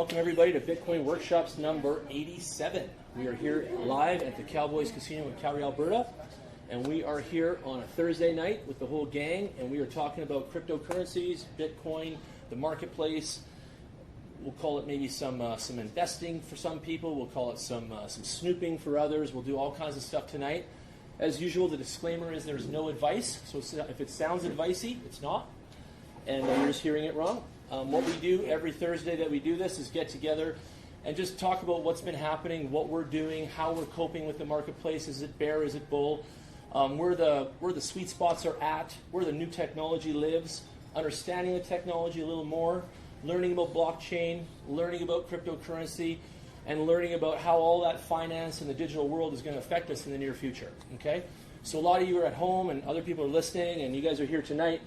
welcome everybody to Bitcoin Workshops number 87. We are here live at the Cowboys Casino in Calgary, Alberta, and we are here on a Thursday night with the whole gang, and we are talking about cryptocurrencies, Bitcoin, the marketplace. We'll call it maybe some investing for some people. We'll call it some snooping for others. We'll do all kinds of stuff tonight. As usual, the disclaimer is there's no advice, so if it sounds advicey, it's not, and you're just hearing it wrong. What we do every Thursday that we do this is get together and just talk about what's been happening, what we're doing, how we're coping with the marketplace. Is it bear? Is it bull? Where the sweet spots are at, where the new technology lives, understanding the technology a little more, learning about blockchain, learning about cryptocurrency, and learning about how all that finance and the digital world is going to affect us in the near future. Okay? So a lot of you are at home and other people are listening, and you guys are here tonight.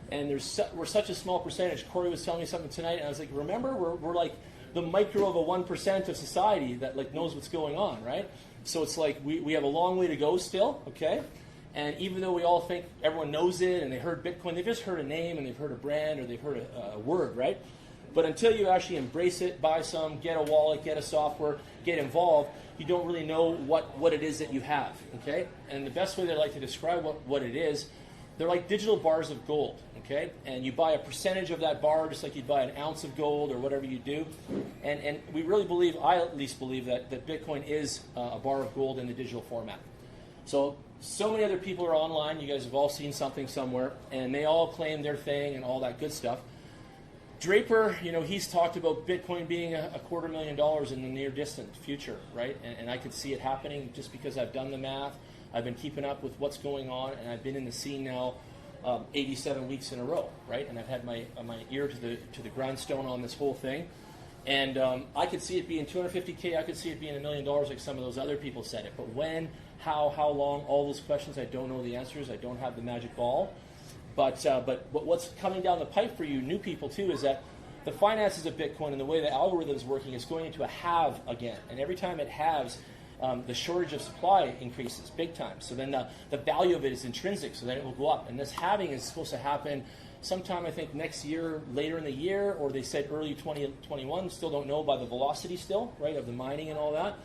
And we're such a small percentage. Corey was telling me something tonight, and I was like, remember, we're like the micro of a 1% of society that like knows what's going on, right? So it's like we have a long way to go still, okay? And even though we all think everyone knows it and they heard Bitcoin, they've just heard a name and they've heard a brand or they've heard a word, right? But until you actually embrace it, buy some, get a wallet, get a software, get involved, you don't really know what it is that you have, okay? And the best way that I like to describe what it is, they're like digital bars of gold, okay? And you buy a percentage of that bar just like you'd buy an ounce of gold or whatever you do. And we really believe, I at least believe, that Bitcoin is a bar of gold in the digital format. So many other people are online. You guys have all seen something somewhere, and they all claim their thing and all that good stuff. Draper, he's talked about Bitcoin being a $250,000 in the near distant future, right? And I could see it happening just because I've done the math. I've been keeping up with what's going on, and I've been in the scene now 87 weeks in a row, right? And I've had my ear to the grindstone on this whole thing. And I could see it being $250K. I could see it being $1 million, like some of those other people said it. But when, how long, all those questions, I don't know the answers. I don't have the magic ball. But what's coming down the pipe for you new people too is that the finances of Bitcoin and the way the algorithm is working is going into a halve again. And every time it halves, the shortage of supply increases big time. So then the value of it is intrinsic, so then it will go up. And this halving is supposed to happen sometime, I think, next year, later in the year, or they said early 2021. Still don't know by the velocity still, right, of the mining and all that.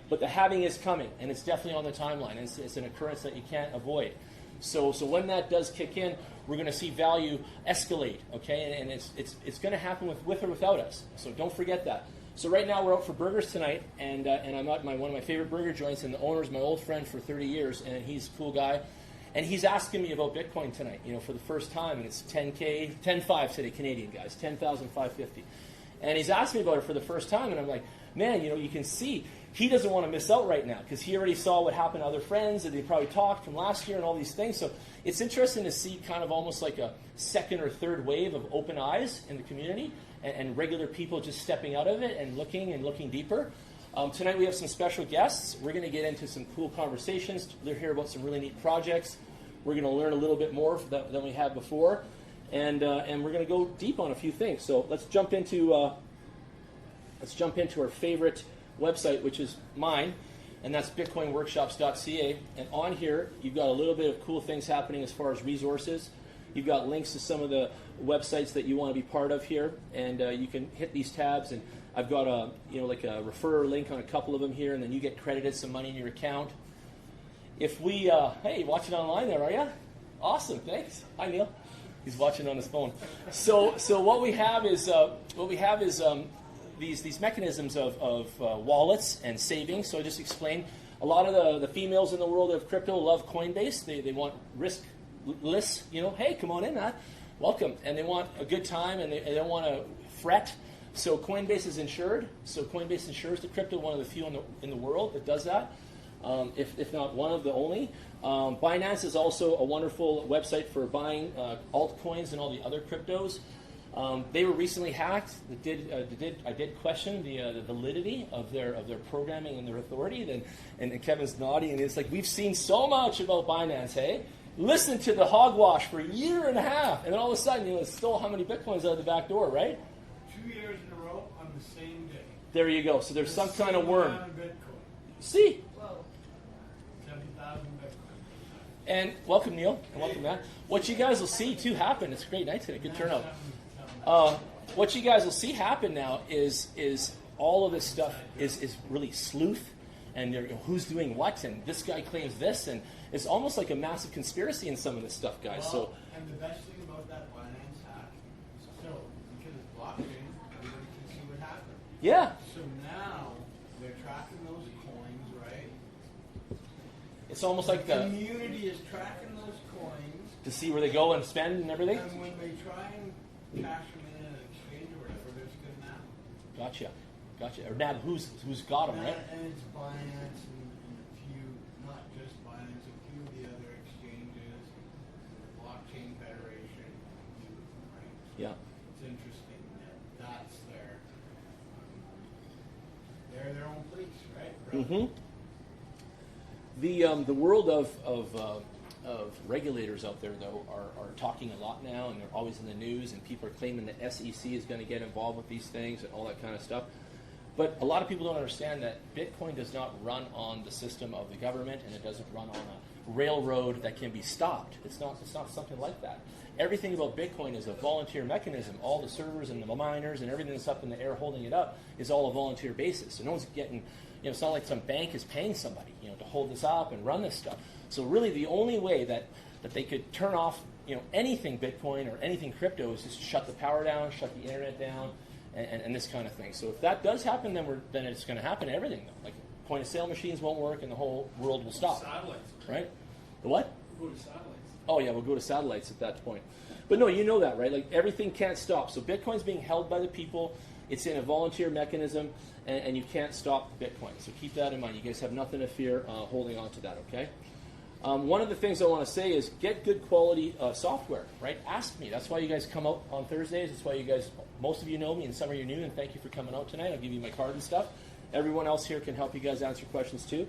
But the halving is coming, and it's definitely on the timeline. It's an occurrence that you can't avoid. So when that does kick in, we're going to see value escalate, okay? And it's going to happen with or without us. So don't forget that. So right now we're out for burgers tonight, and I'm at one of my favorite burger joints, and the owner's my old friend for 30 years, and he's a cool guy. And he's asking me about Bitcoin tonight, for the first time, and it's 10K, 10.5 today, Canadian guys, 10,550. And he's asked me about it for the first time, and I'm like, man, you can see he doesn't want to miss out right now because he already saw what happened to other friends, and they probably talked from last year and all these things. So it's interesting to see kind of almost like a second or third wave of open eyes in the community and regular people just stepping out of it and looking deeper. Tonight we have some special guests. We're going to get into some cool conversations. They'll hear about some really neat projects. We're going to learn a little bit more than we have before, and we're going to go deep on a few things. So let's jump into our favorite website, which is mine, and that's bitcoinworkshops.ca. And on here, you've got a little bit of cool things happening as far as resources. You've got links to some of the websites that you want to be part of here, and you can hit these tabs. And I've got a referrer link on a couple of them here, and then you get credited some money in your account. If we, hey, watching online there, are you? Awesome, thanks. Hi, Neil. He's watching on his phone. So what we have is these mechanisms of wallets and savings. So I just explained. A lot of the females in the world of crypto love Coinbase. They want riskless. Hey, come on in, Matt. Welcome. And they want a good time, and they don't want to fret. So Coinbase is insured. So Coinbase insures the crypto, one of the few in the world that does that, if not one of the only. Binance is also a wonderful website for buying altcoins and all the other cryptos. They were recently hacked. I did question the validity of their programming and their authority. And Kevin's nodding, and it's like, we've seen so much about Binance, hey? Listen to the hogwash for a year and a half, and then all of a sudden, it stole how many Bitcoins out of the back door, right? 2 years in a row on the same day. There you go. So there's some kind of worm. Bitcoin. See? Whoa. 70,000 Bitcoin. And welcome, Neil, and welcome, Matt. What you guys will see, too, happen. It's a great night today. Good turnout. what you guys will see happen now is all of this stuff is really sleuth, and who's doing what, and this guy claims this, and it's almost like a massive conspiracy in some of this stuff, guys. Well, and the best thing about that Binance hack, still, because it's blockchain, everybody can see what happened. Yeah. So now they're tracking those coins, right? It's almost like The the community is tracking those coins, to see where they go and spend and everything. and when they try and cash them in an exchange or whatever, there's good now. Gotcha. Or now who's got them, right? And it's Binance and a few, not just Binance, a few of the other exchanges, Blockchain Federation, right? Yeah. It's interesting that that's they're their own police, right? Mm-hmm. The world of regulators out there, though, are talking a lot now, and they're always in the news, and people are claiming the SEC is going to get involved with these things and all that kind of stuff. But a lot of people don't understand that Bitcoin does not run on the system of the government, and it doesn't run on a railroad that can be stopped. It's not something like that. Everything about Bitcoin is a volunteer mechanism. All the servers and the miners and everything that's up in the air holding it up is all a volunteer basis. So no one's getting, it's not like some bank is paying somebody, to hold this up and run this stuff. So really the only way that they could turn off, anything Bitcoin or anything crypto is just shut the power down, shut the internet down, and this kind of thing. So if that does happen, then it's going to happen to everything. Like point of sale machines won't work, and the whole world will stop. Satellites. Right? The what? Go to satellites. Oh yeah, we'll go to satellites at that point. But no, you know that, right? Like everything can't stop. So Bitcoin's being held by the people. It's in a volunteer mechanism, and you can't stop Bitcoin. So keep that in mind. You guys have nothing to fear holding on to that, okay? One of the things I want to say is get good quality software, right? Ask me. That's why you guys come out on Thursdays. That's why you guys, most of you know me and some of you are new, and thank you for coming out tonight. I'll give you my card and stuff. Everyone else here can help you guys answer questions too.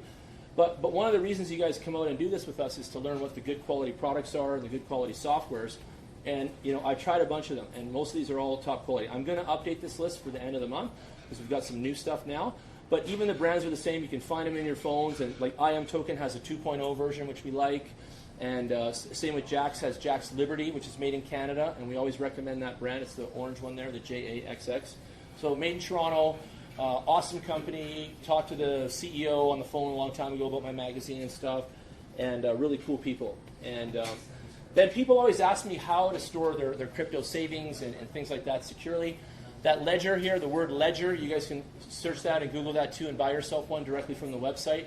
But one of the reasons you guys come out and do this with us is to learn what the good quality products are and the good quality softwares. And I've tried a bunch of them, and most of these are all top quality. I'm going to update this list for the end of the month because we've got some new stuff now. But even the brands are the same. You can find them in your phones. And like IM Token has a 2.0 version, which we like. And same with Jax has Jax Liberty, which is made in Canada. And we always recommend that brand. It's the orange one there, the JAXX. So made in Toronto, awesome company. Talked to the CEO on the phone a long time ago about my magazine and stuff. And really cool people. And then people always ask me how to store their crypto savings and things like that securely. That ledger here, the word ledger, you guys can search that and Google that too and buy yourself one directly from the website.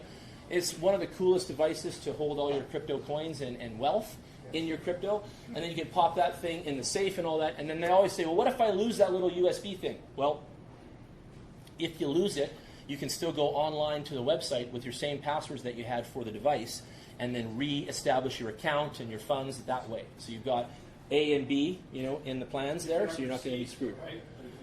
It's one of the coolest devices to hold all your crypto coins and wealth in your crypto. And then you can pop that thing in the safe and all that. And then they always say, well, what if I lose that little USB thing? Well, if you lose it, you can still go online to the website with your same passwords that you had for the device and then re-establish your account and your funds that way. So you've got A and B, in the plans there, so you're not going to be screwed.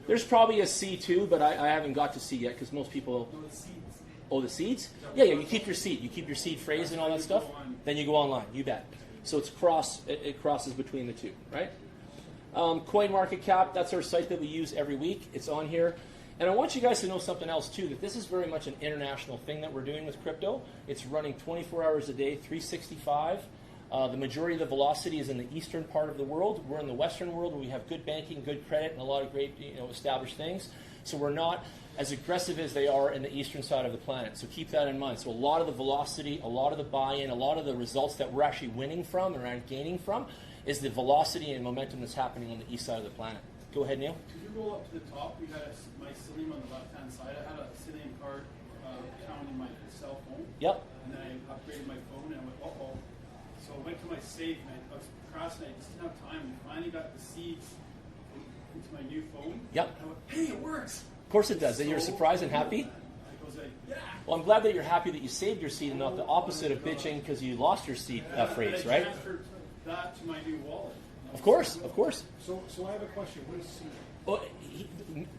There's probably a C too, but I haven't got to C yet because most people. No, the seeds. Oh, the seeds? Yeah. You keep your seed. You keep your seed phrase and all that stuff. Then you go online. You bet. So it crosses between the two, right? CoinMarketCap. That's our site that we use every week. It's on here. And I want you guys to know something else too, that this is very much an international thing that we're doing with crypto. It's running 24 hours a day, 365. The majority of the velocity is in the eastern part of the world. We're in the western world where we have good banking, good credit, and a lot of great established things. So we're not as aggressive as they are in the eastern side of the planet. So keep that in mind. So a lot of the velocity, a lot of the buy-in, a lot of the results that we're actually winning from and gaining from is the velocity and momentum that's happening on the east side of the planet. Go ahead, Neil. Could you roll up to the top? We had my Cilium on the left-hand side. I had a Cilium card account in my cell phone. Yep. And then I upgraded my phone, and I went, uh-oh. So I went to my safe, and I was procrastinating. I just didn't have time. We finally got the seeds into my new phone. Yep. And I went, hey, it works. Of course it does. And you're surprised and happy? I was like, yeah. Well, I'm glad that you're happy that you saved your seed and not the opposite of bitching because you lost your seed phrase, And I right? transferred that to my new wallet. Of course. So I have a question. What is seed? Well,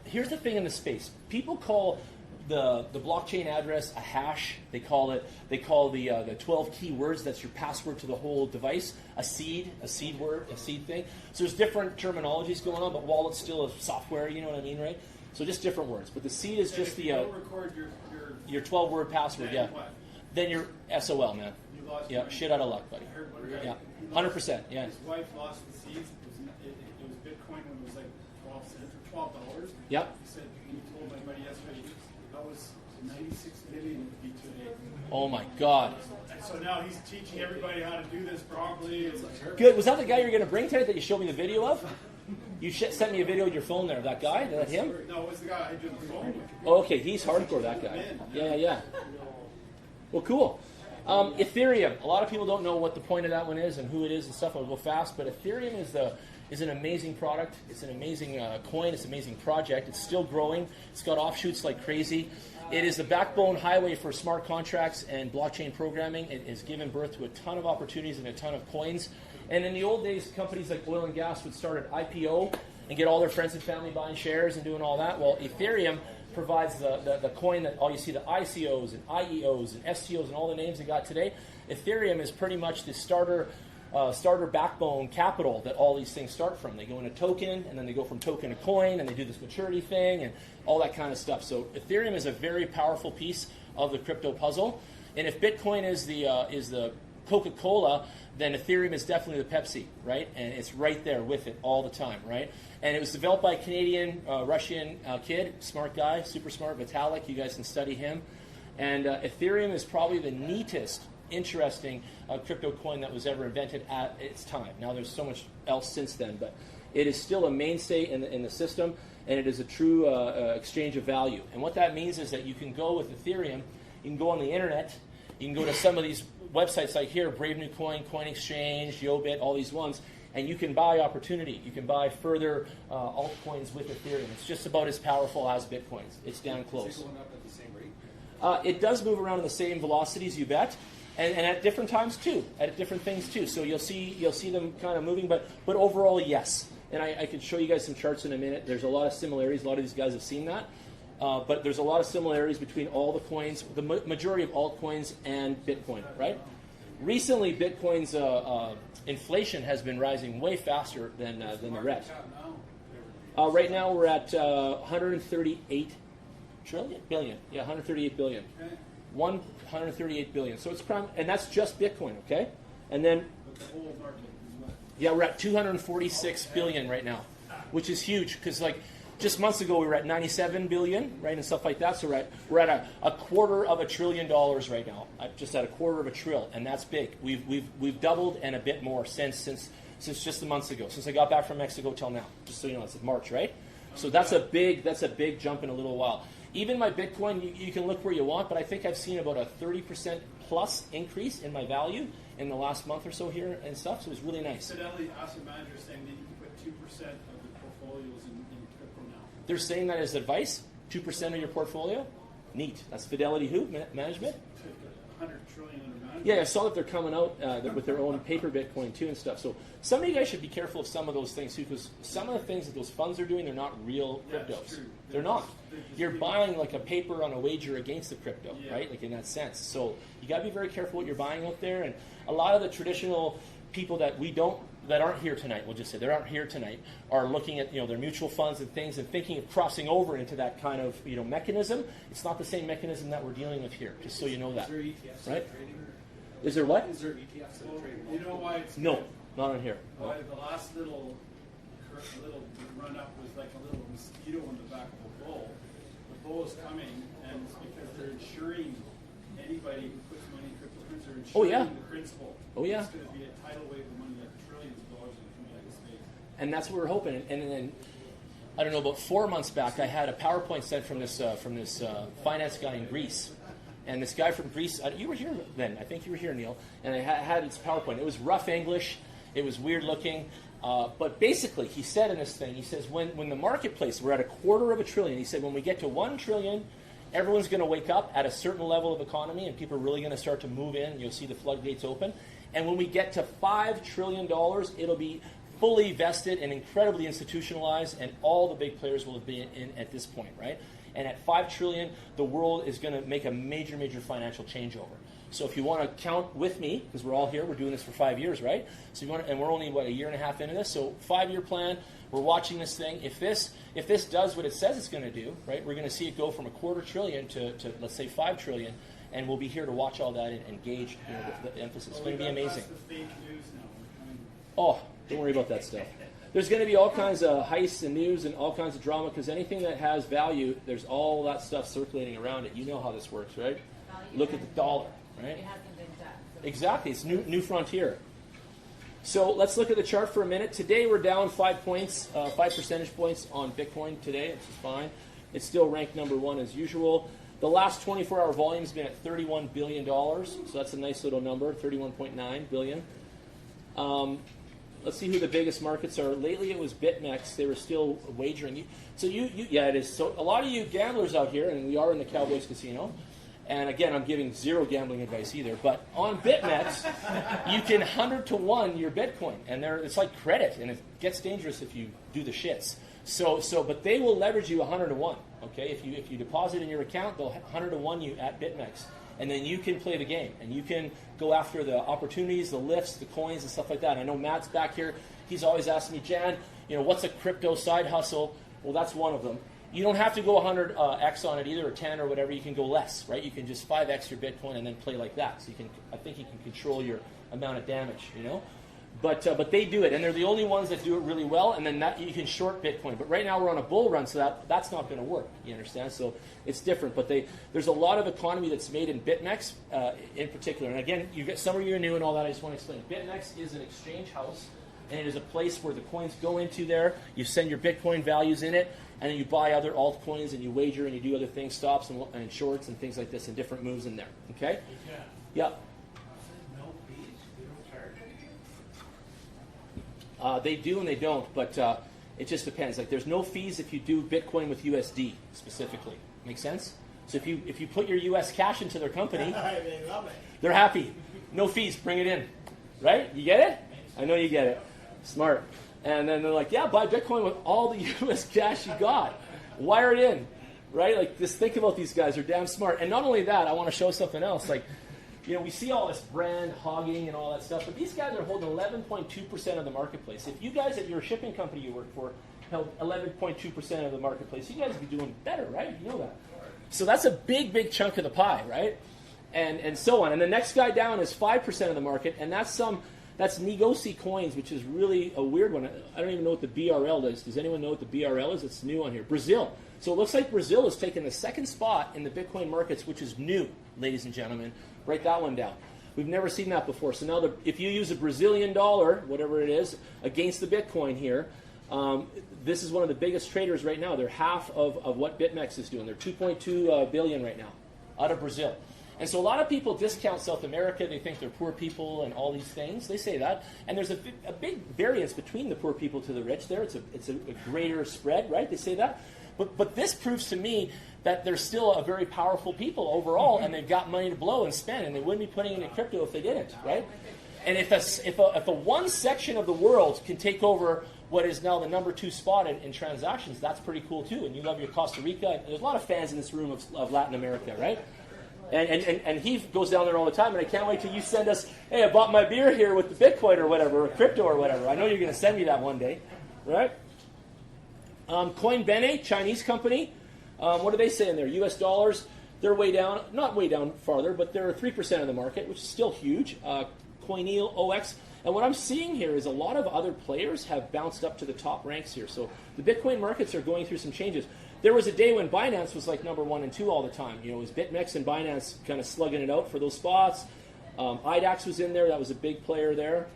here's the thing in the space. People call the blockchain address a hash. They call the 12 key words that's your password to the whole device a seed word, a seed thing. So there's different terminologies going on, but wallet's still a software. You know what I mean, right? So just different words. But the seed is just if you don't record your 12-word password. then Yeah. what? Then you're SOL, man. You lost Yeah, your shit out of luck, buddy. I heard one guy, Yeah, he lost- 100%. Yeah. His wife lost the seeds. It was Bitcoin when it was like 12 cents or $12. Yep. He said, he told my buddy yesterday, that was 96 million would be today. Oh my God. And so now he's teaching everybody how to do this properly. It's like, Good. Was that the guy you were going to bring tonight that you showed me the video of? You sent me a video of your phone there. That guy? Is that him? no, it was the guy I did the phone with. Oh, okay. He's hardcore, that guy. Yeah. Well, cool. Ethereum. A lot of people don't know what the point of that one is and who it is and stuff. I'll go fast. But Ethereum is an amazing product. It's an amazing coin. It's an amazing project. It's still growing. It's got offshoots like crazy. It is the backbone highway for smart contracts and blockchain programming. It has given birth to a ton of opportunities and a ton of coins. And in the old days, companies like oil and gas would start an IPO and get all their friends and family buying shares and doing all that. Well, Ethereum provides the coin that all you see, the ICOs and IEOs and STOs and all the names they got today. Ethereum is pretty much the starter backbone capital that all these things start from. They go in a token, and then they go from token to coin, and they do this maturity thing and all that kind of stuff. So Ethereum is a very powerful piece of the crypto puzzle. And if Bitcoin is the Coca-Cola, then Ethereum is definitely the Pepsi, right? And it's right there with it all the time, right? And it was developed by a Canadian, Russian kid, smart guy, super smart, Vitalik. You guys can study him. And Ethereum is probably the neatest, interesting crypto coin that was ever invented at its time. Now there's so much else since then, but it is still a mainstay in the system, and it is a true exchange of value. And what that means is that you can go with Ethereum, you can go on the internet, you can go to some of these websites like here, Brave New Coin, Coin Exchange, Yobit, all these ones, and you can buy opportunity. You can buy further altcoins with Ethereum. It's just about as powerful as Bitcoin's. It's down close. Is it going up at the same rate? It does move around in the same velocities, you bet, and at different times too, at different things too. So you'll see them kind of moving, but overall, yes. And I can show you guys some charts in a minute. There's a lot of similarities. A lot of these guys have seen that. But there's a lot of similarities between all the coins, the majority of altcoins and Bitcoin, right? Recently, Bitcoin's inflation has been rising way faster than the rest. Right now, we're at 138 billion. Yeah, 138 billion. 138 billion. So it's and that's just Bitcoin, okay? And then, the whole market is what? yeah, we're at 246 billion right now, which is huge because just months ago we were at 97 billion, right, and stuff like that. So we're at a $250 billion right now, just at $250 billion, and that's big. We've doubled and a bit more since just the months ago, since I got back from Mexico till now. Just so you know, it's March, right? So that's a big jump in a little while. Even my Bitcoin, you can look where you want, but I think I've seen about a 30% plus increase in my value in the last month or so here and stuff. So it's really nice. Fidelity Asset Manager is saying that you can put 2% of the portfolios in crypto now. They're saying that as advice, 2% of your portfolio. Neat. That's Fidelity who? Management? 100 trillion under management. Yeah, I saw that they're coming out with their own paper Bitcoin too and stuff. So some of you guys should be careful of some of those things too, because some of the things that those funds are doing, they're not real Yeah, cryptos. it's true. They're not. just You're really- buying like a paper on a wager against the crypto, Yeah. right? Like in that sense. So you got to be very careful what you're buying out there. And a lot of the traditional people that aren't here tonight, we'll just say they aren't here tonight, are looking at their mutual funds and things and thinking of crossing over into that kind of mechanism. It's not the same mechanism that we're dealing with here. Just so you know that. Is there ETFs that Right? are trading? Is there what? Is there ETFs that are Well, trading? you know why it's No, not on here. why the last little run up was like a little mosquito on the back of a bull. The bull is coming, and it's because they're insuring anybody who puts money in cryptocurrency. They're insuring Oh, yeah. the principal. Oh, yeah. It's going to be a tidal wave of money, like trillions of dollars in the United States. And that's what we're hoping. And then, I don't know, about 4 months back, I had a PowerPoint sent from this finance guy in Greece. And this guy from Greece, you were here then. I think you were here, Neil. And I had its PowerPoint. It was rough English. It was weird looking. But basically, he said in this thing, he says, when the marketplace, we're at $250 billion. He said, when we get to 1 trillion, everyone's going to wake up at a certain level of economy, and people are really going to start to move in. You'll see the floodgates open. And when we get to $5 trillion, it'll be fully vested and incredibly institutionalized, and all the big players will be in at this point, right? And at $5 trillion, the world is going to make a major, major financial changeover. So if you want to count with me, because we're all here, we're doing this for 5 years, right? So and we're only a year and a half into this. So 5-year plan. We're watching this thing. If this does what it says it's going to do, right? We're going to see it go from $250 billion to let's say $5 trillion, and we'll be here to watch all that and gauge the emphasis. It's going to be amazing. That's the fake news now. We're coming. Oh, don't worry about that stuff. there's going to be all kinds of heists and news and all kinds of drama because anything that has value, there's all that stuff circulating around it. You know how this works, right? Look at the dollar, right? It hasn't been done. So Exactly. It's new frontier. So let's look at the chart for a minute. Today we're down 5 points, 5 percentage points on Bitcoin today, which is fine. It's still ranked number 1 as usual. The last 24-hour volume's been at $31 billion, so that's a nice little number, 31.9 billion. Let's see who the biggest markets are. Lately it was BitMEX. They were still wagering. So yeah, it is. So a lot of you gamblers out here, and we are in the Cowboys Casino, and again, I'm giving zero gambling advice either, but on BitMEX, you can 100 to 1 your Bitcoin, and it's like credit, and it gets dangerous if you do the shits. But they will leverage you 100 to 1, okay? If you deposit in your account, they'll 100 to 1 you at BitMEX. And then you can play the game, and you can go after the opportunities, the lifts, the coins, and stuff like that. I know Matt's back here. He's always asking me, Jan, what's a crypto side hustle? Well, that's one of them. You don't have to go 100x on it either, or 10 or whatever. You can go less, right? You can just 5x your Bitcoin and then play like that. So I think you can control your amount of damage, But they do it, and they're the only ones that do it really well, and then you can short Bitcoin. But right now we're on a bull run, so that's not going to work, you understand? So it's different, but there's a lot of economy that's made in BitMEX in particular. And again, some of you are new and all that, I just want to explain. BitMEX is an exchange house, and it is a place where the coins go into there, you send your Bitcoin values in it, and then you buy other altcoins, and you wager, and you do other things, stops and shorts and things like this, and different moves in there, okay? Yeah. No fees, they don't charge. They do and they don't, but it just depends. Like, there's no fees if you do Bitcoin with USD specifically. Make sense? So if you put your US cash into their company, They love it. they're happy. No fees, bring it in. Right? You get it? I know you get it. Smart. And then they're like, yeah, buy Bitcoin with all the US cash you got. Wire it in. Right? Like, just think about these guys. They're damn smart. And not only that, I want to show something else. Like, we see all this brand hogging and all that stuff, but these guys are holding 11.2% of the marketplace. If you guys at your shipping company you work for held 11.2% of the marketplace, you guys would be doing better, right? You know that. So that's a big, big chunk of the pie, right? And so on. And the next guy down is 5% of the market, and that's Negoci Coins, which is really a weird one. I don't even know what the BRL is. Does anyone know what the BRL is? It's new on here. Brazil. So it looks like Brazil has taken the second spot in the Bitcoin markets, which is new, ladies and gentlemen. Write that one down. We've never seen that before. So now if you use a Brazilian dollar, whatever it is, against the Bitcoin here, this is one of the biggest traders right now. They're half of what BitMEX is doing. They're 2.2 billion right now out of Brazil. And so a lot of people discount South America. They think they're poor people and all these things. They say that. And there's a big variance between the poor people to the rich there. It's a greater spread, right? They say that. But this proves to me that they're still a very powerful people overall, and they've got money to blow and spend, and they wouldn't be putting it in crypto if they didn't, right? And if a one section of the world can take over what is now the number 2 spot in transactions, that's pretty cool too. And you love your Costa Rica. There's a lot of fans in this room of Latin America, right? And he goes down there all the time, and I can't wait till you send us, hey, I bought my beer here with the Bitcoin or whatever, or crypto or whatever. I know you're going to send me that one day, right? Coinbene, Chinese company. What do they say in there? US dollars, they're way down, not way down farther, but they're 3% of the market, which is still huge. Coineel, OX. And what I'm seeing here is a lot of other players have bounced up to the top ranks here. So the Bitcoin markets are going through some changes. There was a day when Binance was like number 1 and 2 all the time. It was BitMEX and Binance kind of slugging it out for those spots. IDAX was in there. That was a big player there.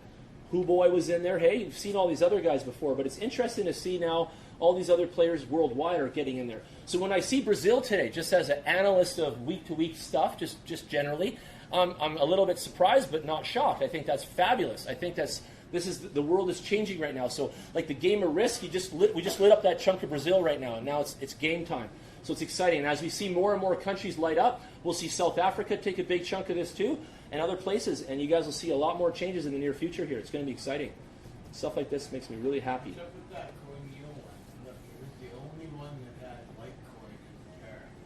Huboy was in there. Hey, you've seen all these other guys before, but it's interesting to see now all these other players worldwide are getting in there. So when I see Brazil today, just as an analyst of week-to-week stuff, just generally, I'm a little bit surprised but not shocked. I think that's fabulous. I think the world is changing right now. So like the game of risk, we just lit up that chunk of Brazil right now, and now it's game time. So it's exciting. And as we see more and more countries light up, we'll see South Africa take a big chunk of this too, and other places. And you guys will see a lot more changes in the near future here. It's going to be exciting. Stuff like this makes me really happy. What's up with that Coineel one? Look, it was the only one that had Litecoin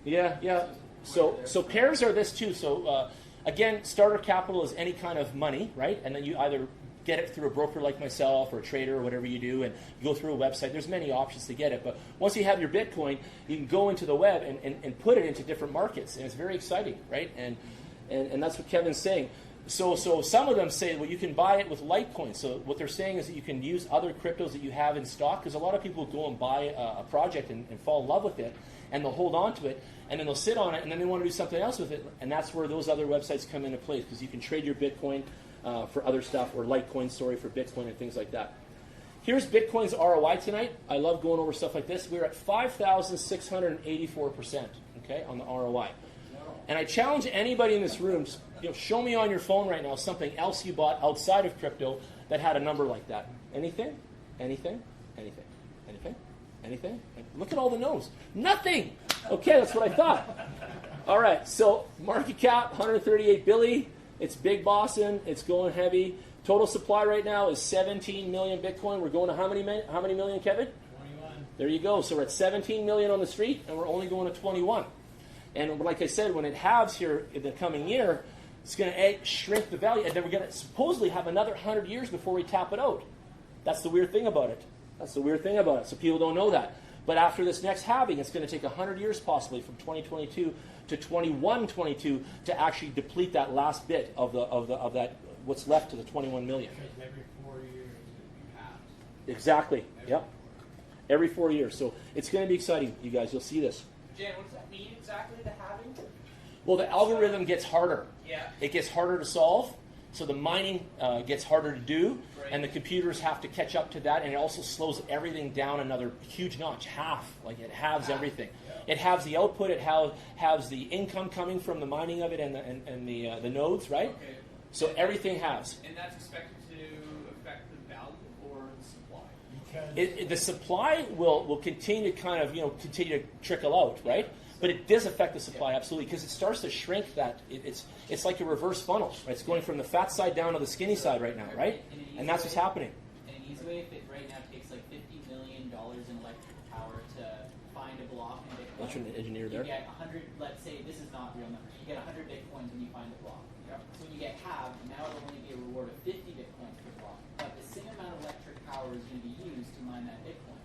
in there. Yeah. So pairs are this too. So again, starter capital is any kind of money, right? And then you either get it through a broker like myself or a trader or whatever you do, and you go through a website. There's many options to get it. But once you have your Bitcoin, you can go into the web and put it into different markets. And it's very exciting, right? And that's what Kevin's saying. So some of them say, well, you can buy it with Litecoin. So what they're saying is that you can use other cryptos that you have in stock, because a lot of people go and buy a project and fall in love with it, and they'll hold on to it, and then they'll sit on it, and then they want to do something else with it, and that's where those other websites come into play, because you can trade your Bitcoin for other stuff, or Litecoin, for Bitcoin and things like that. Here's Bitcoin's ROI tonight. I love going over stuff like this. We're at 5,684%, okay, on the ROI. And I challenge anybody in this room, show me on your phone right now something else you bought outside of crypto that had a number like that. Anything? Anything? Anything? Anything? Anything? Look at all the no's. Nothing! Okay, that's what I thought. All right, so market cap, 138 billion. It's big bossing. It's going heavy. Total supply right now is 17 million Bitcoin. We're going to how many million, Kevin? 21. There you go. So we're at 17 million on the street, and we're only going to 21. And like I said, when it halves here in the coming year, it's going to shrink the value, and then we're going to supposedly have another 100 years before we tap it out. That's the weird thing about it. So people don't know that. But after this next halving, it's going to take 100 years possibly from 2022 to 2122 to actually deplete that last bit of that what's left to the 21 million. Because every 4 years it halves. Exactly. Yep. Every 4 years. So it's going to be exciting, you guys. You'll see this. Jan, what does that mean exactly, the halving? Well, the algorithm gets harder. Yeah. It gets harder to solve, so the mining gets harder to do, Right. and the computers have to catch up to that, and it also slows everything down another huge notch, half. Like it halves everything. It halves the output. It halves the income coming from the mining of it and the nodes, right? Okay. So everything halves. And that's expected to affect the value or the supply? Because The supply will continue to continue to trickle out, right? But it does affect the supply absolutely, because it starts to shrink that. It's like a reverse funnel. Right? It's going from the fat side down to the skinny side right now, right? And that's what's happening. In an easy way, if it right now takes like $50 million in electric power to find a block in Bitcoin, Electrical engineer there. you get 100. Let's say this is not real numbers. You get 100 Bitcoins when you find a block. Yep. So when you get halved, now it'll only be a reward of 50 Bitcoins per block. But the same amount of electric power is going to be used to mine that Bitcoin.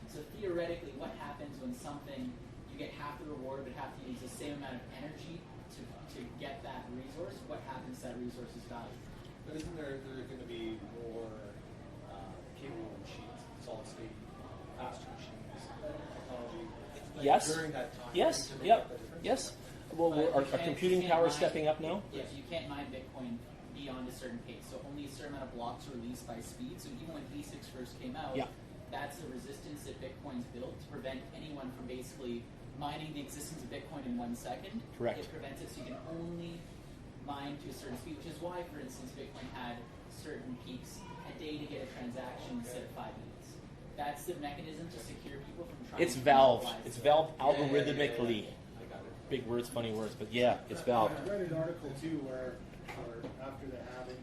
So theoretically, what happens when something you get half the reward but have to use the same amount of energy to get that resource? What happens to that resource's value? But isn't there going to be more capable machines, solid state, faster machines, technology? Like Yes. During that time. Yes. to make Yep. up the difference? Yes. Well, But our you can't- computing you can't power is mine- stepping up now. Yes, you can't mine Bitcoin beyond a certain pace. So only a certain amount of blocks are released by speed. So even when ASICs first came out, Yeah. that's the resistance that Bitcoin's built to prevent anyone from basically mining the existence of Bitcoin in 1 second. Correct. It prevents it so you can only mine to a certain speed, which is why, for instance, Bitcoin had certain peaks a day to get a transaction instead of 5 minutes. That's the mechanism to secure people from trying It's to valved. monopolize It's it. valved algorithmically. I got it. Big words, funny words, but yeah, it's valved. I read an article too where after the halving,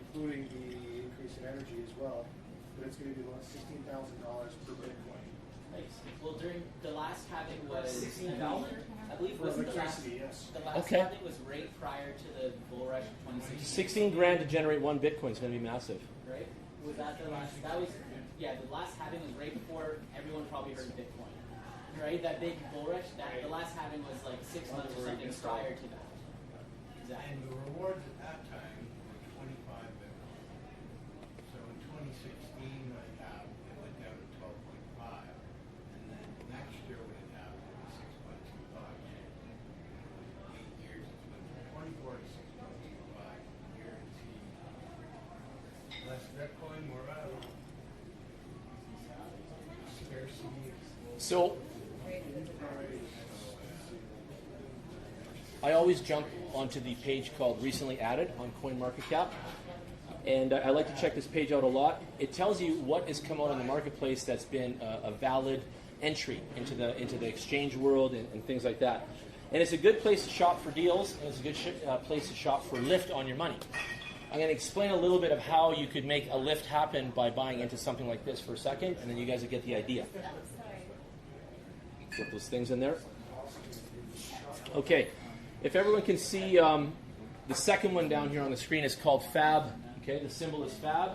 including the increase in energy as well, but it's going to be about $16,000 per Bitcoin. Nice. Well, during the last halving was $16? I believe For wasn't the last. electricity, yes. The last Okay. halving was right prior to the bull rush of 2016. 16 grand to generate one Bitcoin is going to be massive. Right? Was that the last? That was the last halving was right before everyone probably heard of Bitcoin. Right? That big bull rush. The last halving was like 6 months or something prior to that. Exactly. and the rewards at that time were 25 Bitcoin. So in 2016, when it happened, it went down to 12.5, and then next year when it happened, it was 6.25. 8 years, it's went from 24 to 6.25. Guaranteed. Less Bitcoin, more value. Scarcity. So I always jump onto the page called Recently Added on CoinMarketCap, and I like to check this page out a lot. It tells you what has come out on the marketplace that's been a valid entry into the exchange world and things like that. And it's a good place to shop for deals, and it's a good place to shop for lift on your money. I'm going to explain a little bit of how you could make a lift happen by buying into something like this for a second, and then you guys will get the idea. Put those things in there. Okay, if everyone can see, the second one down here on the screen is called FAB. Okay, the symbol is FAB,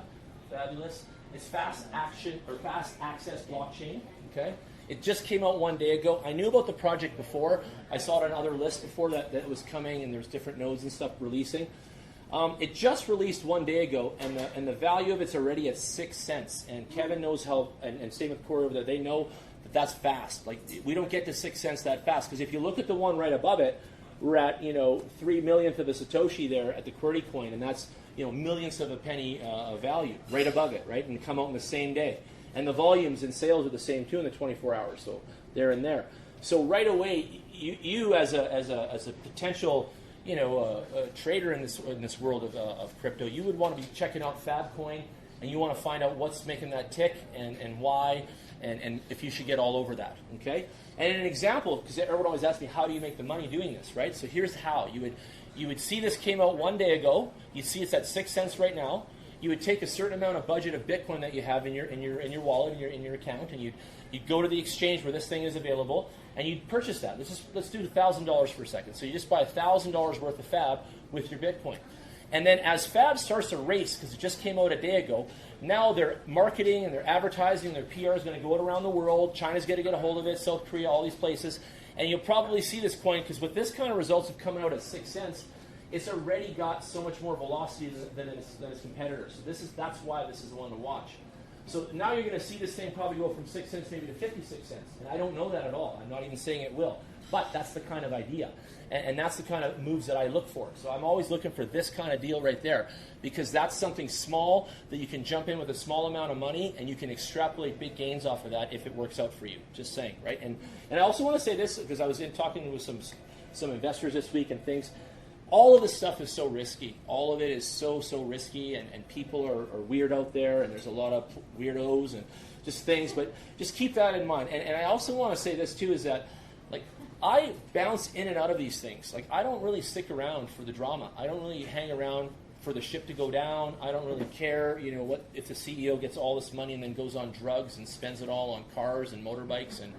fabulous. It's fast access blockchain. Okay, It just came out 1 day ago. I knew about the project before. I saw it on other lists before that it was coming, and there's different nodes and stuff releasing. It just released 1 day ago, and the value of it's already at 6 cents. And Kevin knows how, and same with Corey over there, they know that that's fast. Like, we don't get to 6 cents that fast, because if you look at the one right above it, we're at 3 millionth of a Satoshi there at the QWERTY coin, and that's millionths of a penny of value right above it, right? And come out in the same day. And the volumes and sales are the same too in the 24 hours, so they're in there. So right away, you as a potential trader in this world of crypto, you would want to be checking out Fabcoin, and you want to find out what's making that tick and why, and if you should get all over that. Okay. And an example, because everyone always asks me, how do you make the money doing this, right? So here's how you would see this came out 1 day ago. You'd see it's at 6 cents right now. You would take a certain amount of budget of Bitcoin that you have in your wallet, in your account, and you'd go to the exchange where this thing is available, and you'd purchase that. Let's do $1,000 for a second. So you just buy $1,000 worth of Fab with your Bitcoin. And then as Fab starts to race, because it just came out a day ago, now their marketing and their advertising, their PR is going to go out around the world. China's going to get a hold of it, South Korea, all these places. And you'll probably see this coin, because with this kind of results of coming out at 6 cents, it's already got so much more velocity than its competitors. So that's why this is the one to watch. So now you're going to see this thing probably go from 6 cents maybe to 56 cents. And I don't know that at all. I'm not even saying it will. But that's the kind of idea. And that's the kind of moves that I look for. So I'm always looking for this kind of deal right there, because that's something small that you can jump in with a small amount of money, and you can extrapolate big gains off of that if it works out for you. Just saying, right? And I also want to say this, because I was talking with some investors this week and things. All of this stuff is so risky. All of it is so risky, and people are weird out there, and there's a lot of weirdos and just things, but just keep that in mind. And I also want to say this too, is that I bounce in and out of these things. I don't really stick around for the drama. I don't really hang around for the ship to go down. I don't really care, what if the CEO gets all this money and then goes on drugs and spends it all on cars and motorbikes and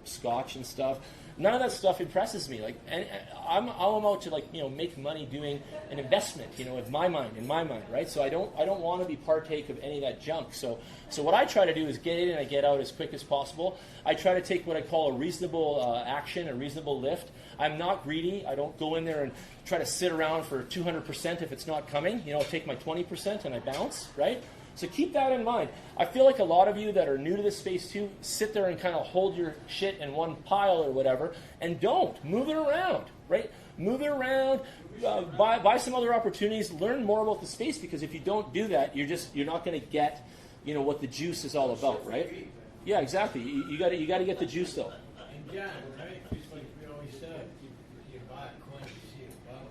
scotch and stuff. None of that stuff impresses me. And I'm out to make money doing an investment, in my mind, right? So I don't want to be partake of any of that junk. So what I try to do is get in and I get out as quick as possible. I try to take what I call a reasonable action, a reasonable lift. I'm not greedy. I don't go in there and try to sit around for 200% if it's not coming. I take my 20% and I bounce, right? So keep that in mind. I feel like a lot of you that are new to this space too sit there and kind of hold your shit in one pile or whatever, and don't. Move it around, right? Move it around, buy some other opportunities, learn more about the space, because if you don't do that, you're not going to get what the juice is all about, right? Yeah, exactly. You got to get the juice though. And John, right? Just like we always said, you buy a coin, you see it above,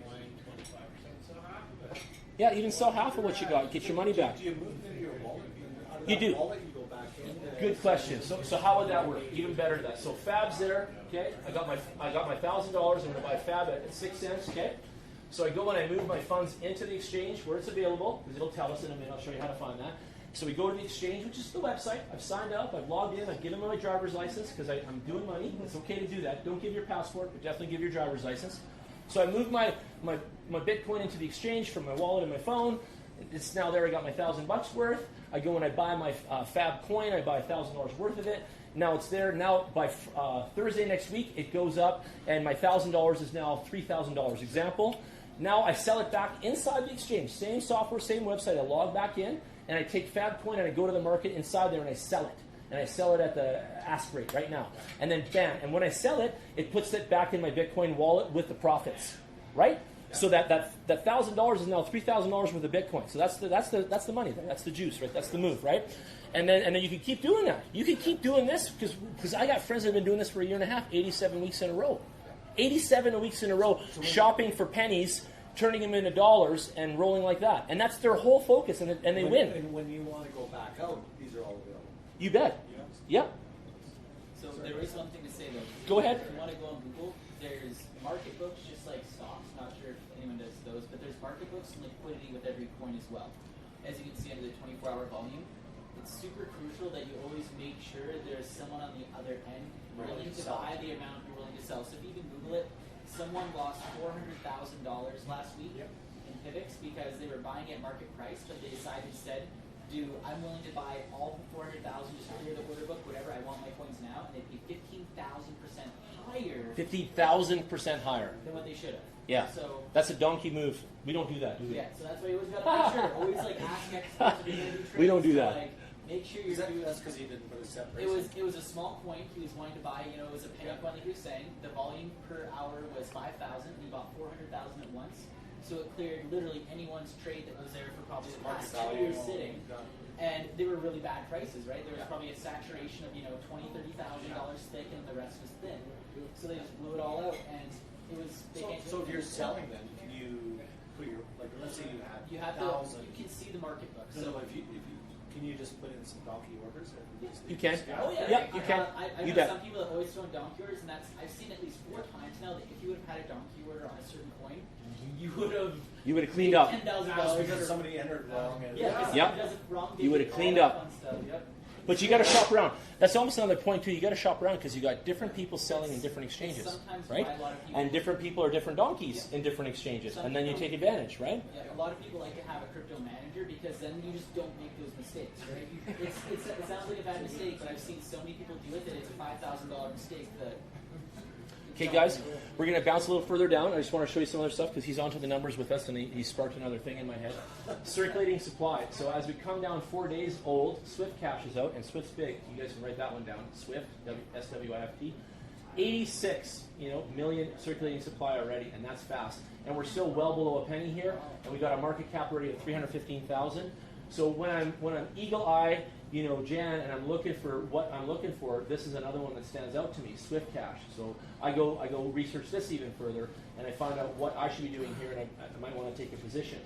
20, 25%, so half of it. Yeah, even sell half of what you got, get your money back. Do you move into your wallet? You do. Wallet, you go back in. Good question. So how would that work? Even better than that. So Fab's there. Okay, I got my $1,000. I'm going to buy Fab at 6 cents. Okay, so I go and I move my funds into the exchange where it's available, because it'll tell us in a minute. I'll show you how to find that. So we go to the exchange, which is the website. I've signed up. I've logged in. I've given my driver's license, because I'm doing money. It's okay to do that. Don't give your passport, but definitely give your driver's license. So I move my Bitcoin into the exchange from my wallet and my phone. It's now there. I got my $1,000 worth. I go and I buy my Fab coin. I buy $1,000 worth of it. Now it's there. Now by Thursday next week, it goes up, and my $1,000 is now $3,000. Example. Now I sell it back inside the exchange. Same software, same website. I log back in, and I take Fab coin and I go to the market inside there and I sell it. And I sell it at the ask rate right now. And then bam. And when I sell it, it puts it back in my Bitcoin wallet with the profits, right? So that $1,000 is now $3,000 worth of Bitcoin. So that's the money. That's the juice, right? That's the move, right? And then you can keep doing that. You can keep doing this, because I got friends that have been doing this for a year and a half, 87 weeks in a row. 87 weeks in a row, shopping for pennies, turning them into dollars, and rolling like that. And that's their whole focus, and they win. And when you want to go back out, these are all available. You bet. Yep. So there is one thing to say though. Go ahead. If you want to go on Google, there's market books just like stocks. Not sure if anyone does those, but there's market books and liquidity with every coin as well. As you can see under the 24-hour volume, it's super crucial that you always make sure there's someone on the other end willing to buy the amount you're willing to sell. So if you can Google it, someone lost $400,000 last week in Pivx because they were buying at market price, but they decided instead I'm willing to buy all 400,000, just clear the order book, whatever, I want my coins now, and they pay 15,000% higher 50,000% higher. than what they should have. Yeah. So That's a donkey move. We don't do that, do we? yeah, so that's why you always got to make sure. Always like ask experts if you're gonna do trades. We don't do to, that. Like, make sure you're doing. That's because he didn't put a set price. It was a small coin. He was wanting to buy. You know, it was a penny coin, like he was saying. The volume per hour was 5,000, and he bought 400,000 at once. So it cleared literally anyone's trade that was there for probably the past 2 years sitting. And they were really bad prices, right? There was probably a saturation of $20,000, $30,000 thick, and the rest was thin. So they just blew it all out, and it was. So if you're selling them, can you put your let's say you had 1,000. You can see the market book. So if you can you just put in some donkey orders? You can. Oh yeah, Yep, you can. I You know bet. some people that always throw in donkey orders, and I've seen at least 4 times now that if you would have had a donkey order on a certain coin, you would have cleaned up. $10,000 because somebody entered wrong. Yeah, because Yep. somebody does it wrong. You would have cleaned up. Yep. But you got to shop around. That's almost another point too. You got to shop around because you got different people selling in different exchanges, Sometimes right? why a lot of people- And different people are different donkeys in different exchanges, and then you take advantage, right? Yeah, a lot of people like to have a crypto manager because then you just don't make those mistakes, right? It sounds like a bad mistake, but I've seen so many people do it that it's a $5,000 mistake that. Okay, guys, we're going to bounce a little further down. I just want to show you some other stuff because he's onto the numbers with us, and he sparked another thing in my head. Circulating supply. So as we come down 4 days old, Swift cash is out, and Swift's big. You guys can write that one down. Swift, SWIFT. 86, million circulating supply already, and that's fast. And we're still well below a penny here, and we got a market cap already of 315,000. So when I'm eagle eye, Jan, and I'm looking for what I'm looking for, this is another one that stands out to me, Swift Cash. So I go research this even further, and I find out what I should be doing here, and I might want to take a position.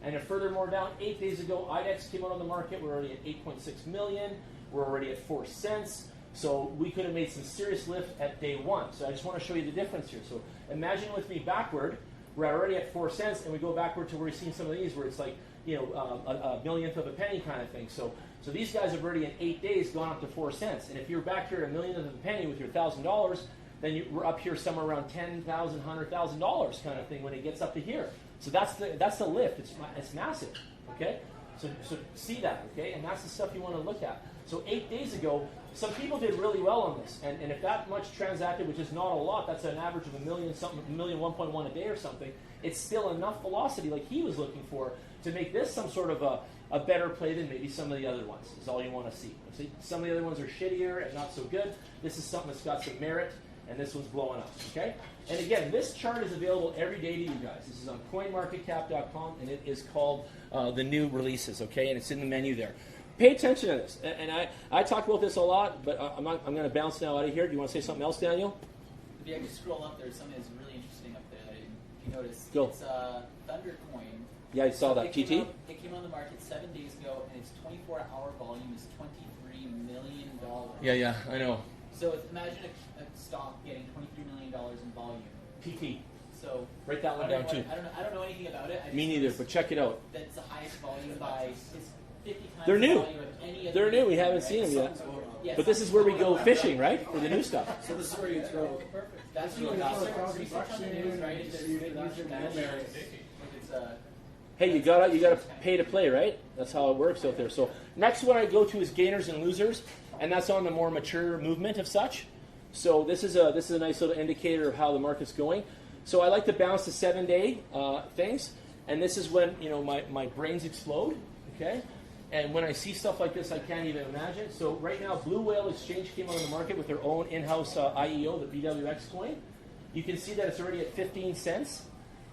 And if furthermore down, 8 days ago, IDEX came out on the market. We're already at 8.6 million. We're already at 4 cents. So we could have made some serious lift at day 1. So I just want to show you the difference here. So imagine with me backward, we're already at 4 cents, and we go backward to where we've seen some of these where it's like, a millionth of a penny kind of thing. So these guys have already in 8 days gone up to 4 cents. And if you're back here at a millionth of a penny with your $1,000, then we're up here somewhere around $10,000, $100,000 kind of thing when it gets up to here. So that's the lift. It's massive. Okay. So see that. Okay. And that's the stuff you want to look at. So 8 days ago, some people did really well on this. And if that much transacted, which is not a lot, that's an average of a million, 1.1 a day or something. It's still enough velocity like he was looking for to make this some sort of a better play than maybe some of the other ones, is all you want to see. Some of the other ones are shittier and not so good. This is something that's got some merit, and this one's blowing up, okay? And again, this chart is available every day to you guys. This is on coinmarketcap.com, and it is called the new releases, okay? And it's in the menu there. Pay attention to this. And I talk about this a lot, but I'm going to bounce now out of here. Do you want to say something else, Daniel? If you actually scroll up, there's something that's really interesting up there that if you notice. Go. It's Thundercoin. Yeah, I saw that. TT? It came on the market 7 days ago, and its 24-hour volume is $23 million. Yeah, I know. So imagine a stock getting $23 million in volume. PT. So write that one down too. I don't know anything about it. Me neither, but check it out. That's the highest volume by. It's 50 times They're new. the volume of any other. They're new. We Bitcoin, haven't right? seen them yet. Yes. But this is where we go fishing, right? For the new stuff. So this is where you throw. That's You what can throw research construction on the in, news, right? you There's see good that news and bad in there. news. It's Hey, you gotta pay to play, right? That's how it works out there. So next one I go to is gainers and losers, and that's on the more mature movement of such. So this is a nice little indicator of how the market's going. So I like to bounce to 7-day things, and this is when my brains explode. Okay, and when I see stuff like this, I can't even imagine. So right now, Blue Whale Exchange came out on the market with their own in-house IEO, the BWX coin. You can see that it's already at 15 cents,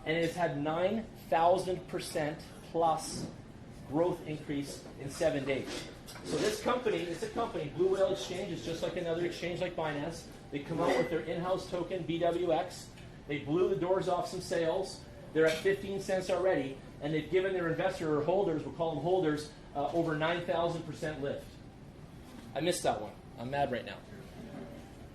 and it's had 9,000% plus growth increase in 7 days. So this company, it's a company, Blue Whale Exchange is just like another exchange like Binance. They come out with their in-house token, BWX. They blew the doors off some sales. They're at 15 cents already, and they've given their investor or holders, we'll call them holders, over 9,000% lift. I missed that one. I'm mad right now.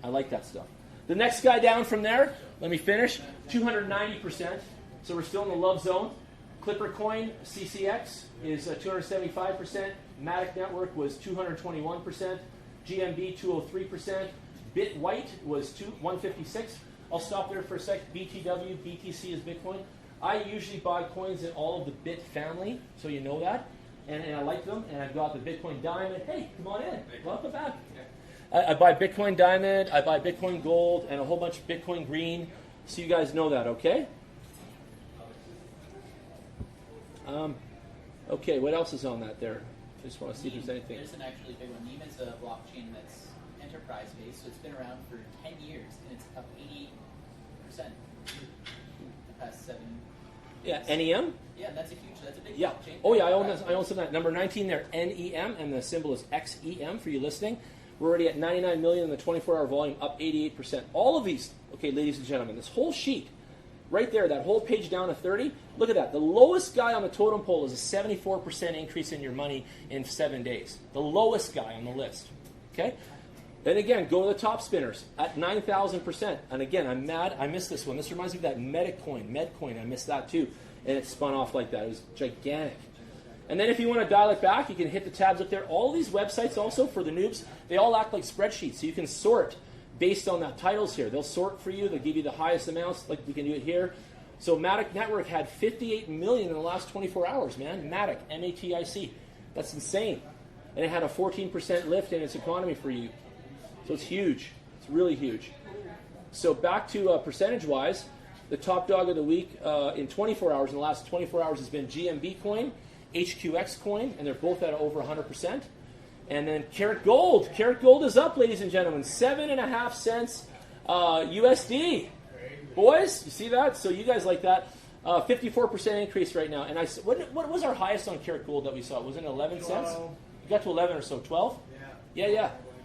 I like that stuff. The next guy down from there, let me finish, 290%. So we're still in the love zone. Clipper Coin, CCX, is 275%. Matic Network was 221%. GMB, 203%. Bit White was 156. I'll stop there for a sec. BTW, BTC is Bitcoin. I usually buy coins in all of the Bit family, so you know that. and I like them, and I've got the Bitcoin Diamond. Hey, come on in. Welcome back. I buy Bitcoin Diamond, I buy Bitcoin Gold, and a whole bunch of Bitcoin Green, so you guys know that, okay? Okay, what else is on that there? I just want to see if there's anything. There's an actually big one. Neem's a blockchain that's enterprise-based, so it's been around for 10 years, and it's up 88% the past 7 years. Yeah, NEM? Yeah, that's a big Yeah. blockchain. Oh yeah, I own some of that. Number 19 there, NEM, and the symbol is XEM for you listening. We're already at 99 million in the 24-hour volume, up 88%. All of these, okay, ladies and gentlemen, this whole sheet, right there, that whole page down to 30, look at that. The lowest guy on the totem pole is a 74% increase in your money in 7 days. The lowest guy on the list, okay? Then again, go to the top spinners at 9,000%. And again, I'm mad. I missed this one. This reminds me of that Medcoin. I missed that too. And it spun off like that. It was gigantic. And then if you want to dial it back, you can hit the tabs up there. All these websites also, for the noobs, they all act like spreadsheets. So you can sort based on the titles here. They'll sort for you. They'll give you the highest amounts, like we can do it here. So Matic Network had 58 million in the last 24 hours, man. Matic, M-A-T-I-C. That's insane. And it had a 14% lift in its economy for you. So it's huge. It's really huge. So back to percentage-wise, the top dog of the week in 24 hours, in the last 24 hours, has been GMB coin, HQX coin, and they're both at over 100%. And then Carat Gold. Carat Gold is up, ladies and gentlemen. 7.5 cents USD. Boys, you see that? So you guys like that. 54% increase right now. And what was our highest on Carat Gold that we saw? Was it 11 cents? It got to 11 or so. 12? Yeah. Is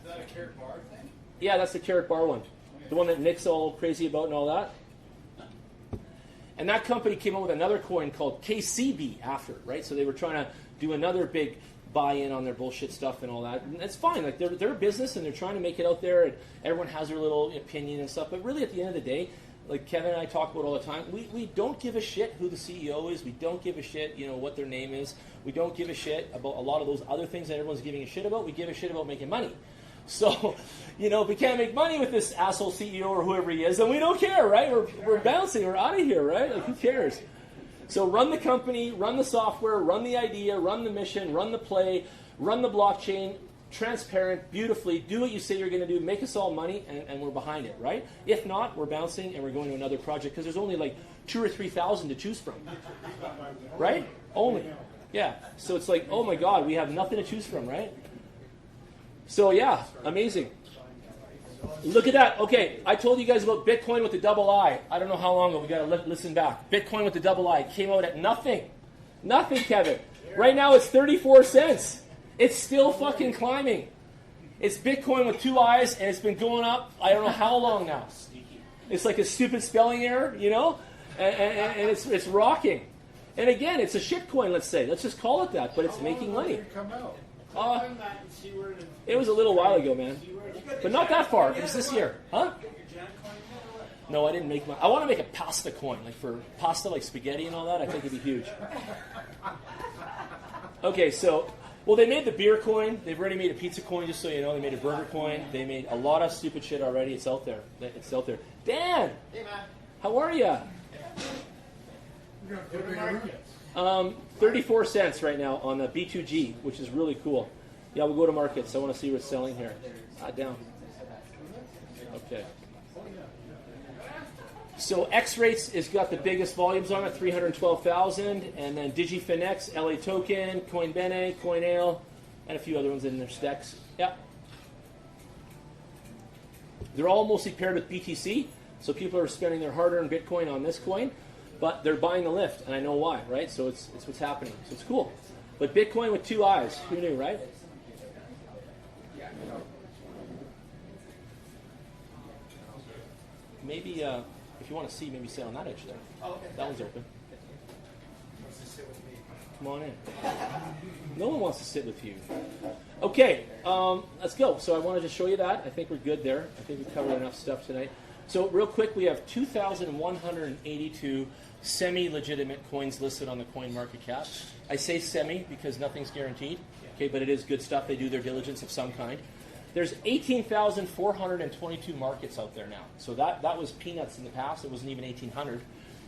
that a Carat bar thing? Yeah, that's the Carat bar one. The one that Nick's all crazy about and all that. And that company came up with another coin called KCB after, right? So they were trying to do another big buy-in on their bullshit stuff and all that. And it's fine. Like they're a business and they're trying to make it out there, and everyone has their little opinion and stuff. But really, at the end of the day, like Kevin and I talk about all the time, we don't give a shit who the CEO is. We don't give a shit, what their name is. We don't give a shit about a lot of those other things that everyone's giving a shit about. We give a shit about making money. So, if we can't make money with this asshole CEO or whoever he is, then we don't care, right? We're bouncing. We're out of here, right? Like, who cares? So run the company, run the software, run the idea, run the mission, run the play, run the blockchain, transparent, beautifully, do what you say you're going to do, make us all money, and we're behind it, right? If not, we're bouncing and we're going to another project because there's only like 2,000 or 3,000 to choose from, right? Only. Yeah. So it's like, oh my God, we have nothing to choose from, right? So yeah, amazing. Look at that. Okay, I told you guys about Bitcoin with the double I. I don't know how long ago. We got to listen back. Bitcoin with the double I came out at nothing. Nothing, Kevin. Right now it's 34 cents. It's still fucking climbing. It's Bitcoin with 2 I's, and it's been going up I don't know how long now. It's like a stupid spelling error, and it's rocking. And again, it's a shit coin, let's say. Let's just call it that, but it's making money. It was a little while ago, man. But not that far. It was this year. Huh? No, I didn't make my... I want to make a pasta coin, like for pasta, like spaghetti and all that. I think it'd be huge. Okay, so... Well, they made the beer coin. They've already made a pizza coin, just so you know. They made a burger coin. They made a lot of stupid shit already. It's out there. It's out there. Dan! Hey, man. How are you? 34 cents right now on the B2G, which is really cool. Yeah, we'll go to markets. I want to see what's selling here. Down. Okay. So X-Rates has got the biggest volumes on it, 312,000. And then DigiFinex, LA Token, Coinbene, Coinale, and a few other ones in their stacks. Yeah. They're all mostly paired with BTC. So people are spending their hard-earned Bitcoin on this coin. But they're buying the lift, and I know why, right? So it's what's happening. So it's cool. But Bitcoin with 2 I's, who knew, right? Maybe, if you want to see, maybe sit on that edge there. Oh, okay. That one's open. Come on in. No one wants to sit with you. Okay, let's go. So I wanted to show you that. I think we're good there. I think we've covered enough stuff tonight. So real quick, we have 2,182 semi-legitimate coins listed on the coin market cap. I say semi because nothing's guaranteed, okay, but it is good stuff. They do their diligence of some kind. There's 18,422 markets out there now. So that was peanuts in the past. It wasn't even 1,800.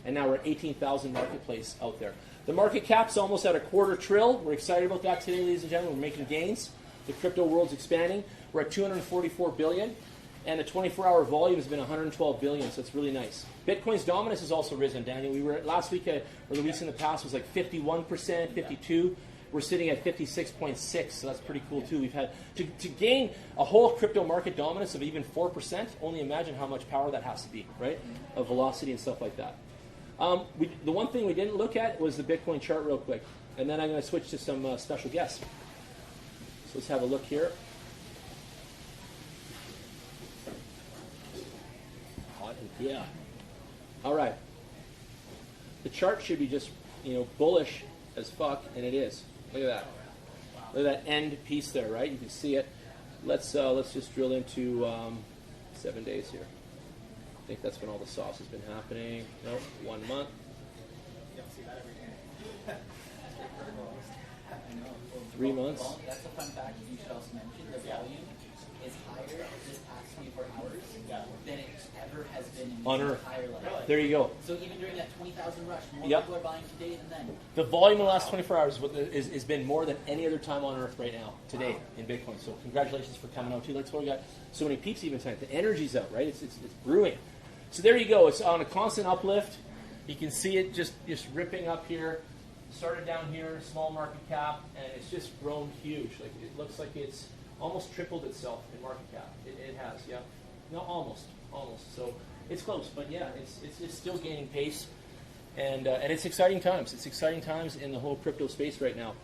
And now we're at 18,000 marketplace out there. The market cap's almost at $250 billion. We're excited about that today, ladies and gentlemen. We're making gains. The crypto world's expanding. We're at $244 billion, and the 24-hour volume has been $112 billion, so it's really nice. Bitcoin's dominance has also risen, Daniel. We were at last week, or the weeks in the past, was like 51%, 52%. We're sitting at 56.6, so that's pretty cool too. We've had to gain a whole crypto market dominance of even 4%. Only imagine how much power that has to be, right? Of velocity and stuff like that. The one thing we didn't look at was the Bitcoin chart real quick, and then I'm going to switch to some special guests. So let's have a look here. Yeah. All right. The chart should be just, bullish as fuck, and it is. Look at that. Look at that end piece there, right? You can see it. Let's just drill into 7 days here. I think that's when all the sauce has been happening. Nope, 1 month. You don't see that every day. 3 months. That's a fun fact you should also mention. The volume is higher this past 24 hours than it ever has been in On its Earth. entire life. There you go. So even during that 20,000 rush, more Yep. people are buying today than then. The volume in the last 24 hours has been more than any other time on Earth right now, today, in Bitcoin. So congratulations for coming out, too. That's why we got so many peeps even tonight. The energy's out, right? It's brewing. So there you go. It's on a constant uplift. You can see it just ripping up here. Started down here, small market cap, and it's just grown huge. Like it looks like it's almost tripled itself in market cap. It has, yeah. No, almost. So it's close, but yeah, it's still gaining pace, and it's exciting times. It's exciting times in the whole crypto space right now,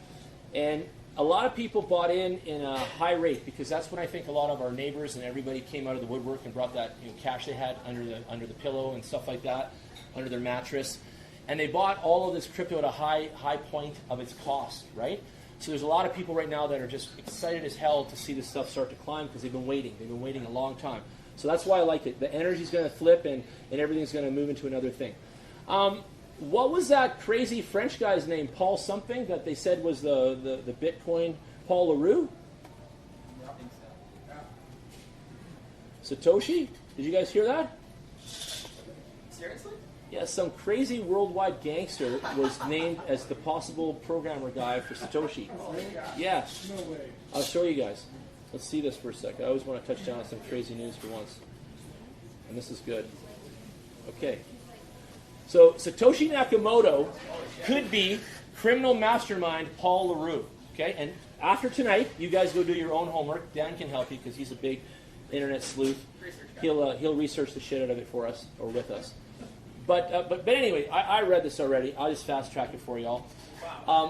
and a lot of people bought in a high rate because that's when I think a lot of our neighbors and everybody came out of the woodwork and brought that cash they had under the pillow and stuff like that, under their mattress. And they bought all of this crypto at a high point of its cost, right? So there's a lot of people right now that are just excited as hell to see this stuff start to climb because they've been waiting. They've been waiting a long time. So that's why I like it. The energy's going to flip and everything's going to move into another thing. What was that crazy French guy's name, Paul something, that they said was the Bitcoin, Paul LaRue? I think so. Satoshi? Did you guys hear that? Seriously? Yeah, some crazy worldwide gangster was named as the possible programmer guy for Satoshi. Yeah. No way. I'll show you guys. Let's see this for a second. I always want to touch down on some crazy news for once. And this is good. Okay. So Satoshi Nakamoto could be criminal mastermind Paul LaRue. Okay? And after tonight, you guys go do your own homework. Dan can help you because he's a big internet sleuth. He'll research the shit out of it for us or with us. But anyway, I read this already. I'll just fast track it for y'all.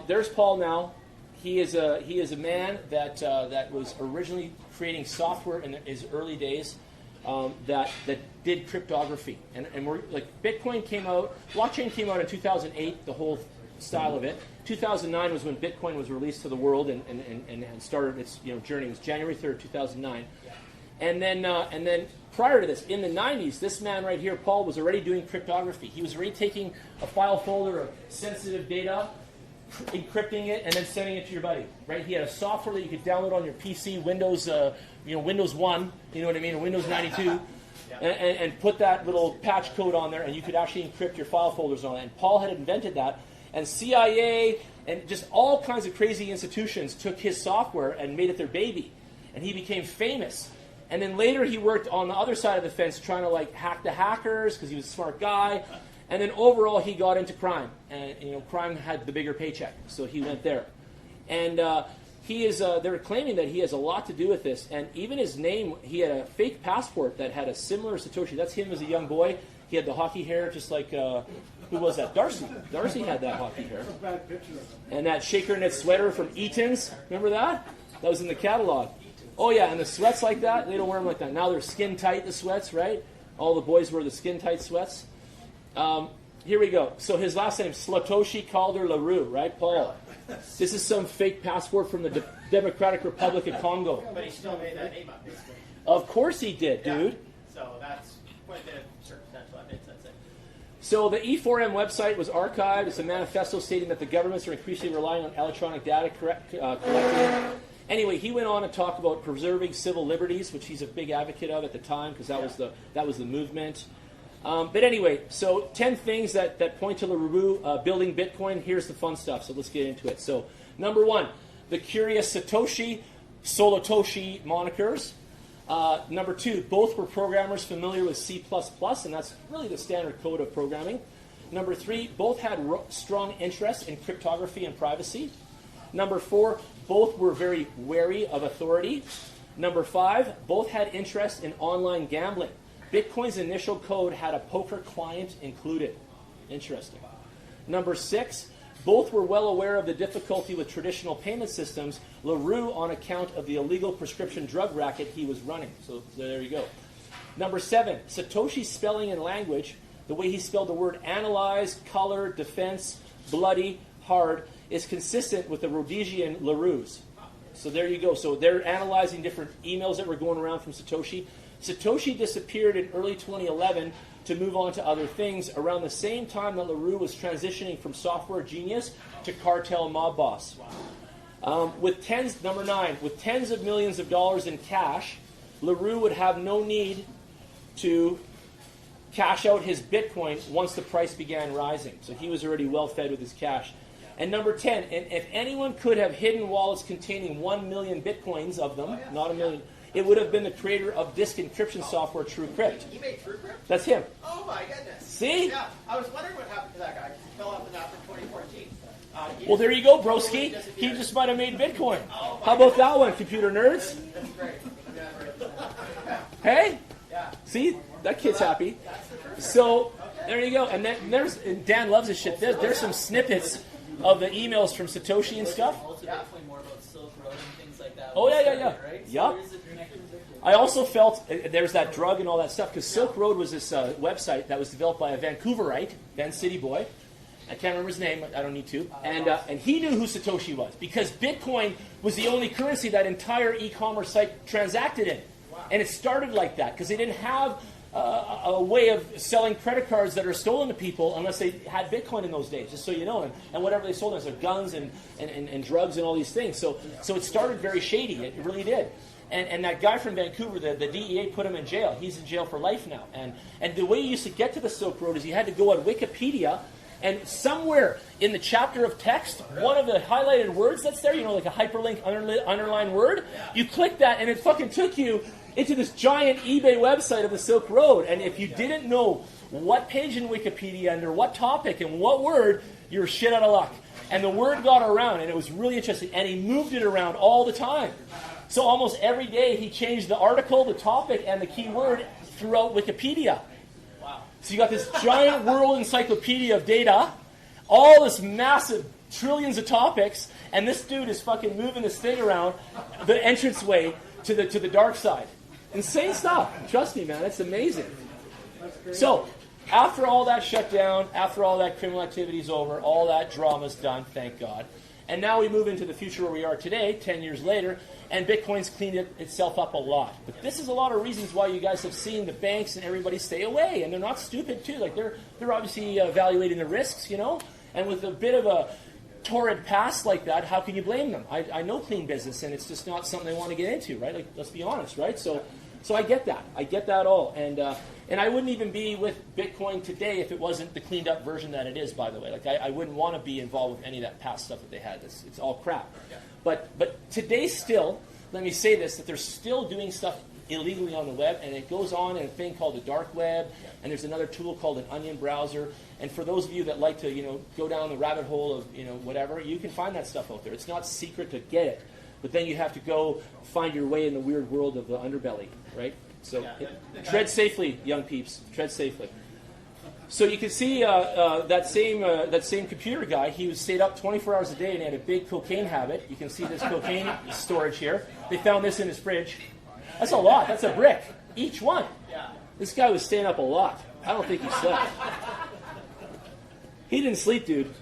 There's Paul now. He is a man that was originally creating software in his early days that did cryptography. And we're like Bitcoin came out, blockchain came out in 2008, the whole style of it. 2009 was when Bitcoin was released to the world and started its journey. It was January 3rd, 2009. And then prior to this, in the 90s, this man right here, Paul, was already doing cryptography. He was already taking a file folder of sensitive data, encrypting it, and then sending it to your buddy. Right? He had a software that you could download on your PC, Windows, Windows 1, you know what I mean, or Windows 92, and put that little patch code on there, and you could actually encrypt your file folders on it. And Paul had invented that, and CIA and just all kinds of crazy institutions took his software and made it their baby, and he became famous. And then later he worked on the other side of the fence trying to hack the hackers because he was a smart guy. And then overall he got into crime. And crime had the bigger paycheck. So he went there. And they're claiming that he has a lot to do with this. And even his name, he had a fake passport that had a similar Satoshi. That's him as a young boy. He had the hockey hair just like, who was that? Darcy. Darcy had that hockey hair. That's a bad picture of him. And that shaker knit sweater from Eaton's. Remember that? That was in the catalog. Oh, yeah, and the sweats like that, they don't wear them like that. Now they're skin tight, the sweats, right? All the boys wear the skin tight sweats. Here we go. So his last name, Satoshi Calder LaRue, right, Paul? This is some fake passport from the Democratic Republic of Congo. But he still made that name up, basically. Of course he did, dude. Yeah. So that's quite a bit of circumstantial evidence, that's it. So the E4M website was archived. It's a manifesto stating that the governments are increasingly relying on electronic data collecting. Anyway, he went on to talk about preserving civil liberties, which he's a big advocate of at the time because that was the movement. But anyway, so 10 things that point to LaRue building Bitcoin. Here's the fun stuff, so let's get into it. So number 1, the curious Satoshi, Solotoshi monikers. Number 2, both were programmers familiar with C++, and that's really the standard code of programming. Number 3, both had strong interest in cryptography and privacy. Number 4, both were very wary of authority. Number 5, both had interest in online gambling. Bitcoin's initial code had a poker client included. Interesting. Number 6, both were well aware of the difficulty with traditional payment systems, LaRue on account of the illegal prescription drug racket he was running. So there you go. Number 7, Satoshi's spelling and language, the way he spelled the word analyze, color, defense, bloody, hard, is consistent with the Rhodesian LaRue's. So there you go. So they're analyzing different emails that were going around from Satoshi. Satoshi disappeared in early 2011 to move on to other things around the same time that LaRue was transitioning from software genius to cartel mob boss. Number 9, with tens of millions of dollars in cash, LaRue would have no need to cash out his Bitcoin once the price began rising. So he was already well fed with his cash. And number 10, and if anyone could have hidden wallets containing 1 million Bitcoins of them, not a million, it would have been the creator of disk encryption software TrueCrypt. He made TrueCrypt? That's him. Oh my goodness. See? Yeah, I was wondering what happened to that guy. He fell off the map in 2014. Well, there you go, broski. He just might have made Bitcoin. How about that one, computer nerds? That's great. Hey? Yeah. See? That kid's happy. So, there you go. And then and Dan loves this shit. There's some snippets of the emails from Satoshi and stuff. Also, Bitcoin more about Silk Road and things like that. Oh, yeah. Right? So Yup. there is a connection there. I also felt there's that drug and all that stuff, because Silk Road was this website that was developed by a Vancouverite, Ben City Boy. I can't remember his name. I don't need to. And he knew who Satoshi was, because Bitcoin was the only currency that entire e-commerce site transacted in. And it started like that, because they didn't have a way of selling credit cards that are stolen to people unless they had Bitcoin in those days, just so you know. And whatever they sold us, so guns and drugs and all these things. So it started very shady. It really did. And that guy from Vancouver, the DEA put him in jail. He's in jail for life now. And the way you used to get to the Silk Road is you had to go on Wikipedia, and somewhere in the chapter of text, one of the highlighted words that's there, like a hyperlink underlined word, you click that and it fucking took you into this giant eBay website of the Silk Road. And if you didn't know what page in Wikipedia under what topic and what word, you were shit out of luck. And the word got around, and it was really interesting. And he moved it around all the time. So almost every day he changed the article, the topic, and the keyword throughout Wikipedia. Wow. So you got this giant world encyclopedia of data, all this massive trillions of topics, and this dude is fucking moving this thing around the entranceway to the dark side. Insane stuff. Trust me, man. It's amazing. So, after all that shut down, after all that criminal activity is over, all that drama's done, thank God. And now we move into the future where we are today, 10 years later, and Bitcoin's cleaned itself up a lot. But this is a lot of reasons why you guys have seen the banks and everybody stay away. And they're not stupid, too. Like, they're obviously evaluating the risks, And with a bit of a torrid past like that, how can you blame them? I know clean business, and it's just not something they want to get into, right? Like, let's be honest, right? So I get that. I get that all. And I wouldn't even be with Bitcoin today if it wasn't the cleaned up version that it is, by the way. Like, I wouldn't want to be involved with any of that past stuff that they had. It's all crap. Yeah. But today still, let me say this, that they're still doing stuff illegally on the web, and it goes on in a thing called the dark web, and there's another tool called an onion browser. And for those of you that like to, go down the rabbit hole of, whatever, you can find that stuff out there. It's not secret to get it, but then you have to go find your way in the weird world of the underbelly, right? So tread safely, young peeps. Tread safely. So you can see that same computer guy. He stayed up 24 hours a day, and he had a big cocaine habit. You can see this cocaine storage here. They found this in his fridge. That's a lot. That's a brick. Each one. This guy was staying up a lot. I don't think he slept. He didn't sleep, dude.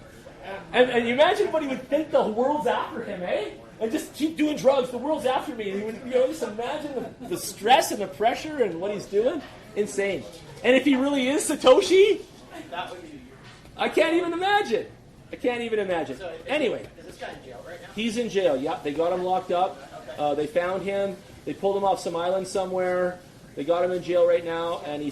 And you imagine what he would think the world's after him, eh? And just keep doing drugs. The world's after me. And he would, just imagine the stress and the pressure and what he's doing. Insane. And if he really is Satoshi, I can't even imagine. So anyway. Is this guy in jail right now? He's in jail. Yeah, they got him locked up. Okay. They found him. They pulled him off some island somewhere. They got him in jail right now, and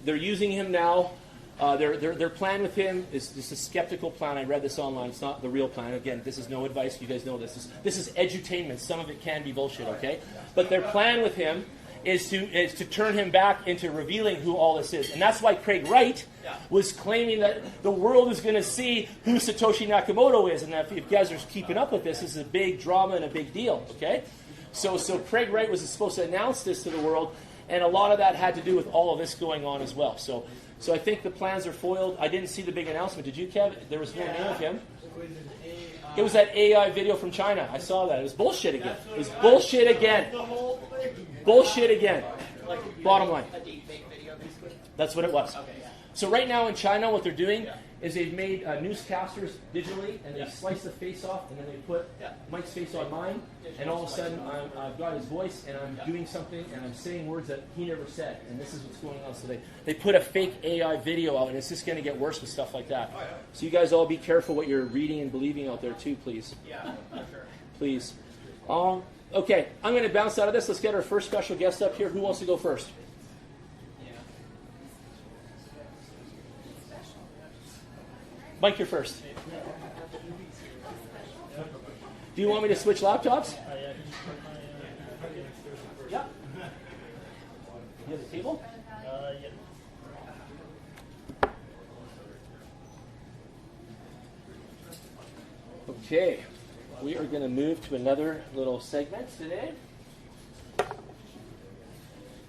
they're using him now. Their plan with him is just a skeptical plan. I read this online. It's not the real plan. Again, this is no advice. You guys know this. This is edutainment. Some of it can be bullshit, okay? But their plan with him is to turn him back into revealing who all this is. And that's why Craig Wright was claiming that the world is going to see who Satoshi Nakamoto is. And if you guys are keeping up with this, this is a big drama and a big deal, okay? So Craig Wright was supposed to announce this to the world, and a lot of that had to do with all of this going on as well. So I think the plans are foiled. I didn't see the big announcement. Did you, Kev? There was no name of him. It was that AI video from China. I saw that. It was bullshit again. It was bullshit again. Bullshit again. Bottom line. A deep fake video, basically. That's what it was. Okay, yeah. So right now in China, what they're doing is they've made newscasters digitally, and they slice the face off, and then they put Mike's face on mine, and all of a sudden I've got his voice, and I'm doing something, and I'm saying words that he never said, and this is what's going on. So they put a fake AI video out, and it's just going to get worse with stuff like that. So you guys all be careful what you're reading and believing out there too, please. Yeah, for sure. Please. Okay, I'm going to bounce out of this. Let's get our first special guest up here. Who wants to go first? Mike, you're first. Do you want me to switch laptops? Yeah. You have a table? Yeah. Okay. We are going to move to another little segment today.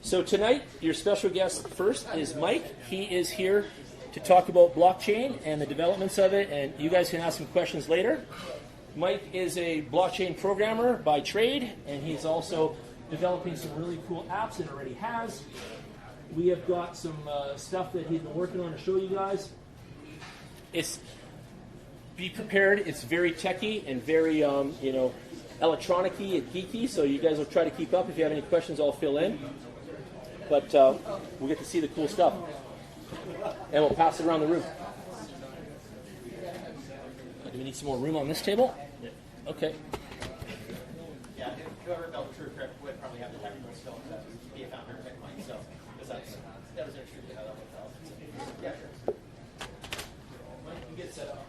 So tonight, your special guest first is Mike. He is here to talk about blockchain and the developments of it, and you guys can ask him questions later. Mike is a blockchain programmer by trade, and he's also developing some really cool apps and already has. We have got some stuff that he's been working on to show you guys. Be prepared. It's very techy and very electronic-y and geeky, so you guys will try to keep up. If you have any questions, I'll fill in. But we'll get to see the cool stuff. And we'll pass it around the room. Do we need some more room on this table? Yeah. Okay. Yeah, whoever built TrueCrypt would probably have the technical skill to be a founder of Bitcoin. So, because that was interesting how that worked out. Yeah, sure. Mike, you get set up.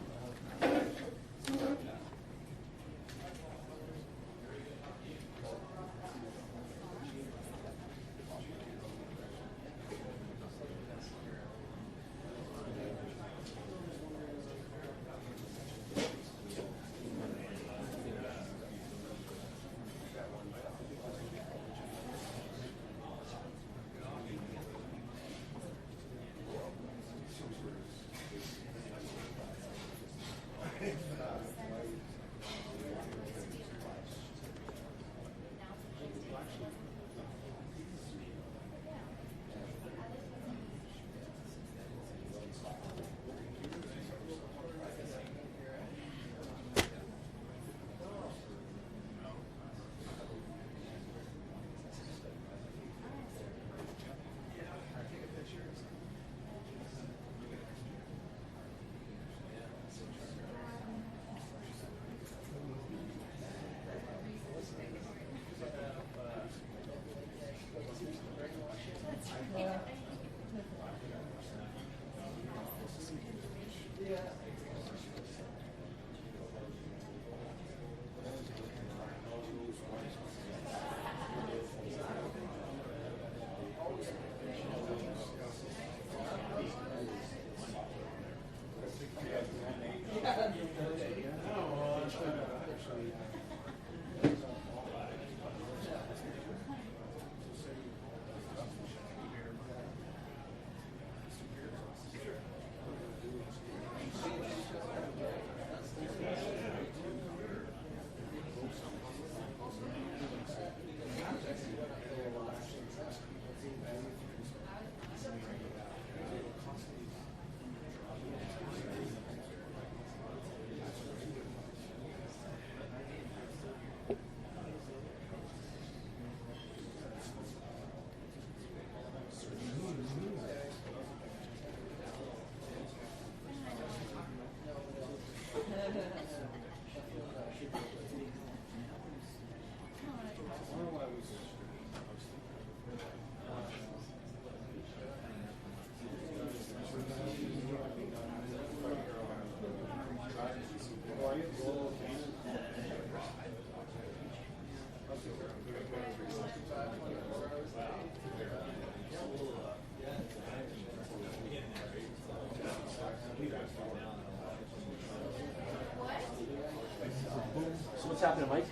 happening, Mike?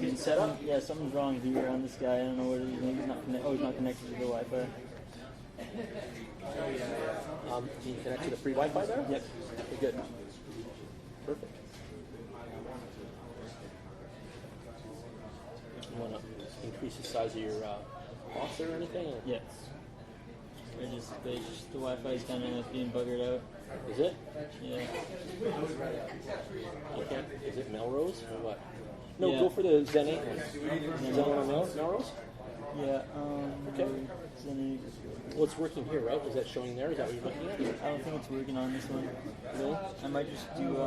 Getting set up? Yeah, something's wrong here on this guy. I don't know what it is. Maybe he's not he's not connected to the Wi-Fi. Can you connect to the free Wi-Fi there? Yep. Okay, good. Perfect. You want to increase the size of your box there or anything? Or? Yeah. The Wi-Fi is kind of being buggered out. Is it? Yeah. Okay. Is it Melrose or what? No, Yeah. go for the Zen 8 one. Zen 1 on Melrose? Yeah. Okay. Then Well, it's working here, right? Is that showing there? Is that what you're looking at? I don't think it's working on this one. No? I might just do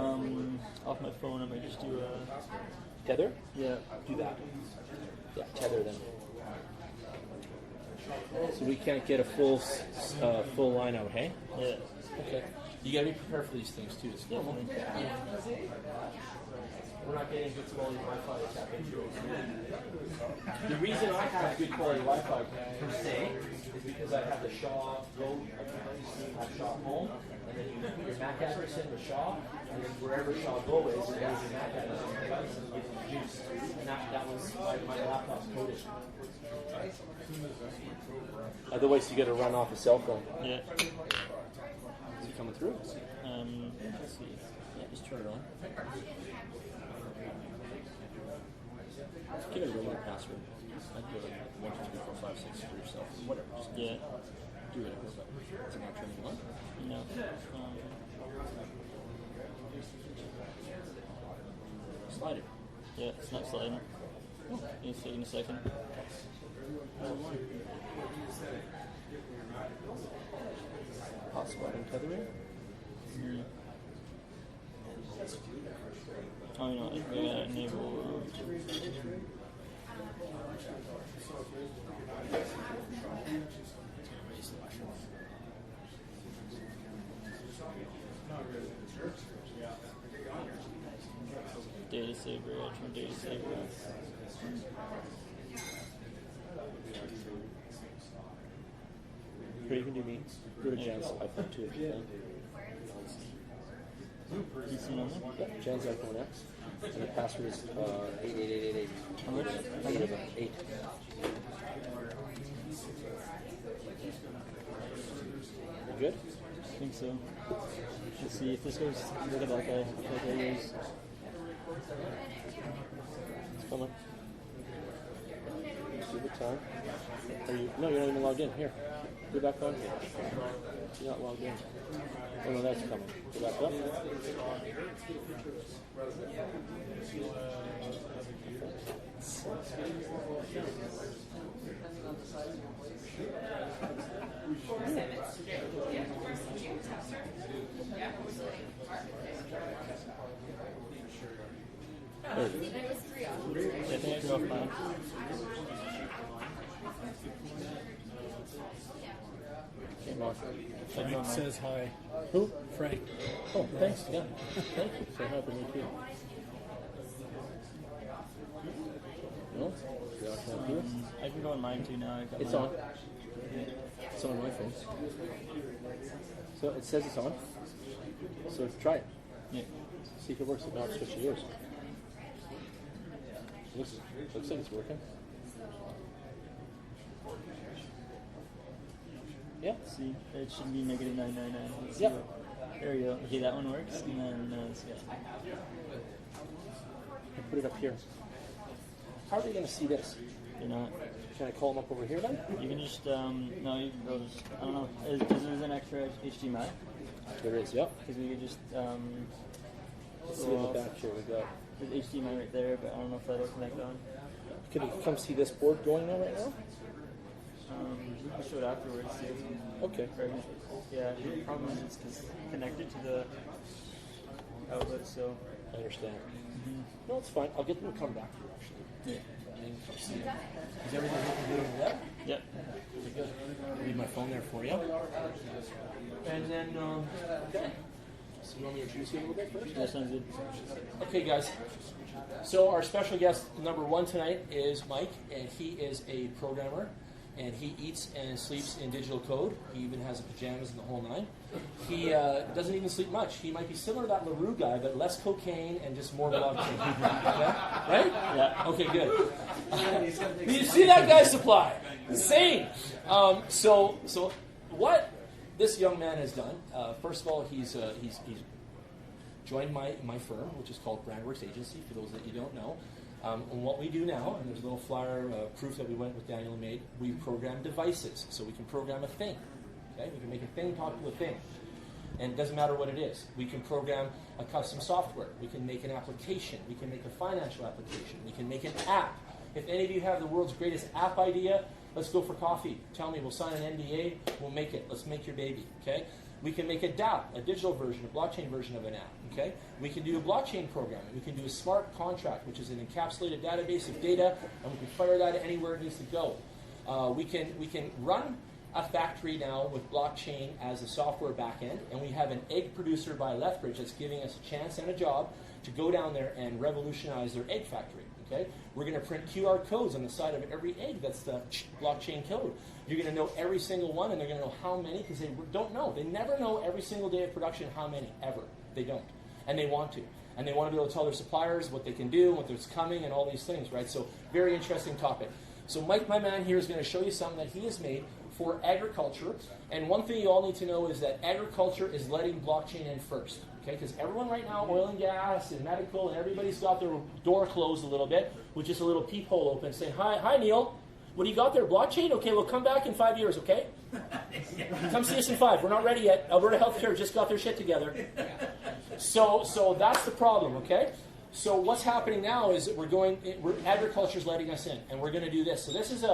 off my phone. I might just do Tether? yeah. Do that. Yeah, tether then. So we can't get a full line out, hey? Yeah. Okay. You gotta be prepared for these things too. It's normal. We're not getting good quality Wi-Fi to tap into. The reason I have good quality Wi-Fi per se is because I have the Shaw Go. I have Shaw Home, and then you put your MAC address in the Shaw, and then wherever Shaw Go is, there's your MAC address on the device and it gets reduced. And that was my laptop's coded. Otherwise, you got to run off a cell phone. Yeah. Is it coming through? Let's see. Yeah, just turn it on. Give it a remote password. I'd go like 1, 2, 3, 4, 5, 6 for yourself. Whatever. Just Yeah. do it. Is it not turning on? No. Slide it. Yeah, it's not sliding. It's taking a second. Hotspot and tethering. Oh, no, I gotta enable. Data saver, turn data saver. Here, you can do me. Go to Jan's iPhone 2 if you can. You see number? Yeah, Jan's iPhone X. And the password is 88888. How much? 8. You good? I think so. Let's see if this goes. Look at that guy. That guy goes. It's coming. See the time. Are you? No, you're not even logged in. Here. Go back on. You're not logged in. Oh no, that's coming. Go back up. I think I threw off mine. Came on. Frank says hi. Who? Frank. Oh, thanks. Yeah. Thank you. Say hi to me too. No? You're not gonna do it? I can go on mine too now. I got It's mine. on. It's on my phone. So it says it's on. So try it. Yeah. See if it works. If not, switch to yours. Looks like it's working. Yeah. See, it should be negative 999. Let's see Yep. There we go. Okay, that one works. And then let's go. I'll put it up here. How are they going to see this? You're not. Can I call them up over here then? You can just no. You can go. Just, I don't know. Because there's an extra HDMI. There is. Yep. Because we could just See in the back here we got. There's HDMI right there, but I don't know if that'll connect on. Can you come see this board going on right now? I'll show it afterwards. See if Okay. yeah, the problem is it's connected to the outlet, so. I understand. No, it's fine. I'll get them to come back here actually. Yeah. Is everything looking good over there? Yep. Okay, good. I'll leave my phone there for you. And then, okay. So you want me to introduce you a little bit first? That sounds good. Okay, guys. So our special guest number 1 tonight is Mike, and he is a programmer. and he eats and sleeps in digital code. He even has pajamas and the whole nine. He doesn't even sleep much. He might be similar to that LaRue guy, but less cocaine and just more blockchain. Okay? Right? Yeah. Okay, good. You see that guy's supply? Insane. So what this young man has done, first of all, he's joined my firm, which is called Brandworks Agency, for those that you don't know. And what we do now, and there's a little flyer proof that we went with Daniel and made, we program devices. So we can program a thing. Okay? We can make a thing talk to a thing. And it doesn't matter what it is. We can program a custom software. We can make an application. We can make a financial application. We can make an app. If any of you have the world's greatest app idea, let's go for coffee. Tell me, we'll sign an NDA, we'll make it. Let's make your baby, okay? We can make a DApp, a digital version, a blockchain version of an app, okay? We can do a blockchain programming. We can do a smart contract, which is an encapsulated database of data, and we can fire that anywhere it needs to go. We can run a factory now with blockchain as a software backend, and we have an egg producer by Lethbridge that's giving us a chance and a job to go down there and revolutionize their egg factory. Okay? We're going to print QR codes on the side of every egg that's the blockchain code. You're going to know every single one, and they're going to know how many, because they don't know. They never know every single day of production how many, ever. They don't. And they want to. And they want to be able to tell their suppliers what they can do, what there's coming, and all these things, right? So, very interesting topic. So Mike, my man here, is going to show you something that he has made for agriculture. And one thing you all need to know is that agriculture is letting blockchain in first. Okay, because everyone right now, oil and gas and medical, and everybody's got their door closed a little bit with just a little peephole open saying, hi Neil, what do you got there, blockchain? Okay, well come back in 5 years, okay? Come see us in 5. We're not ready yet. Alberta Healthcare just got their shit together. So that's the problem, okay? So what's happening now is that agriculture's letting us in, and we're going to do this. So this is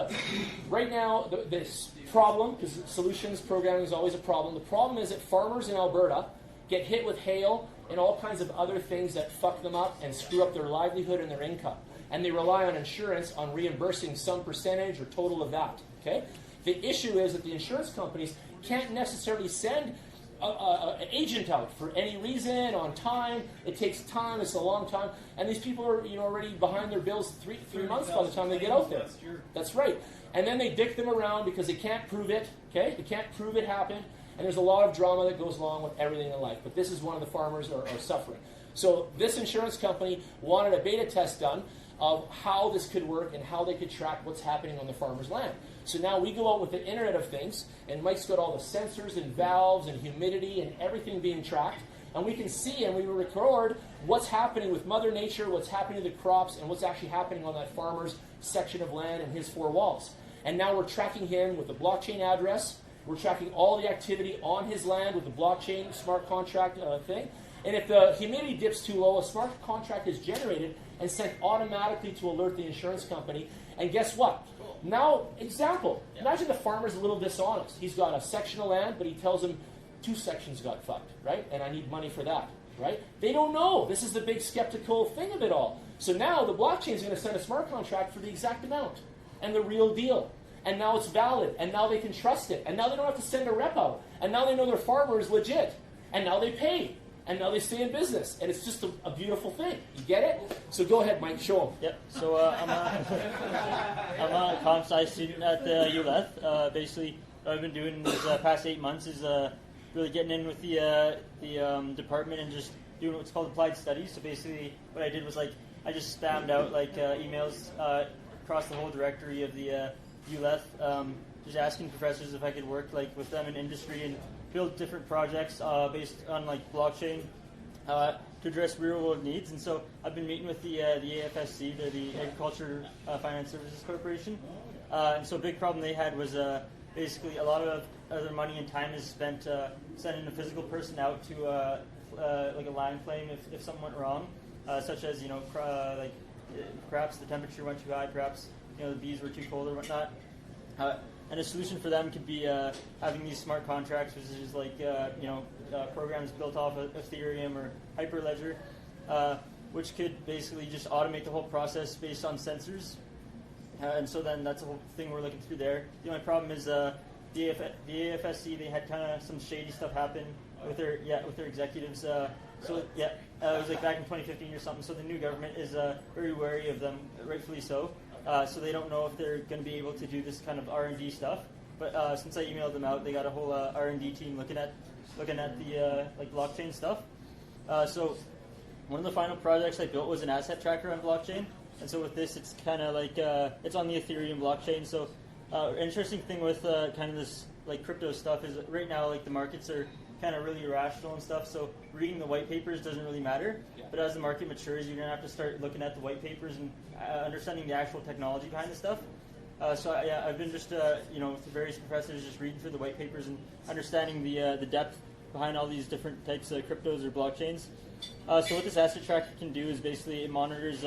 right now, this problem, because solutions programming is always a problem. The problem is that farmers in Alberta get hit with hail and all kinds of other things that fuck them up and screw up their livelihood and their income. And they rely on insurance on reimbursing some percentage or total of that. Okay? The issue is that the insurance companies can't necessarily send an agent out for any reason on time. It takes time. It's a long time. And these people are already behind their bills three months by the time they get out there. That's right. And then they dick them around because they can't prove it. Okay? They can't prove it happened. And there's a lot of drama that goes along with everything in life. But this is one of the farmers are suffering. So this insurance company wanted a beta test done of how this could work and how they could track what's happening on the farmer's land. So now we go out with the Internet of Things, and Mike's got all the sensors and valves and humidity and everything being tracked. And we can see and we record what's happening with Mother Nature, what's happening to the crops, and what's actually happening on that farmer's section of land and his 4 walls. And now we're tracking him with the blockchain address. We're tracking all the activity on his land with the blockchain smart contract thing. And if the humidity dips too low, a smart contract is generated and sent automatically to alert the insurance company. And guess what? Now, example, imagine the farmer's a little dishonest. He's got a section of land, but he tells him 2 sections got fucked, right? And I need money for that, right? They don't know. This is the big skeptical thing of it all. So now the blockchain is going to send a smart contract for the exact amount and the real deal. And now it's valid, and now they can trust it, and now they don't have to send a rep out, and now they know their farmer is legit, and now they pay, and now they stay in business, and it's just a beautiful thing. You get it? So go ahead, Mike, show them. Yep. So I'm a comp sci student at the ULETH. Basically, what I've been doing these past 8 months is really getting in with the department and just doing what's called applied studies. So basically, what I did was I just spammed out emails across the whole directory of the ULETH, just asking professors if I could work with them in industry and build different projects based on blockchain to address real world needs. And so I've been meeting with the AFSC, the Agriculture Finance Services Corporation. And so a big problem they had was basically a lot of their money and time is spent sending a physical person out to a land claim if something went wrong, such as perhaps the temperature went too high, perhaps the bees were too cold or whatnot. And a solution for them could be having these smart contracts, which is programs built off of Ethereum or Hyperledger, which could basically just automate the whole process based on sensors. And so then that's the whole thing we're looking through there. The only problem is the AFSC, they had kind of some shady stuff happen with their executives. It was back in 2015 or something. So the new government is very wary of them, rightfully so. so they don't know if they're going to be able to do this kind of R&D stuff. But since I emailed them out, they got a whole R&D team looking at the like blockchain stuff. So one of the final projects I built was an asset tracker on blockchain. And so with this, it's kind of like it's on the Ethereum blockchain. So interesting thing with kind of this like crypto stuff is right now like the markets are kind of really irrational and stuff. So reading the white papers doesn't really matter. Yeah. But as the market matures, you're gonna have to start looking at the white papers and understanding the actual technology behind the stuff. So yeah, I've been just with various professors just reading through the white papers and understanding the depth behind all these different types of cryptos or blockchains. So what this asset tracker can do is basically it monitors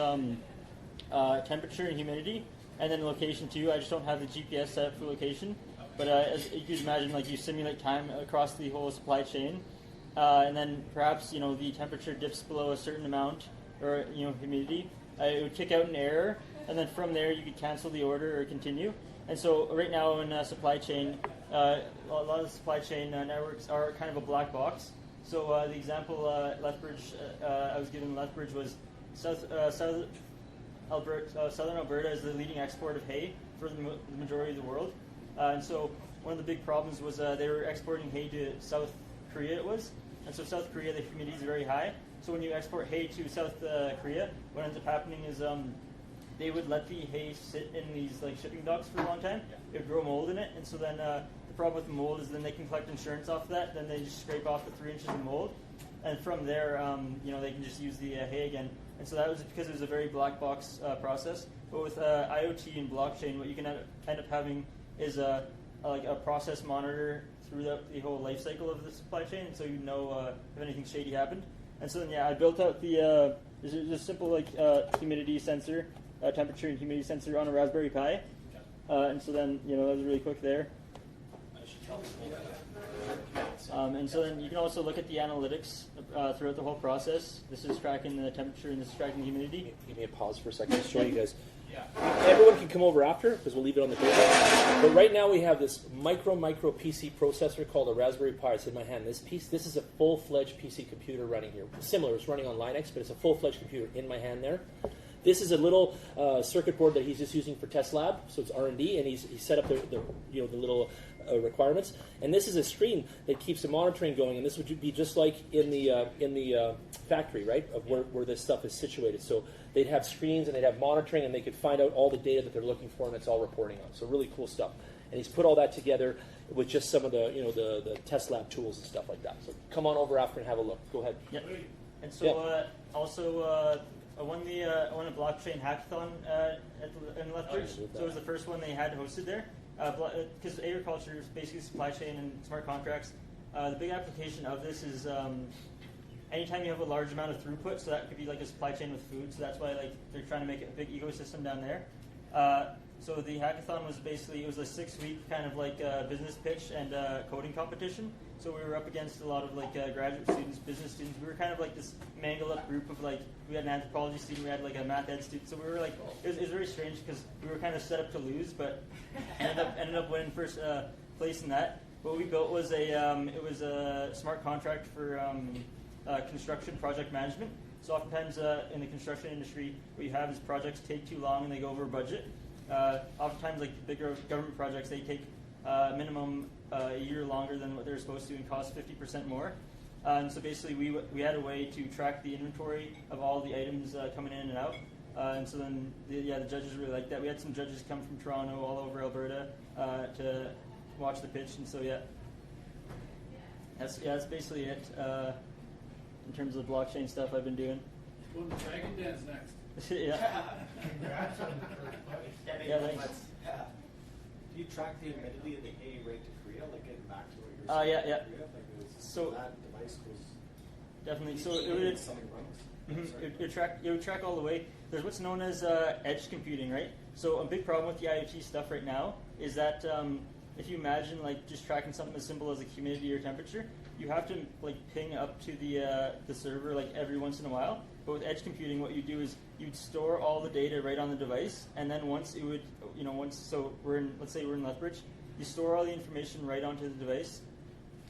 temperature and humidity, and then location too. I just don't have the GPS set up for location, but as you can imagine, like you simulate time across the whole supply chain, and then perhaps the temperature dips below a certain amount, or humidity. It would kick out an error, and then from there you could cancel the order or continue. And so right now in supply chain, a lot of the supply chain networks are kind of a black box. So the example Lethbridge I was given Lethbridge was Southern Alberta is the leading export of hay for the majority of the world. And so one of the big problems was they were exporting hay to South Korea and so South Korea, the humidity is very high. So when you export hay to South Korea, what ends up happening is they would let the hay sit in these like shipping docks for a long time. It would grow mold in it, and so then the problem with the mold is then they can collect insurance off of that. Then they just scrape off the 3 inches of mold, and from there, they can just use the hay again. And so that was because it was a very black box process. But with IoT and blockchain, what you can end up having is like a process monitor throughout the whole life cycle of the supply chain, so you know if anything shady happened. And so then, yeah, I built out the there's a simple like humidity sensor, temperature and humidity sensor on a Raspberry Pi. And so then, that was really quick there. And so then you can also look at the analytics throughout the whole process. This is tracking the temperature and this is tracking the humidity. Give me a pause for a second to show you guys. Everyone can come over after because we'll leave it on the table. But right now we have this micro PC processor called a Raspberry Pi. It's in my hand. This is a full-fledged PC computer running here. Similar, it's running on Linux, but it's a full-fledged computer in my hand there. This is a little circuit board that he's just using for test lab, so it's R&D, and he's set up the little requirements. And this is a screen that keeps the monitoring going, and this would be just like in the factory, right, of where this stuff is situated. So they'd have screens and they'd have monitoring, and they could find out all the data that they're looking for, and it's all reporting on. So really cool stuff. And he's put all that together with just some of the test lab tools and stuff like that. So come on over after and have a look. Go ahead. Yeah. And so also. I won a blockchain hackathon in Lethbridge. So it was the first one they had hosted there. Because agriculture is basically supply chain and smart contracts. The big application of this is anytime you have a large amount of throughput, so that could be like a supply chain with food. So that's why they're trying to make it a big ecosystem down there. So the hackathon was basically, it was a 6-week kind of like business pitch and coding competition. So we were up against a lot of like graduate students, business students. We were kind of like this mangled up group of like, we had an anthropology student, we had like a math ed student. So we were like, it was very strange because we were kind of set up to lose, but ended up winning first place in that. What we built was a smart contract for construction project management. So oftentimes in the construction industry, what you have is projects take too long and they go over budget. Oftentimes, like bigger government projects, they take minimum a year longer than what they're supposed to and cost 50% more. And so basically, we had a way to track the inventory of all the items coming in and out. And so then, the judges really liked that. We had some judges come from Toronto, all over Alberta, to watch the pitch. And so that's basically it in terms of the blockchain stuff I've been doing. Well, the Dragon Dance next. Yeah. Congrats on the first place. Yeah, thanks. Do you track the humidity of the hay right to Korea, like getting back to what you were saying? Yeah. Korea? Like So that device goes. Definitely. So it would track all the way. There's what's known as edge computing, right? So a big problem with the IoT stuff right now is that if you imagine like just tracking something as simple as like humidity or temperature, you have to like ping up to the server like every once in a while. But with edge computing, what you do is you'd store all the data right on the device, and then once let's say we're in Lethbridge, you store all the information right onto the device.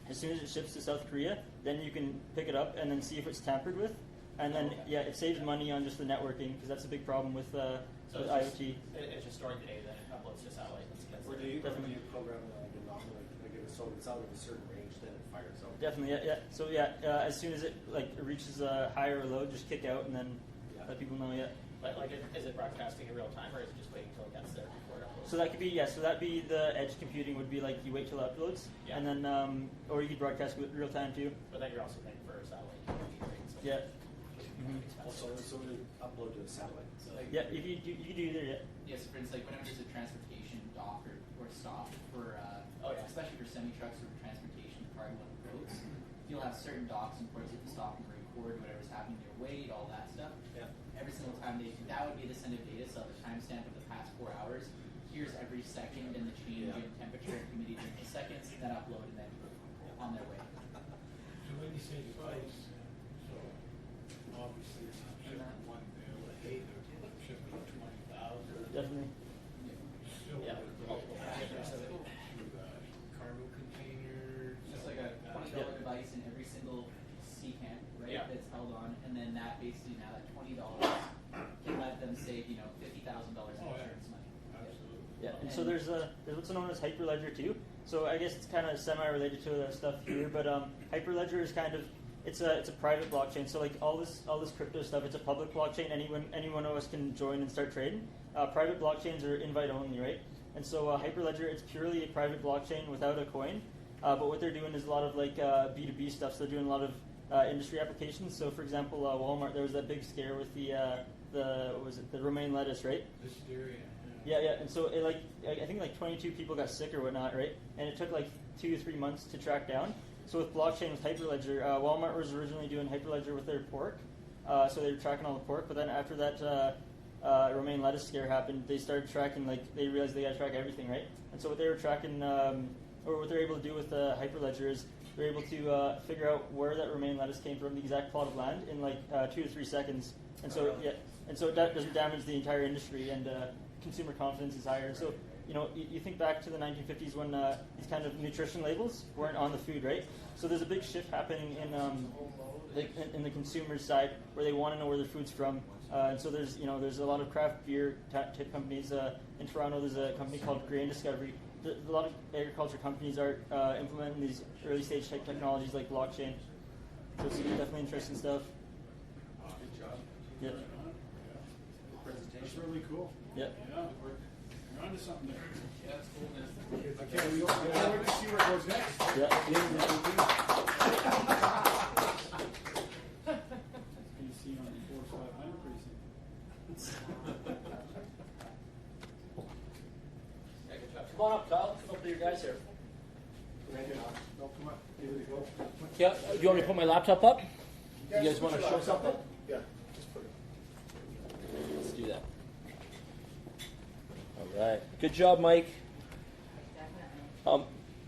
As soon as it ships to South Korea, then you can pick it up and then see if it's tampered with, and then it saves money on just the networking because that's a big problem with. So So with it's IoT. it's just storing the data, then it uploads to satellite. Or do you program like so it's out of a certain range, then it fires out? Definitely, yeah. So yeah, as soon as it like reaches a higher load, just kick out and then let people know. Yeah. But like, is it broadcasting in real time, or is it just waiting until it gets there before it uploads? So that could be so that'd be the edge computing would be like you wait till it uploads, Yeah. and then or you could broadcast with real time too. But then you're also paying for satellite TV, right? So Yeah. Also, so to upload to the satellite. So like, Yeah, you could do either. Yeah. yes, for instance, like whenever there's a transportation dock or stop for, especially for semi trucks or transportation cargo on roads, you'll have certain docks and ports you have to stop and record whatever's happening in your weight, all that stuff. Yeah. Every single time that would be the send of data. So the timestamp of the past 4 hours. Here's every second and the change in temperature and humidity during the seconds. Then upload and then on their way. So when you say device, so obviously it's not shipping one bill a day, they're shipping 20,000. Definitely. Still Yeah. multiple access to cargo containers. Just like a $20 device in every single sea can, right? Yeah. That's held on, and then that basically now that $20 can let them save, $50,000 in insurance money. Absolutely. Yeah, and so there's what's known as Hyperledger too. So I guess it's kind of semi-related to the stuff here, but Hyperledger is kind of it's a private blockchain. So like all this crypto stuff, it's a public blockchain. Anyone of us can join and start trading. Private blockchains are invite only, right? And so Hyperledger, it's purely a private blockchain without a coin. But what they're doing is a lot of like B2B stuff. So they're doing a lot of industry applications. So for example, Walmart, there was that big scare with the romaine lettuce, right? Hysteria. Yeah, and so I think like 22 people got sick or whatnot, right? And it took like 2 to 3 months to track down. So with blockchain, with Hyperledger, Walmart was originally doing Hyperledger with their pork, so they were tracking all the pork. But then after that romaine lettuce scare happened, they started tracking, like they realized they got to track everything, right? And so what they were tracking, or what they're able to do with Hyperledger is they're able to figure out where that romaine lettuce came from, the exact plot of land, in like 2 to 3 seconds. And so that doesn't damage the entire industry, and consumer confidence is higher. And so you think back to the 1950s when these kind of nutrition labels weren't on the food, right? So there's a big shift happening in the consumer side where they want to know where their food's from. And so there's a lot of craft beer type companies. In Toronto, there's a company called Grain Discovery. A lot of agriculture companies are implementing these early stage type technologies like blockchain. So it's definitely interesting stuff. Good job. Yeah. Presentation. That's really cool. Yeah. Yeah, you're onto something there. Yeah, it's cool, man. I can't wait to see where it goes next. Yeah. Can you see on the 4-500 pretty soon? Yeah, good job. Come on up, Kyle. Come up with your guys here. No, come on. Give it a go. Yeah, do you want me to put my laptop up? You guys want to show something? Yeah. Just put it. Let's do that. All right. Good job, Mike.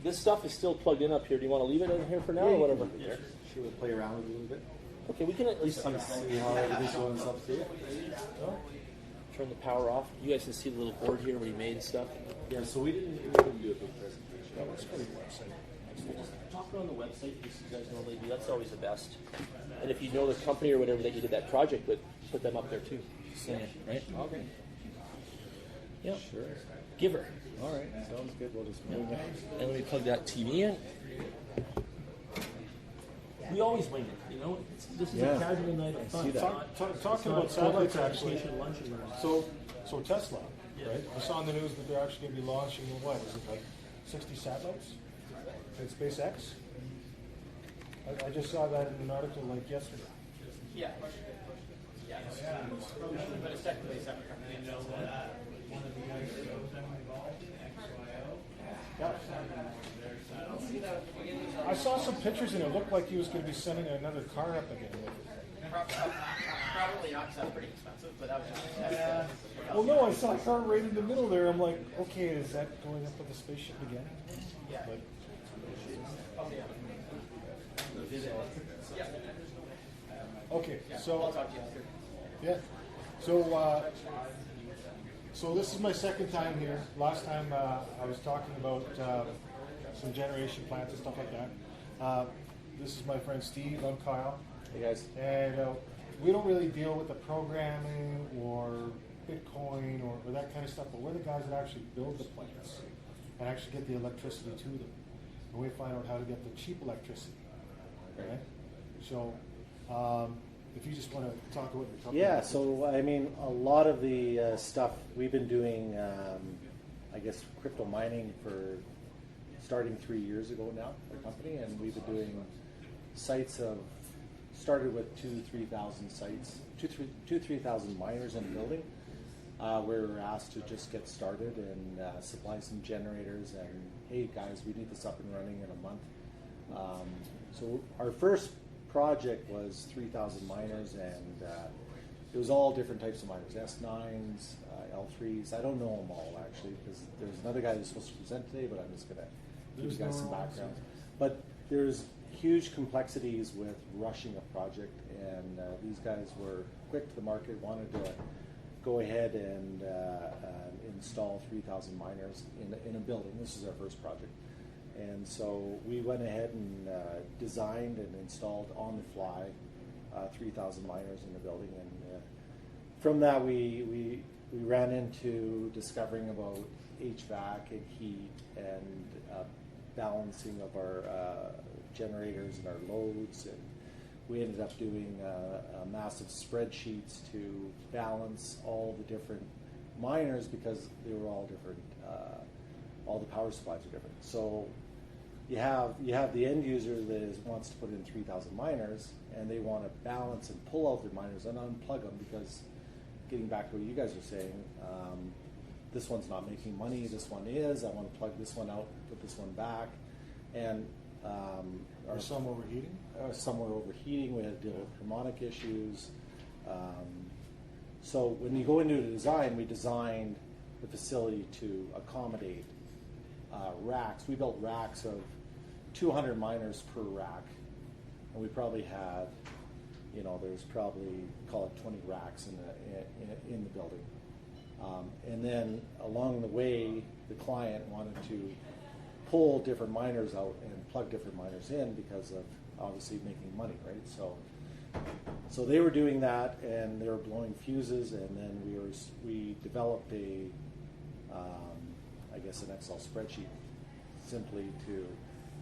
This stuff is still plugged in up here. Do you want to leave it in here for now or whatever? Should we play around with it a little bit? Okay, we can at least See how everything's going up here. turn the power off. You guys can see the little board here where he made stuff. Yeah, so we didn't do a big presentation. That was pretty Talk on the website because you guys normally do. That's always the best. And if you know the company or whatever that you did that project with, put them up there too. Yeah, right? Okay. Yeah. Sure. Giver. All right. Sounds good. We'll just move on. And let me plug that TV in. We always wing it, you know. This is a casual night of fun. see that. Talking about satellites, actually. Vacation lunch and So Tesla, right? I saw on the news that they're actually going to be launching, what, is it like 60 satellites? And SpaceX? I just saw that in an article like yesterday. Yeah. Yeah. But it's technically a separate company. One of the guys that knows them involved in XYO. I saw some pictures and it looked like he was going to be sending another car up again. Probably not, because that's pretty expensive, but that was just Well, no, I saw a car right in the middle there. I'm like, okay, is that going up with the spaceship again? Yeah. But, okay, I'll so talk to you after. yeah, so this is my second time here. Last time I was talking about some generation plants and stuff like that. This is my friend Steve. I'm Kyle. Hey guys. And we don't really deal with the programming or Bitcoin or that kind of stuff, but we're the guys that actually build the plants and actually get the electricity to them. And we find out how to get the cheap electricity. Right? So, if you just want to talk about what you're talking about. Yeah, so I mean, a lot of the stuff we've been doing, I guess, crypto mining for starting 3 years ago now, our company, and we've been doing sites of, started with 2,000-3,000 sites, 2,000-3,000 miners in a building. We were asked to just get started and supply some generators, and hey guys, we need this up and running in a month. So our first project was 3,000 miners, and it was all different types of miners, S9s, L3s. I don't know them all actually, because there's another guy who's supposed to present today, but I'm just going to give you guys some background. But there's huge complexities with rushing a project, and these guys were quick to the market, wanted to go ahead and install 3,000 miners in a building. This is our first project. And so we went ahead and designed and installed on the fly 3,000 miners in the building. And from that, we ran into discovering about HVAC and heat and balancing of our generators and our loads. And we ended up doing massive spreadsheets to balance all the different miners because they were all different. All the power supplies are different. So you have the end user that wants to put in 3,000 miners, and they want to balance and pull out their miners and unplug them because, getting back to what you guys are saying, this one's not making money, this one is. I want to plug this one out, put this one back, and Are some overheating? Some were overheating. We had to deal with harmonic issues. So when you go into the design, we designed the facility to accommodate racks. We built racks of 200 miners per rack, and we probably had, there's probably, call it 20 racks in the building. And then along the way, the client wanted to pull different miners out and plug different miners in because of obviously making money, right? So they were doing that, and they were blowing fuses, and then we developed I guess an Excel spreadsheet simply to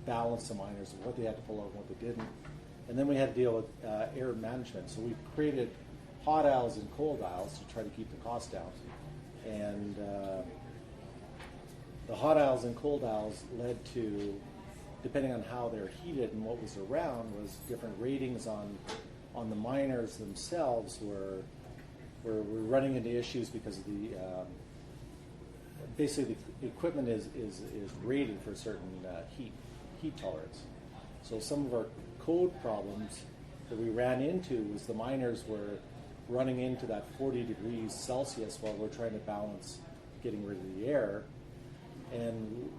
balance the miners and what they had to pull out and what they didn't. And then we had to deal with air management. So we created hot aisles and cold aisles to try to keep the cost down. And the hot aisles and cold aisles led to, depending on how they're heated and what was around, was different ratings on the miners themselves. We're running into issues because of the basically the equipment is rated for a certain heat tolerance. So some of our code problems that we ran into was the miners were running into that 40 degrees Celsius while we're trying to balance getting rid of the air. And,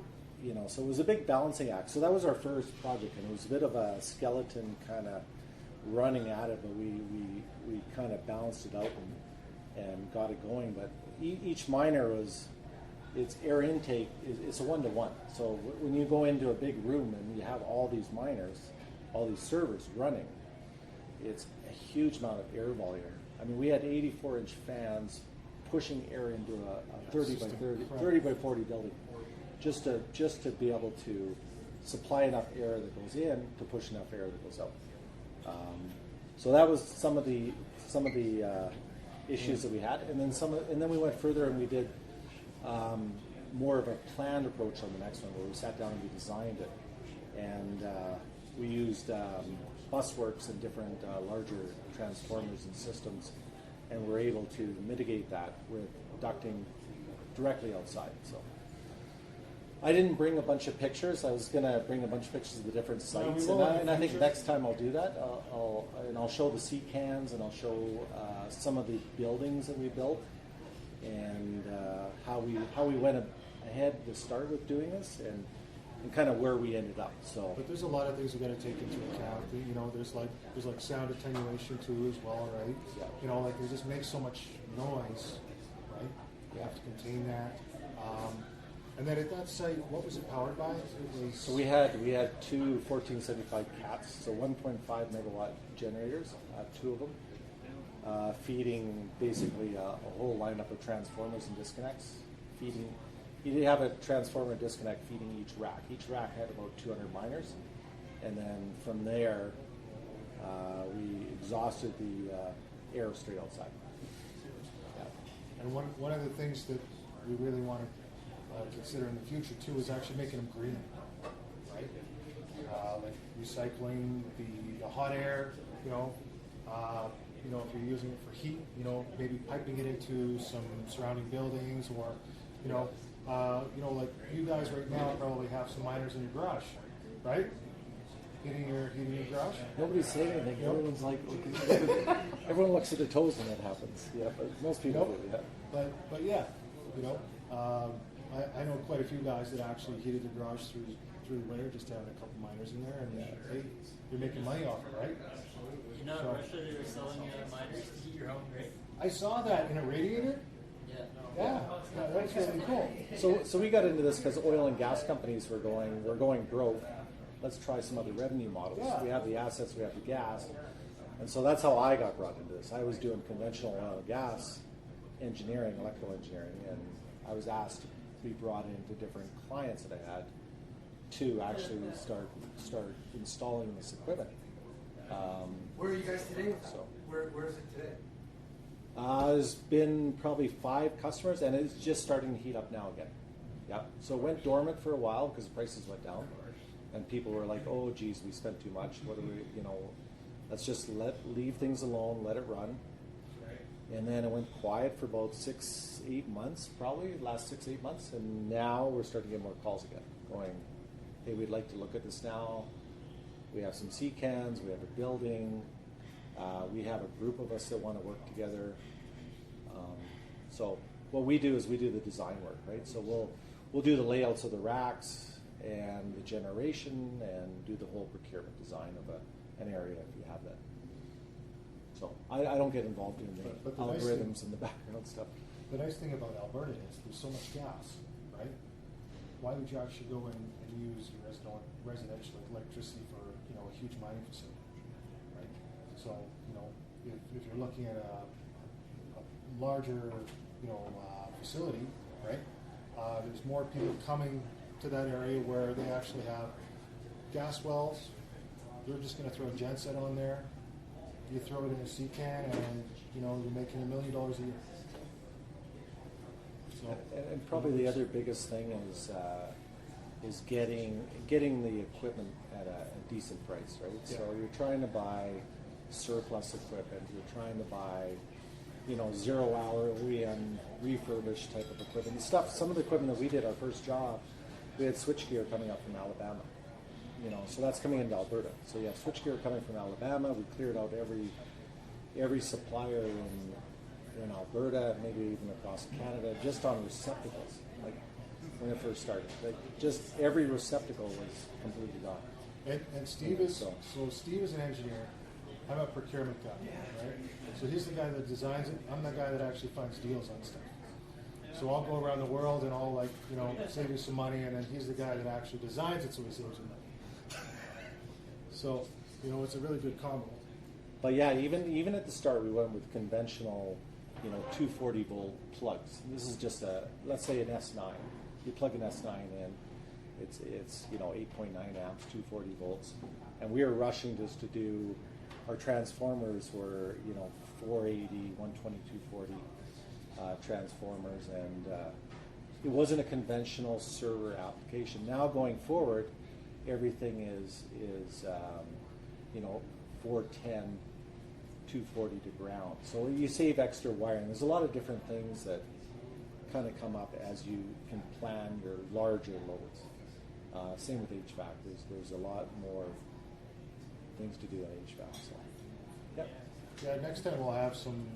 so it was a big balancing act. So that was our first project, and it was a bit of a skeleton kind of running at it, but we kind of balanced it out and got it going. But each miner its air intake, it's a one-to-one. So when you go into a big room and you have all these miners, all these servers running, it's a huge amount of air volume. I mean, we had 84-inch fans pushing air into a 30 by 40 building, just to be able to supply enough air that goes in to push enough air that goes out. So that was some of the issues that we had, and then we went further and we did more of a planned approach on the next one, where we sat down and we designed it, and we used busworks and different larger transformers and systems, and we're able to mitigate that with ducting directly outside. So I didn't bring a bunch of pictures. I was going to bring a bunch of pictures of the different sites, and I think next time I'll do that. I'll show the seat cans, and I'll show some of the buildings that we built, and how we went ahead to start with doing this, and kind of where we ended up. So, but there's a lot of things we got to take into account. There's like sound attenuation too as well, right? Yeah. Like it just makes so much noise, right? You have to contain that. And then at that site, what was it powered by? So we had two 1475 cats, so 1.5 megawatt generators, two of them. feeding basically a whole lineup of transformers and disconnects. Feeding, he did have a transformer and disconnect feeding each rack. Each rack had about 200 miners, and then from there we exhausted the air straight outside. Yeah. And one of the things that we really want to consider in the future too is actually making them green, right? Like recycling the hot air, you know, if you're using it for heat, maybe piping it into some surrounding buildings, or, like you guys right now probably have some miners in your garage, right? Heating your garage. Nobody's saying anything. Everyone's like, everyone looks at their toes when that happens. Yeah, but most people do. Yeah. But yeah, I know quite a few guys that actually heated their garage through the winter, just having a couple miners in there, and hey, you're making money off it, right? In Russia, they were selling miners to heat your home, right? I saw that in a radiator. Yeah, that's really cool. So we got into this because oil and gas companies were going broke. Let's try some other revenue models. Yeah. We have the assets, we have the gas, and so that's how I got brought into this. I was doing conventional oil and gas engineering, electrical engineering, and I was asked to be brought into different clients that I had to actually start installing this equipment. Where are you guys today? So Where is it today? there's been probably 5 customers, and it's just starting to heat up now again. Yeah. So it went dormant for a while because the prices went down, and people were like, "Oh, geez, we spent too much. What do we? Let's just leave things alone, let it run." And then it went quiet for about 6-8 months, probably last 6-8 months, and now we're starting to get more calls again, going, "Hey, we'd like to look at this now. We have some CCANs, we have a building, we have a group of us that want to work together." So what we do is we do the design work, right? So we'll do the layouts of the racks and the generation and do the whole procurement design of an area if you have that. So I don't get involved in the But the nice algorithms and the background stuff. The nice thing about Alberta is there's so much gas, right? Why would you actually go in and use your residential electricity for a huge mining facility, right? So if you're looking at a larger facility, right? There's more people coming to that area where they actually have gas wells. They're just going to throw a genset on there. You throw it in a CCAN, and you're making $1 million a year. So, and probably the other biggest thing is getting the equipment at a decent price, right? Yeah. So you're trying to buy surplus equipment. You're trying to buy 0-hour OEM refurbished type of equipment. Some of the equipment that we did our first job, we had switchgear coming up from Alabama. So that's coming into Alberta. So you have switchgear coming from Alabama. We cleared out every supplier in Alberta, maybe even across Canada, just on receptacles. Like when it first started, just every receptacle was completely gone. And Steve is Steve is an engineer. I'm a procurement guy, right? So he's the guy that designs it. I'm the guy that actually finds deals on stuff. So I'll go around the world and I'll save you some money, and then he's the guy that actually designs it, so he saves you money. So it's a really good combo. But yeah, even at the start, we went with conventional, 240 volt plugs. This is just let's say an S9. You plug an S9 in, it's 8.9 amps, 240 volts, and we were rushing just to do. Our transformers were 480, 120, 240 transformers, and it wasn't a conventional server application. Now going forward, everything is 410, 240 to ground. So you save extra wiring. There's a lot of different things that kind of come up as you can plan your larger loads. Same with HVAC. There's a lot more things to do in HVAC. So, yep. Yeah, next time we'll have some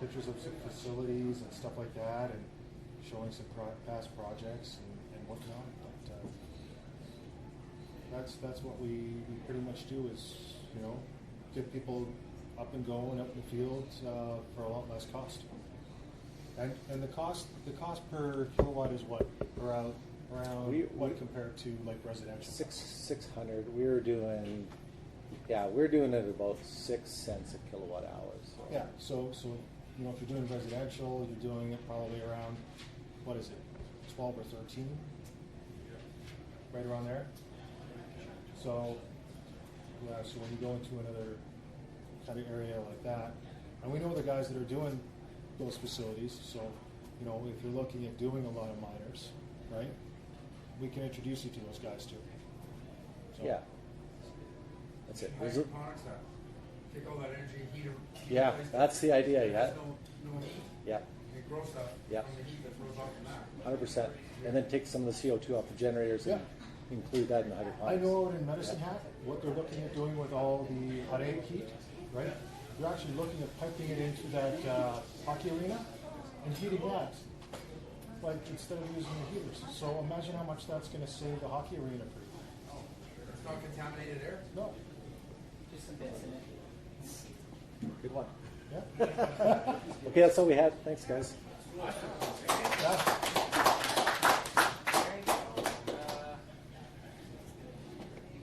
pictures of some facilities and stuff like that, and showing some past projects and whatnot. But that's what we pretty much do is get people up and going up in the field for a lot less cost. And the cost per kilowatt is what around what compared to like residential? 600. We're doing it about 6 cents a kilowatt hour. So Yeah, so you know, if you're doing residential, you're doing it probably around, what is it, 12 or 13? Right around there. So, yeah, so when you go into another kind of area like that, and we know the guys that are doing those facilities, so, you know, if you're looking at doing a lot of miners, right, we can introduce you to those guys too. So, Yeah. That's it. Hydroponics, take all that energy, heat. Yeah, that's the idea, yeah. There's no heat. Yeah. They grow stuff Yeah. from the heat that throws off from that. 100%. And then take some of the CO2 off the generators and include that in the I hydroponics. know in Medicine Hat, what they're looking at doing with all the hot egg heat, right? They're actually looking at piping it into that hockey arena and heating that, like instead of using the heaters. So imagine how much that's going to save the hockey arena for you. It's not contaminated air? No. Just some bits in it. Good one. Yeah. Okay, that's all we had. Thanks, guys. Yeah.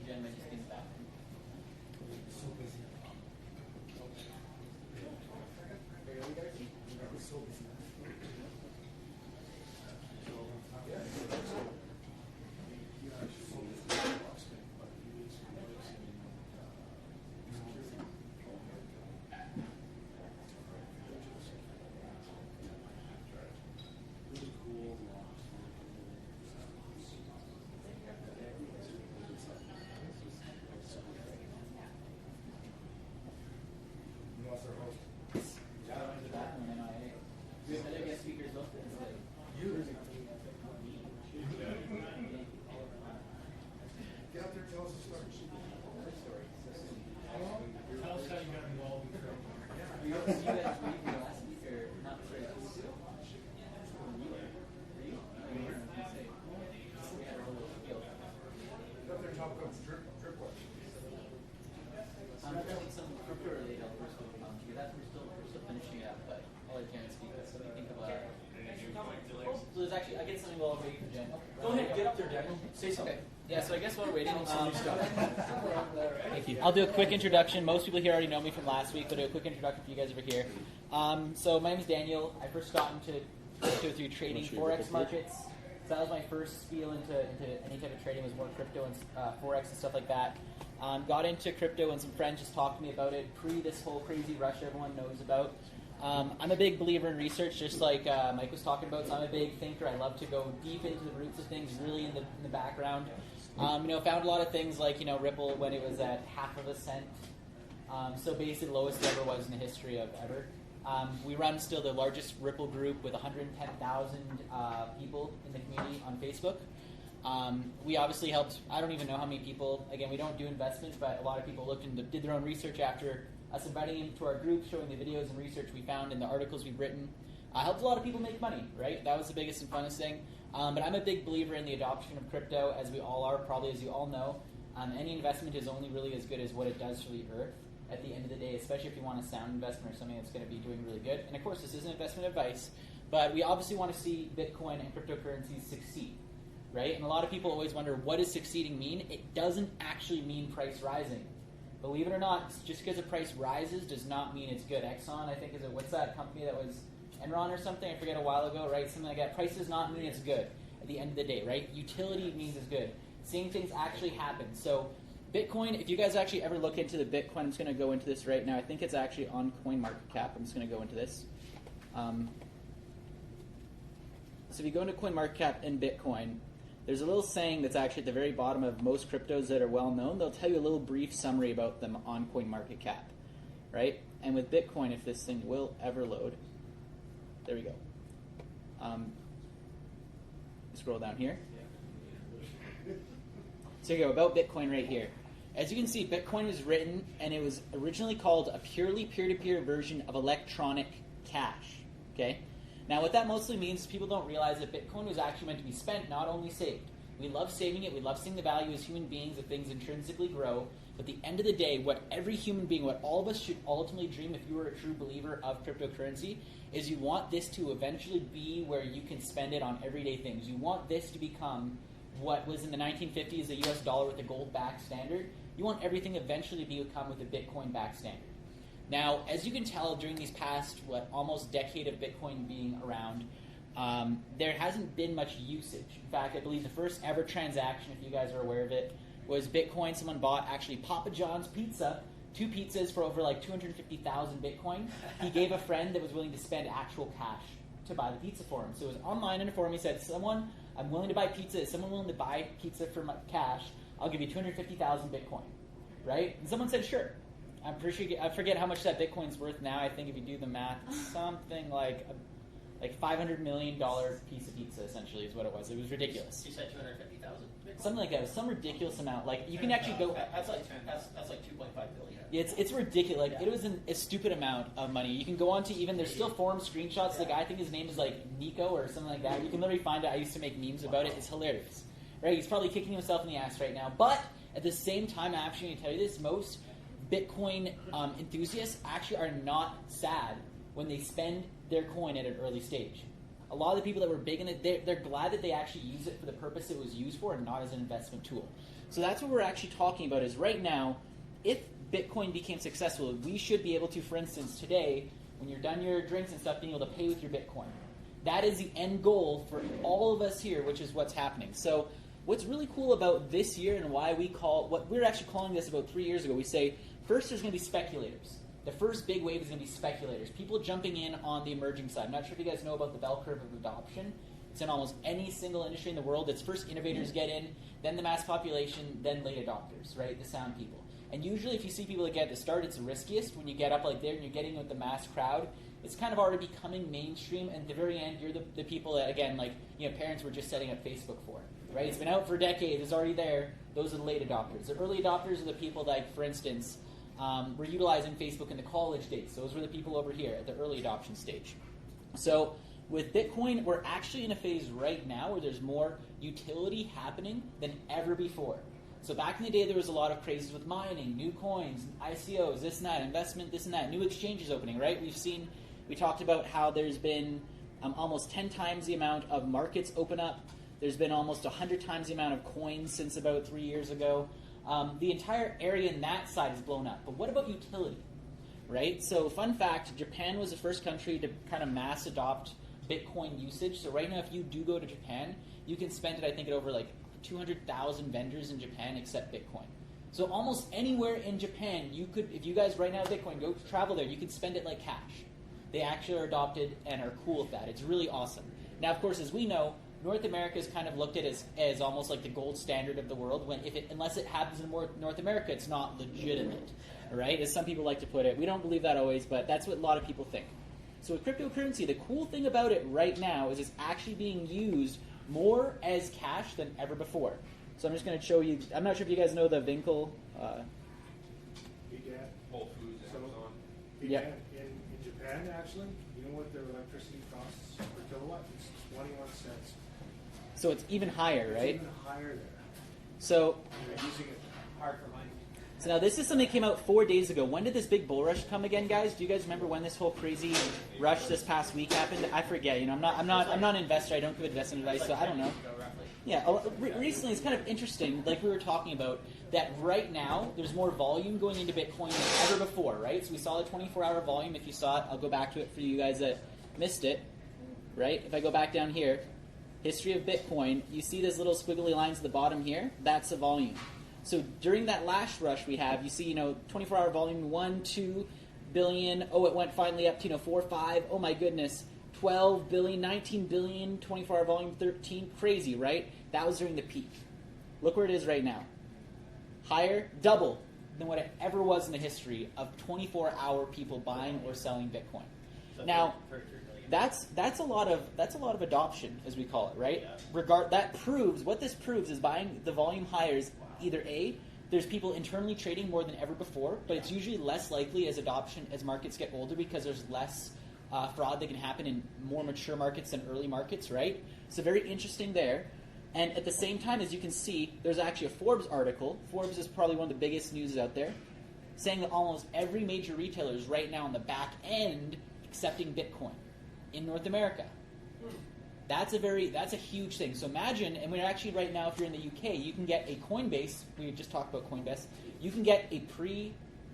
Jen might just be in the bathroom. Get up there, tell us a story. Tell us how you got involved in crypto. Were you guys reading last week or not? Sorry, were you? We had a whole little skill. Get up there and talk about drip water. I'm doing some crypto related. I'll first go on to that. We're still finishing it up, but I'll let Jen speak. So let me think about it. So there's actually, I get something while I'm waiting for Jen. Go ahead, get up there, Daniel. Say something. Okay. Yeah, so I guess while we're waiting, Thank you. I'll do a quick introduction. Most people here already know me from last week, but I'll do a quick introduction for you guys over here. So my name is Daniel. I first got into crypto through trading Forex markets. So that was my first spiel into any type of trading, was more crypto and Forex and stuff like that. Got into crypto and some friends just talked to me about it pre this whole crazy rush everyone knows about. I'm a big believer in research, just like Mike was talking about. So I'm a big thinker. I love to go deep into the roots of things, really in the background. Found a lot of things like Ripple when it was at half of a cent. So basically, the lowest it ever was in the history of ever. We run still the largest Ripple group with 110,000 people in the community on Facebook. We obviously helped. I don't even know how many people. Again, we don't do investment, but a lot of people looked and did their own research after us inviting him to our group, showing the videos and research we found and the articles we've written. Helped a lot of people make money, right? That was the biggest and funnest thing. But I'm a big believer in the adoption of crypto, as we all are, probably as you all know. Any investment is only really as good as what it does for the earth at the end of the day, especially if you want a sound investment or something that's going to be doing really good. And of course, this isn't investment advice, but we obviously want to see Bitcoin and cryptocurrencies succeed, right? And a lot of people always wonder, what does succeeding mean? It doesn't actually mean price rising. Believe it or not, just because the price rises does not mean it's good. Exxon, I think, what's that company that was Enron or something? I forget a while ago, right? Something like that. Price does not mean it's good at the end of the day, right? Utility means it's good. Seeing things actually happen. So Bitcoin, if you guys actually ever look into the Bitcoin, I'm just going to go into this right now. I think it's actually on CoinMarketCap. I'm just going to go into this. So if you go into CoinMarketCap and Bitcoin, there's a little saying that's actually at the very bottom of most cryptos that are well known. They'll tell you a little brief summary about them on CoinMarketCap, right? And with Bitcoin, if this thing will ever load, there we go. Scroll down here. So here you go, about Bitcoin right here. As you can see, Bitcoin was written, and it was originally called a purely peer-to-peer version of electronic cash, okay? Now, what that mostly means is people don't realize that Bitcoin was actually meant to be spent, not only saved. We love saving it. We love seeing the value as human beings that things intrinsically grow. But at the end of the day, what every human being, what all of us should ultimately dream if you were a true believer of cryptocurrency, is you want this to eventually be where you can spend it on everyday things. You want this to become what was in the 1950s the US dollar with a gold-backed standard. You want everything eventually to become with a Bitcoin-backed standard. Now, as you can tell, during these past, almost decade of Bitcoin being around, there hasn't been much usage. In fact, I believe the first ever transaction, if you guys are aware of it, was Bitcoin. Someone bought actually Papa John's pizza, 2 pizzas for over like 250,000 Bitcoin. He gave a friend that was willing to spend actual cash to buy the pizza for him. So it was online in a forum. He said, "Someone, I'm willing to buy pizza. Is someone willing to buy pizza for my cash? I'll give you 250,000 Bitcoin." Right? And someone said, "Sure." I'm pretty sure, I forget how much that Bitcoin's worth now. I think if you do the math, something like $500 million piece of pizza, essentially, is what it was. It was ridiculous. You said 250,000. Something like that. It was some ridiculous amount. Like, you can actually go... That's like 2.5 billion. Yeah, it's ridiculous. Like, it was a stupid amount of money. You can go on to even... There's still forum screenshots. The guy, I think his name is like Nico or something like that. You can literally find it. I used to make memes about it. It's hilarious. Right? He's probably kicking himself in the ass right now. But at the same time, I'm actually going to tell you this. Most Bitcoin enthusiasts actually are not sad when they spend their coin at an early stage. A lot of the people that were big in it, they're glad that they actually use it for the purpose it was used for and not as an investment tool. So that's what we're actually talking about is right now, if Bitcoin became successful, we should be able to, for instance, today, when you're done your drinks and stuff, being able to pay with your Bitcoin. That is the end goal for all of us here, which is what's happening. So what's really cool about this year and why we call, what we're actually calling this about 3 years ago, we say, first there's going to be speculators. The first big wave is going to be speculators, people jumping in on the emerging side. I'm not sure if you guys know about the bell curve of adoption. It's in almost any single industry in the world. It's first innovators get in, then the mass population, then late adopters, right? The sound people. And usually if you see people that get at the start, it's the riskiest. When you get up like there and you're getting with the mass crowd, it's kind of already becoming mainstream. And at the very end, you're the people that, again, like, parents were just setting up Facebook for, right? It's been out for a decade. It's already there. Those are the late adopters. The early adopters are the people that, for instance, we're utilizing Facebook in the college days. Those were the people over here at the early adoption stage. So with Bitcoin, we're actually in a phase right now where there's more utility happening than ever before. So back in the day, there was a lot of crazes with mining, new coins, ICOs, this and that, investment, this and that, new exchanges opening, right? We talked about how there's been almost 10 times the amount of markets open up. There's been almost 100 times the amount of coins since about 3 years ago. The entire area in that side is blown up. But what about utility, right? So fun fact, Japan was the first country to kind of mass adopt Bitcoin usage. So right now, if you do go to Japan, you can spend it, I think, at over like 200,000 vendors in Japan accept Bitcoin. So almost anywhere in Japan, you could, if you guys right now have Bitcoin, go travel there, you can spend it like cash. They actually are adopted and are cool with that. It's really awesome. Now, of course, as we know, North America is kind of looked at as almost like the gold standard of the world. Unless it happens in North America, it's not legitimate, right? As some people like to put it. We don't believe that always, but that's what a lot of people think. So with cryptocurrency, the cool thing about it right now is it's actually being used more as cash than ever before. So I'm just going to show you. I'm not sure if you guys know the Winkle. Whole Foods, Amazon. Yeah. In Japan, actually, you know what their electricity costs per kilowatt? It's 21 cents. So it's even higher, right? It's even higher there. So They're using it Hard for money. So now this is something that came out 4 days ago. When did this big bull rush come again, guys? Do you guys remember when this whole crazy rush this past week happened? I forget. I'm not an investor. I don't give investment advice, so I don't know. Yeah, recently it's kind of interesting, like we were talking about, that right now there's more volume going into Bitcoin than ever before, right? So we saw the 24-hour volume. If you saw it, I'll go back to it for you guys that missed it, right? If I go back down here, history of Bitcoin, you see those little squiggly lines at the bottom here? That's the volume. So during that last rush we have, you see, 24-hour volume, 1, 2 billion. Oh, it went finally up to, 4, 5. Oh my goodness. 12 billion, 19 billion, 24-hour volume, 13. Crazy, right? That was during the peak. Look where it is right now. Higher, double than what it ever was in the history of 24-hour people buying or selling Bitcoin. So Now, that's a lot of adoption, as we call it, right? What this proves is buying the volume higher is either A, there's people internally trading more than ever before, but it's usually less likely as markets get older because there's less fraud that can happen in more mature markets than early markets, right? So very interesting there. And at the same time, as you can see, there's actually a Forbes article. Forbes is probably one of the biggest news out there, saying that almost every major retailer is right now on the back end accepting Bitcoin in North America. That's a huge thing. So imagine, and we're actually right now, if you're in the UK, you can get a Coinbase. We just talked about Coinbase. You can get a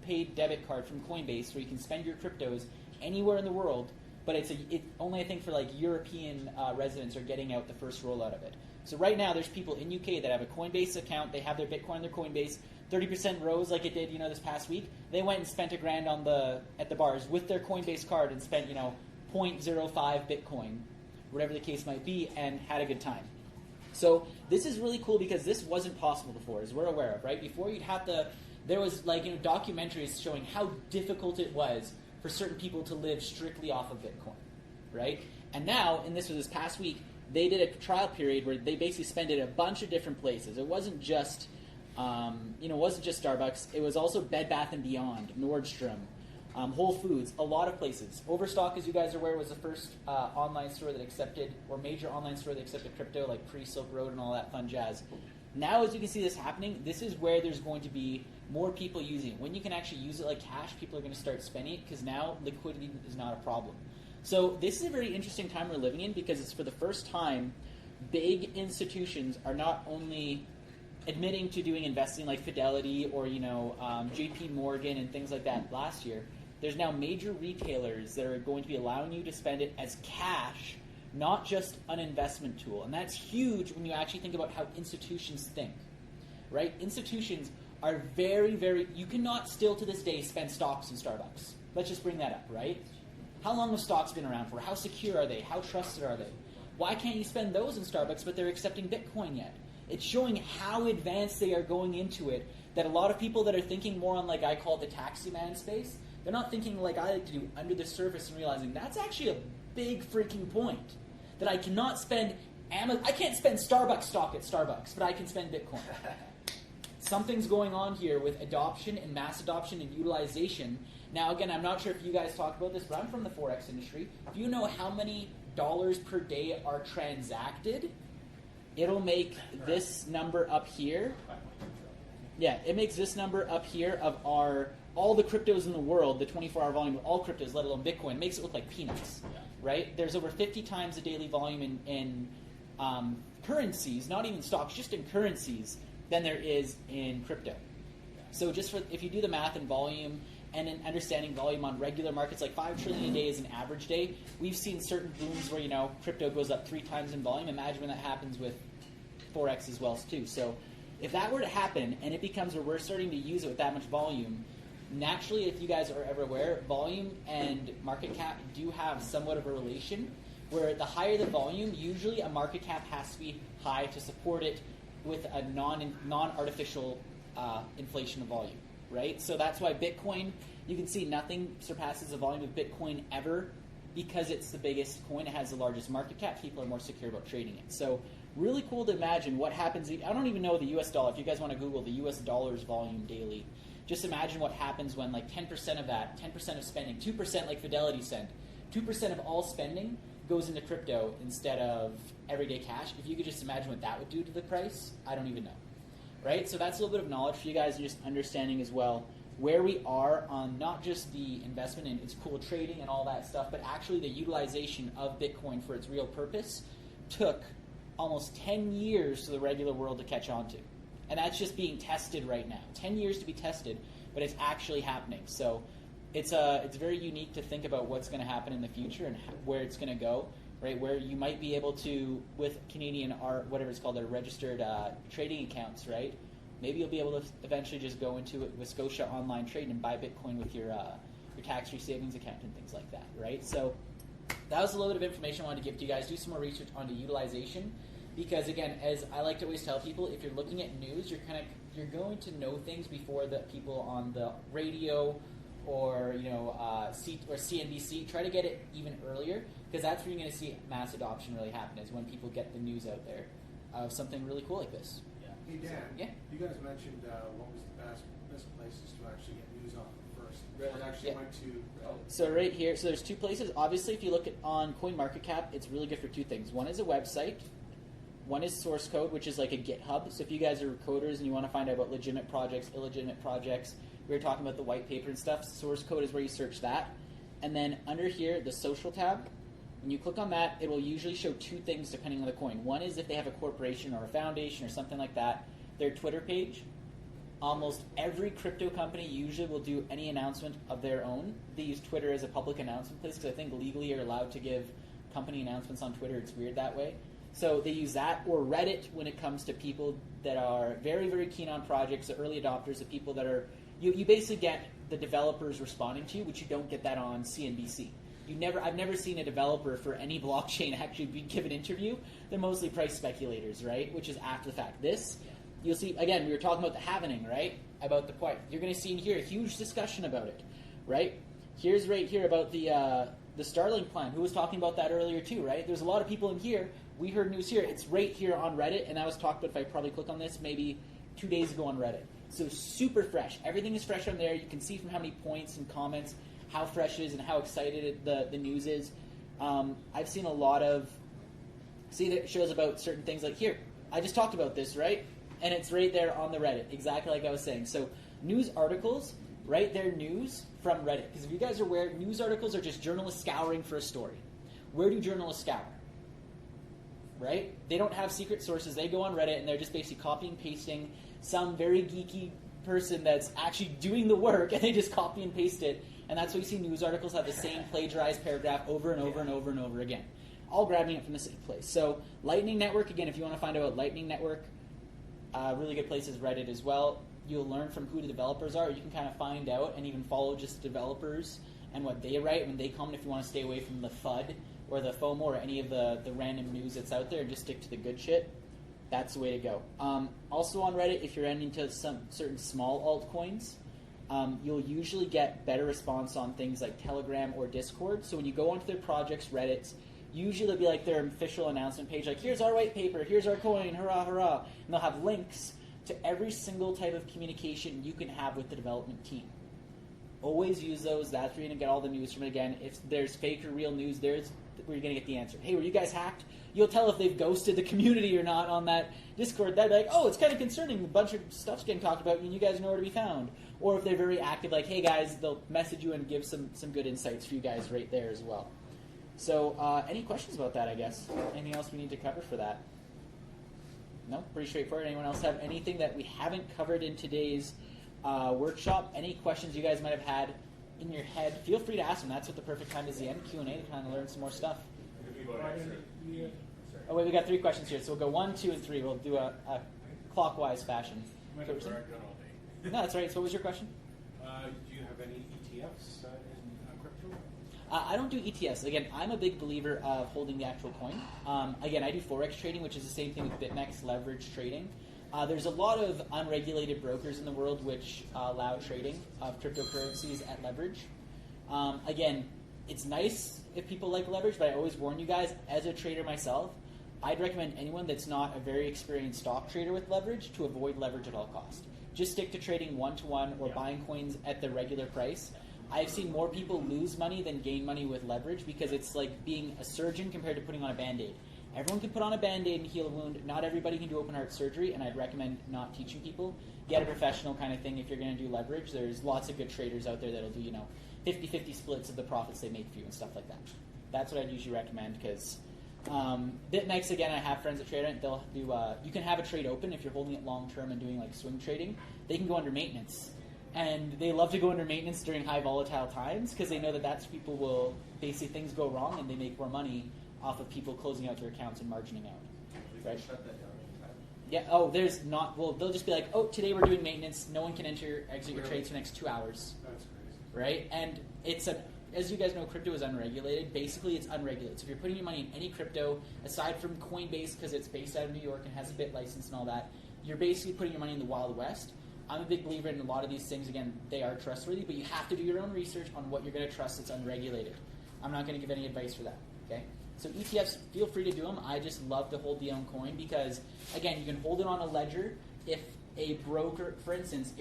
prepaid debit card from Coinbase where you can spend your cryptos anywhere in the world, but it's only, I think, for like European residents are getting out the first rollout of it. So right now there's people in UK that have a Coinbase account, they have their Bitcoin on their Coinbase, 30% rose like it did, this past week. They went and spent $1,000 at the bars with their Coinbase card and spent, 0.05 Bitcoin, whatever the case might be, and had a good time. So this is really cool because this wasn't possible before, as we're aware of, right? Before you'd have to, there was documentaries showing how difficult it was for certain people to live strictly off of Bitcoin, right? And now, and this was this past week, they did a trial period where they basically spent it a bunch of different places. It wasn't just, Starbucks. It was also Bed Bath & Beyond, Nordstrom, Whole Foods, a lot of places. Overstock, as you guys are aware, was the first online store that accepted, or major online store that accepted crypto, like pre-Silk Road and all that fun jazz. Now, as you can see this happening, this is where there's going to be more people using it. When you can actually use it like cash, people are going to start spending it because now liquidity is not a problem. So this is a very interesting time we're living in because it's for the first time big institutions are not only admitting to doing investing like Fidelity or JP Morgan and things like that last year. There's now major retailers that are going to be allowing you to spend it as cash, not just an investment tool. And that's huge when you actually think about how institutions think, right? Institutions are very, very, you cannot still to this day spend stocks in Starbucks. Let's just bring that up, right? How long have stocks been around for? How secure are they? How trusted are they? Why can't you spend those in Starbucks but they're accepting Bitcoin yet? It's showing how advanced they are going into it, that a lot of people that are thinking more on, like I call it the taxi man space, they're not thinking like I like to do under the surface and realizing that's actually a big freaking point. That I cannot spend, I can't spend Starbucks stock at Starbucks, but I can spend Bitcoin. Something's going on here with adoption and mass adoption and utilization. Now, again, I'm not sure if you guys talked about this, but I'm from the Forex industry. If you know how many dollars per day are transacted, it'll make this number up here. Yeah, it makes this number up here of all the cryptos in the world, the 24-hour volume of all cryptos, let alone Bitcoin, makes it look like peanuts, right? There's over 50 times the daily volume in currencies, not even stocks, just in currencies, than there is in crypto. So just if you do the math in volume and in understanding volume on regular markets, like 5 trillion a day is an average day. We've seen certain booms where, crypto goes up 3 times in volume. Imagine when that happens with Forex as well, too. So if that were to happen and it becomes where we're starting to use it with that much volume, naturally, if you guys are ever aware, volume and market cap do have somewhat of a relation, where the higher the volume, usually a market cap has to be high to support it with a non-artificial inflation of volume, right? So that's why Bitcoin, you can see nothing surpasses the volume of Bitcoin ever because it's the biggest coin. It has the largest market cap. People are more secure about trading it. So really cool to imagine what happens. I don't even know the US dollar. If you guys want to Google the US dollar's volume daily, just imagine what happens when like 10% of that, 10% of spending, 2% like Fidelity sent, 2% of all spending goes into crypto instead of everyday cash. If you could just imagine what that would do to the price, I don't even know, right? So that's a little bit of knowledge for you guys, and just understanding as well where we are on not just the investment and it's cool trading and all that stuff, but actually the utilization of Bitcoin for its real purpose took almost 10 years for the regular world to catch on to. And that's just being tested right now. 10 years to be tested, but it's actually happening. So it's very unique to think about what's going to happen in the future and where it's going to go, right? Where you might be able to, with Canadian whatever it's called, their registered trading accounts, right? Maybe you'll be able to eventually just go into it with Scotia Online Trade and buy Bitcoin with your tax-free savings account and things like that, right? So that was a little bit of information I wanted to give to you guys. Do some more research on the utilization. Because again, as I like to always tell people, if you're looking at news, you're going to know things before the people on the radio or CNBC. Try to get it even earlier, because that's where you're going to see mass adoption really happen, is when people get the news out there of something really cool like this. Hey Dan, yeah? You guys mentioned what was the best places to actually get news on first. It actually went to. So right here, so there's 2 places. Obviously, if you look at on CoinMarketCap, it's really good for 2 things. One is a website. One is source code, which is like a GitHub. So if you guys are coders and you want to find out about legitimate projects, illegitimate projects, we were talking about the white paper and stuff. Source code is where you search that. And then under here, the social tab, when you click on that, it will usually show 2 things depending on the coin. One is if they have a corporation or a foundation or something like that, their Twitter page. almost every crypto company usually will do any announcement of their own. They use Twitter as a public announcement place because I think legally you're allowed to give company announcements on Twitter. It's weird that way. So they use that, or Reddit when it comes to people that are very, very keen on projects, the early adopters, the people that are, you basically get the developers responding to you, which you don't get that on CNBC. I've never seen a developer for any blockchain actually give an interview. They're mostly price speculators, right? Which is after the fact. This, you'll see, again, we were talking about the halvening, right? About the point. You're going to see in here a huge discussion about it, right? Here's right here about the Starlink plan. Who was talking about that earlier too, right? There's a lot of people in here. We heard news here. It's right here on Reddit, and that was talked about, if I probably click on this, maybe 2 days ago on Reddit. So super fresh. Everything is fresh on there. You can see from how many points and comments how fresh it is and how excited the news is. I've seen a lot of, see that shows about certain things like here. I just talked about this, right? And it's right there on the Reddit, exactly like I was saying. So news articles, right? They're news from Reddit. Because if you guys are aware, news articles are just journalists scouring for a story. Where do journalists scour? Right? They don't have secret sources. They go on Reddit and they're just basically copying and pasting some very geeky person that's actually doing the work, and they just copy and paste it. And that's why you see news articles have the same plagiarized paragraph over and over and over and over again, all grabbing it from the same place. So Lightning Network, again, if you want to find out about Lightning Network, really good place is Reddit as well. You'll learn from who the developers are. You can kind of find out and even follow just developers and what they write when they comment, if you want to stay away from the FUD or the FOMO or any of the random news that's out there and just stick to the good shit. That's the way to go. Also on Reddit, if you're into some certain small altcoins, you'll usually get better response on things like Telegram or Discord. So when you go onto their projects, Reddits, usually it'll be like their official announcement page, like here's our white paper, here's our coin, hurrah, hurrah. And they'll have links to every single type of communication you can have with the development team. Always use those. That's where you're going to get all the news from it. Again, if there's fake or real news, there's where you're going to get the answer. Hey, were you guys hacked? You'll tell if they've ghosted the community or not on that Discord. They'd be like, oh, it's kind of concerning. A bunch of stuff's getting talked about, and you guys know where to be found. Or if they're very active, like, hey, guys, they'll message you and give some good insights for you guys right there as well. So any questions about that, I guess? Anything else we need to cover for that? No? Pretty straightforward. Anyone else have anything that we haven't covered in today's workshop? Any questions you guys might have had in your head? Feel free to ask them. That's what the perfect time is, the end Q&A, to kind of learn some more stuff. Oh, wait, we got 3 questions here. So we'll go 1, 2, and 3. We'll do a clockwise fashion. No, that's right. So what was your question? Do you have any ETFs in crypto? I don't do ETFs. Again, I'm a big believer of holding the actual coin. Again, I do Forex trading, which is the same thing with BitMEX leverage trading. There's a lot of unregulated brokers in the world which allow trading of cryptocurrencies at leverage. Again, it's nice if people like leverage, but I always warn you guys, as a trader myself, I'd recommend anyone that's not a very experienced stock trader with leverage to avoid leverage at all costs. Just stick to trading one-to-one or buying coins at the regular price. I've seen more people lose money than gain money with leverage because it's like being a surgeon compared to putting on a Band-Aid. Everyone can put on a Band-Aid and heal a wound. Not everybody can do open heart surgery, and I'd recommend not teaching people. Get a professional kind of thing if you're going to do leverage. There's lots of good traders out there that'll do, 50-50 splits of the profits they make for you and stuff like that. That's what I'd usually recommend because BitMEX, again, I have friends that trade it. They'll do. You can have a trade open if you're holding it long term and doing like swing trading. They can go under maintenance, and they love to go under maintenance during high volatile times because they know that that's people will basically things go wrong and they make more money off of people closing out their accounts and margining out. Right? Shut that down anytime. Yeah. Oh, there's not. Well, they'll just be like, oh, today we're doing maintenance. No one can exit your trades for the next 2 hours. That's crazy. Right? And it's as you guys know, crypto is unregulated. Basically, it's unregulated. So if you're putting your money in any crypto, aside from Coinbase, because it's based out of New York and has a bit license and all that, you're basically putting your money in the Wild West. I'm a big believer in a lot of these things. Again, they are trustworthy, but you have to do your own research on what you're going to trust that's unregulated. I'm not going to give any advice for that. Okay? So ETFs, feel free to do them. I just love to hold the own coin because, again, you can hold it on a ledger. If a broker, for instance,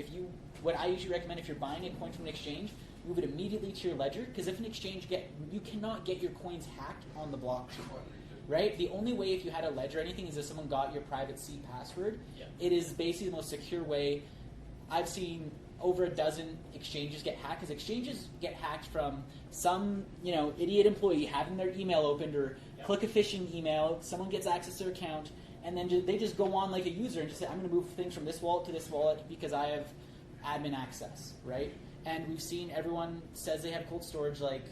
what I usually recommend if you're buying a coin from an exchange, move it immediately to your ledger because if an exchange you cannot get your coins hacked on the blockchain, right? The only way if you had a ledger or anything is if someone got your private C password. Yeah. It is basically the most secure way. I've seen over a dozen exchanges get hacked because exchanges get hacked from some idiot employee having their email opened or click a phishing email. Someone gets access to their account and then they just go on like a user and just say, I'm going to move things from this wallet to this wallet because I have admin access, right? And we've seen everyone says they have cold storage, like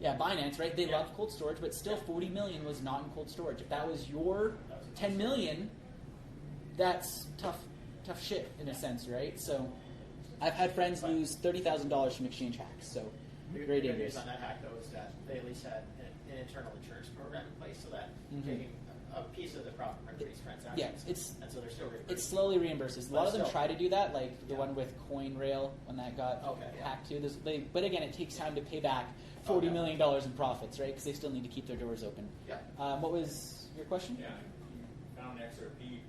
Binance, right? They love cold storage, but still 40 million was not in cold storage. If that was your 10 million, that's tough shit in a sense, right? So I've had friends lose $30,000 from exchange hacks, so very The good dangerous. news on that hack, though, is that they at least had an internal insurance program in place, so that taking a piece of the profit from these transactions. Yeah, and so they're still reimbursed. It slowly reimburses. A lot of them still. try to do that, like the one with CoinRail when that got Okay, yeah. hacked too. But again, it takes time to pay back $40 million in profits, right? Because they still need to keep their doors open. Yeah. What was your question? Yeah, you found XRP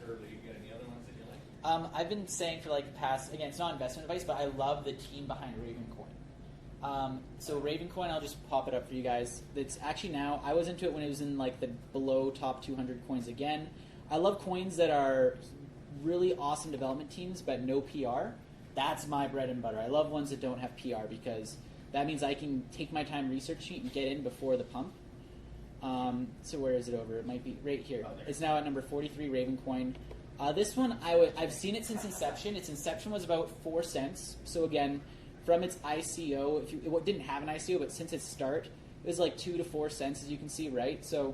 early. You got any other ones that you like? I've been saying for like the past, again, it's not investment advice, but I love the team behind Ravencoin. So Ravencoin, I'll just pop it up for you guys. It's actually now, I was into it when it was in like the below top 200 coins again. I love coins that are really awesome development teams, but no PR. That's my bread and butter. I love ones that don't have PR because that means I can take my time researching it and get in before the pump. So where is it over? It might be right here. It's now at number 43, Ravencoin. This one, I've seen it since inception. Its inception was about 4 cents. So again, from its ICO, it didn't have an ICO, but since its start, it was like 2 to 4 cents, as you can see, right? So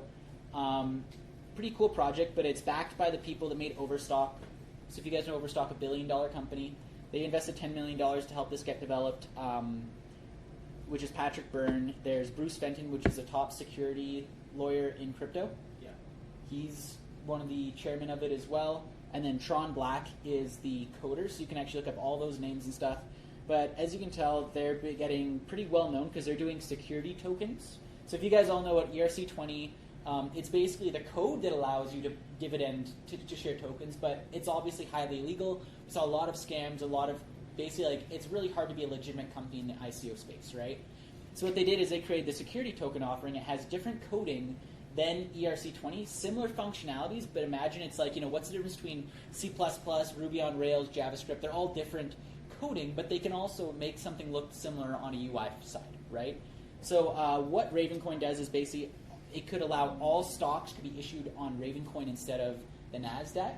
pretty cool project, but it's backed by the people that made Overstock. So if you guys know Overstock, $1 billion company, they invested $10 million to help this get developed, which is Patrick Byrne. There's Bruce Fenton, which is a top security lawyer in crypto. Yeah. He's one of the chairmen of it as well. And then Tron Black is the coder, so you can actually look up all those names and stuff. But as you can tell, they're getting pretty well known because they're doing security tokens. So if you guys all know what ERC20, it's basically the code that allows you to dividend to share tokens, but it's obviously highly illegal. We saw a lot of scams, a lot of basically like it's really hard to be a legitimate company in the ICO space, right? So what they did is they created the security token offering. It has different coding than ERC20, similar functionalities, but imagine it's like, what's the difference between C++, Ruby on Rails, JavaScript? They're all different coding, but they can also make something look similar on a UI side, right? So what Ravencoin does is basically it could allow all stocks to be issued on Ravencoin instead of the NASDAQ.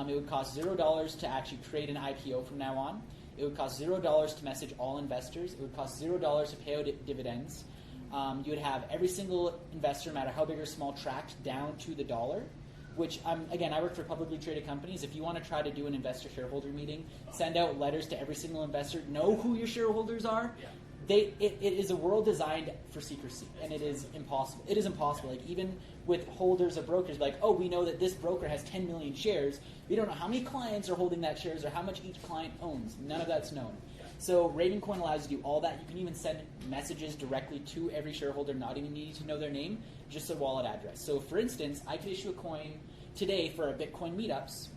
It would cost $0 to actually create an IPO from now on. It would cost $0 to message all investors. It would cost $0 to pay out dividends. You would have every single investor, no matter how big or small, tracked down to the dollar, which, again, I work for publicly traded companies. If you want to try to do an investor-shareholder meeting, send out letters to every single investor, know who your shareholders are. Yeah. It is a world designed for secrecy, and it is impossible. It is impossible. Like, even with holders of brokers, like, oh, we know that this broker has 10 million shares. We don't know how many clients are holding that shares or how much each client owns. None of that's known. So Ravencoin allows you to do all that. You can even send messages directly to every shareholder, not even needing to know their name, just a wallet address. So for instance, I could issue a coin today for our Bitcoin meetups.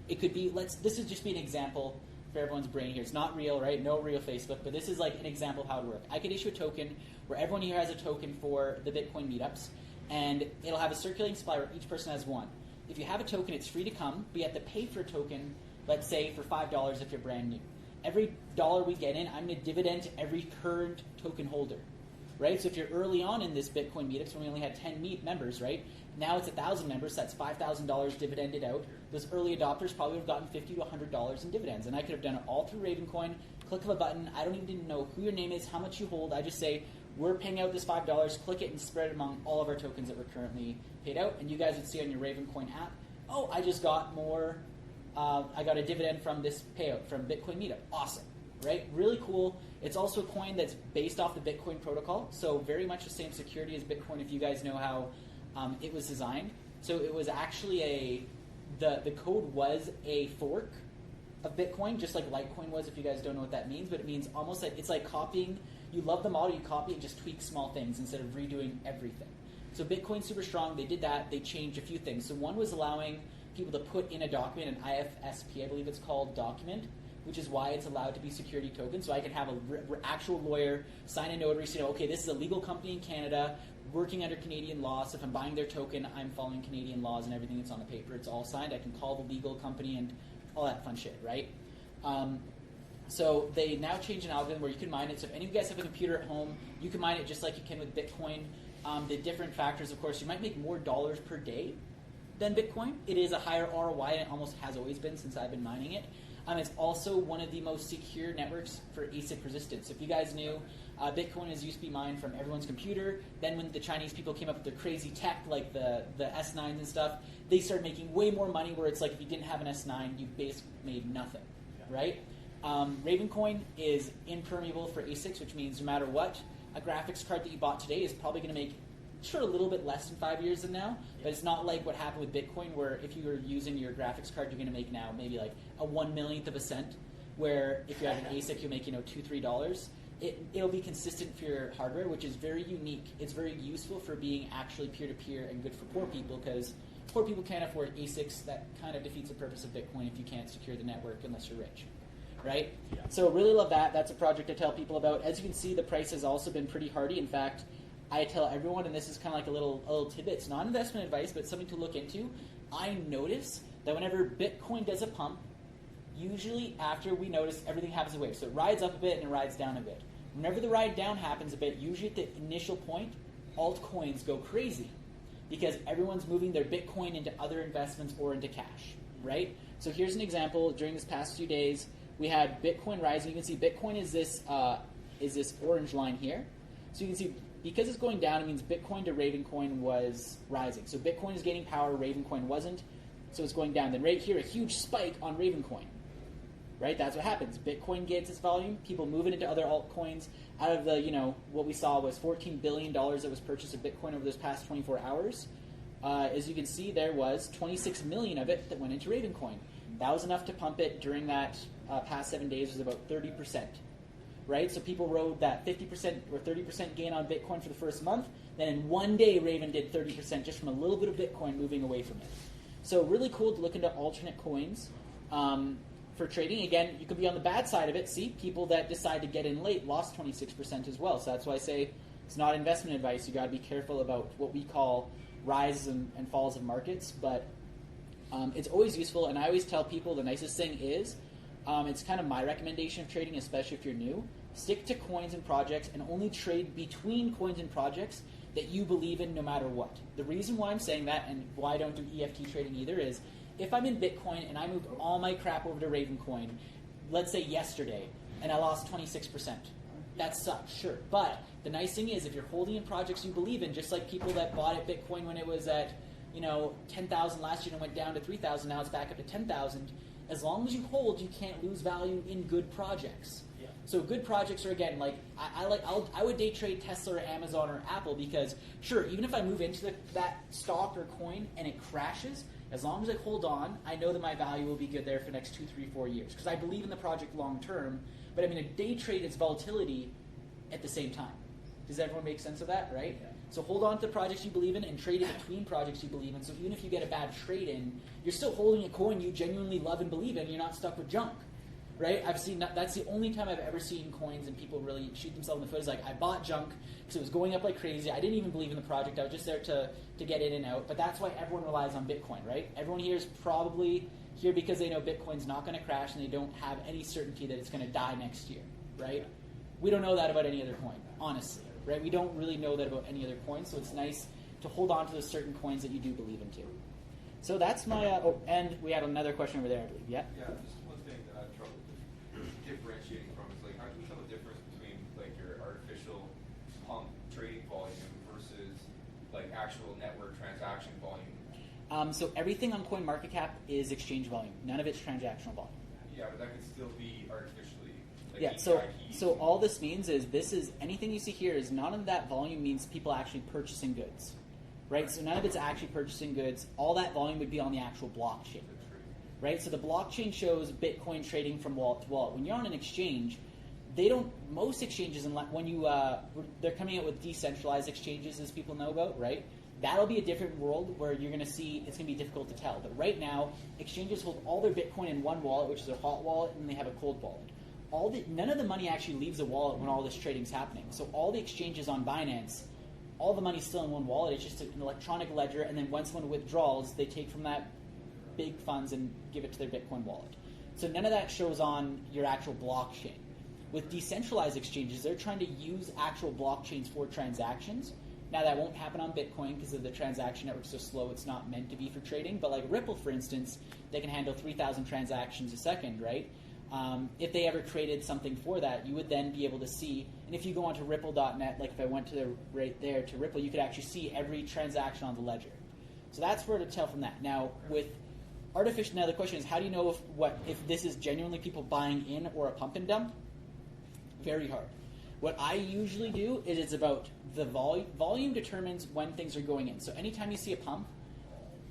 It could be, this is just be an example for everyone's brain here. It's not real, right? No real Facebook, but this is like an example of how it would work. I could issue a token where everyone here has a token for the Bitcoin meetups, and it'll have a circulating supply where each person has one. If you have a token, it's free to come, but you have to pay for a token, let's say for $5 if you're brand new. Every dollar we get in, I'm going to dividend to every current token holder, right? So if you're early on in this Bitcoin meetups when we only had 10 members, right? Now it's 1,000 members, so that's $5,000 dividended out. Those early adopters probably would have gotten $50 to $100 in dividends, and I could have done it all through Ravencoin. Click of a button. I don't even know who your name is, how much you hold. I just say, we're paying out this $5, click it and spread it among all of our tokens that we're currently paid out, and you guys would see on your Ravencoin app, oh, I just got more. I got a dividend from this payout from Bitcoin Meetup. Awesome, right? Really cool. It's also a coin that's based off the Bitcoin protocol, so very much the same security as Bitcoin if you guys know how it was designed. So it was actually the code was a fork of Bitcoin, just like Litecoin was, if you guys don't know what that means, but it means almost like it's like copying. You love the model, you copy it, just tweak small things instead of redoing everything. So Bitcoin's super strong. They did that. They changed a few things. So one was allowing people to put in a document, an IFSP, I believe it's called, document, which is why it's allowed to be security token. So I can have an actual lawyer sign a notary saying, okay, this is a legal company in Canada working under Canadian law. So if I'm buying their token, I'm following Canadian laws and everything that's on the paper. It's all signed. I can call the legal company and all that fun shit, right? So they now changed an algorithm where you can mine it. So if any of you guys have a computer at home, you can mine it just like you can with Bitcoin. The different factors, of course, you might make more dollars per day than Bitcoin. It is a higher ROI, and it almost has always been since I've been mining it. It's also one of the most secure networks for ASIC resistance. If you guys knew, Bitcoin is used to be mined from everyone's computer. Then when the Chinese people came up with their crazy tech, like the S9s and stuff, they started making way more money, where it's like if you didn't have an S9, you basically made nothing, right? Ravencoin is impermeable for ASICs, which means no matter what, a graphics card that you bought today is probably going to make a little bit less in 5 years than now, but it's not like what happened with Bitcoin, where if you were using your graphics card, you're going to make now maybe like a 1/1,000,000th of a cent, where if you have an ASIC, you'll make $2-3. It'll be consistent for your hardware, which is very unique. It's very useful for being actually peer-to-peer and good for poor people, because poor people can't afford ASICs. That kind of defeats the purpose of Bitcoin if you can't secure the network unless you're rich, right? Yeah. So really love that. That's a project I tell people about. As you can see, the price has also been pretty hardy. In fact, I tell everyone, and this is kind of like a little tidbit, it's not investment advice, but something to look into. I notice that whenever Bitcoin does a pump, usually after we notice, everything happens in waves. So it rides up a bit and it rides down a bit. Whenever the ride down happens a bit, usually at the initial point, altcoins go crazy because everyone's moving their Bitcoin into other investments or into cash, right? So here's an example. During this past few days, we had Bitcoin rising. You can see Bitcoin is this orange line here. So you can see because it's going down, it means Bitcoin to Ravencoin was rising. So Bitcoin is gaining power, Ravencoin wasn't, so it's going down. Then right here, a huge spike on Ravencoin, right? That's what happens. Bitcoin gets its volume, people move it into other altcoins. Out of the, what we saw was $14 billion that was purchased of Bitcoin over those past 24 hours. As you can see, there was 26 million of it that went into Ravencoin. That was enough to pump it during that past 7 days, was about 30%. Right? So people rode that 50% or 30% gain on Bitcoin for the first month. Then in one day, Raven did 30% just from a little bit of Bitcoin moving away from it. So really cool to look into alternate coins for trading. Again, you could be on the bad side of it. See, people that decide to get in late lost 26% as well. So that's why I say it's not investment advice. You got to be careful about what we call rises and falls of markets. But it's always useful. And I always tell people the nicest thing is, it's kind of my recommendation of trading, especially if you're new. Stick to coins and projects and only trade between coins and projects that you believe in no matter what. The reason why I'm saying that and why I don't do EFT trading either is if I'm in Bitcoin and I moved all my crap over to Ravencoin, let's say yesterday, and I lost 26%. That sucks, sure. But the nice thing is if you're holding in projects you believe in, just like people that bought at Bitcoin when it was at 10,000 last year and went down to 3,000, now it's back up to 10,000. As long as you hold, you can't lose value in good projects. Yeah. So good projects are, again, like I would day trade Tesla or Amazon or Apple because, sure, even if I move into that stock or coin and it crashes, as long as I hold on, I know that my value will be good there for the next 2, 3, 4 years because I believe in the project long term. But I mean, a day trade is volatility at the same time. Does everyone make sense of that, right? Yeah. So hold on to the projects you believe in and trade in between projects you believe in. So even if you get a bad trade in, you're still holding a coin you genuinely love and believe in. You're not stuck with junk, right? That's the only time I've ever seen coins and people really shoot themselves in the foot. Is like, I bought junk because it was going up like crazy. I didn't even believe in the project. I was just there to get in and out. But that's why everyone relies on Bitcoin, right? Everyone here is probably here because they know Bitcoin's not going to crash and they don't have any certainty that it's going to die next year, right? We don't know that about any other coin, honestly. Right? We don't really know that about any other coins, so it's nice to hold on to those certain coins that you do believe in too. So that's my, and we had another question over there, I believe. Yeah? Yeah, just one thing that I have trouble differentiating from is like, how can you tell the difference between like your artificial pump trading volume versus like actual network transaction volume? So everything on CoinMarketCap is exchange volume. None of it's transactional volume. Yeah, but that could still be artificially. Like yeah, so all this means is anything you see here is none of that volume means people actually purchasing goods, right? So none of it's actually purchasing goods. All that volume would be on the actual blockchain, right? So the blockchain shows Bitcoin trading from wallet to wallet. When you're on an exchange, most exchanges, they're coming out with decentralized exchanges, as people know about, right? That'll be a different world where you're going to see it's going to be difficult to tell. But right now, exchanges hold all their Bitcoin in one wallet, which is their hot wallet, and they have a cold wallet. None of the money actually leaves the wallet when all this trading's happening. So all the exchanges on Binance, all the money's still in one wallet. It's just an electronic ledger, and then when someone withdraws, they take from that big funds and give it to their Bitcoin wallet. So none of that shows on your actual blockchain. With decentralized exchanges, they're trying to use actual blockchains for transactions, Now that won't happen on Bitcoin because of the transaction network so slow, it's not meant to be for trading. But like Ripple, for instance, they can handle 3,000 transactions a second, right? If they ever created something for that, you would then be able to see, and if you go onto ripple.net, like if I went to the right there to Ripple, you could actually see every transaction on the ledger. So that's where to tell from that. Now with artificial, now the question is, how do you know if this is genuinely people buying in or a pump and dump? Very hard. What I usually do is it's about the volume. Volume determines when things are going in. So anytime you see a pump,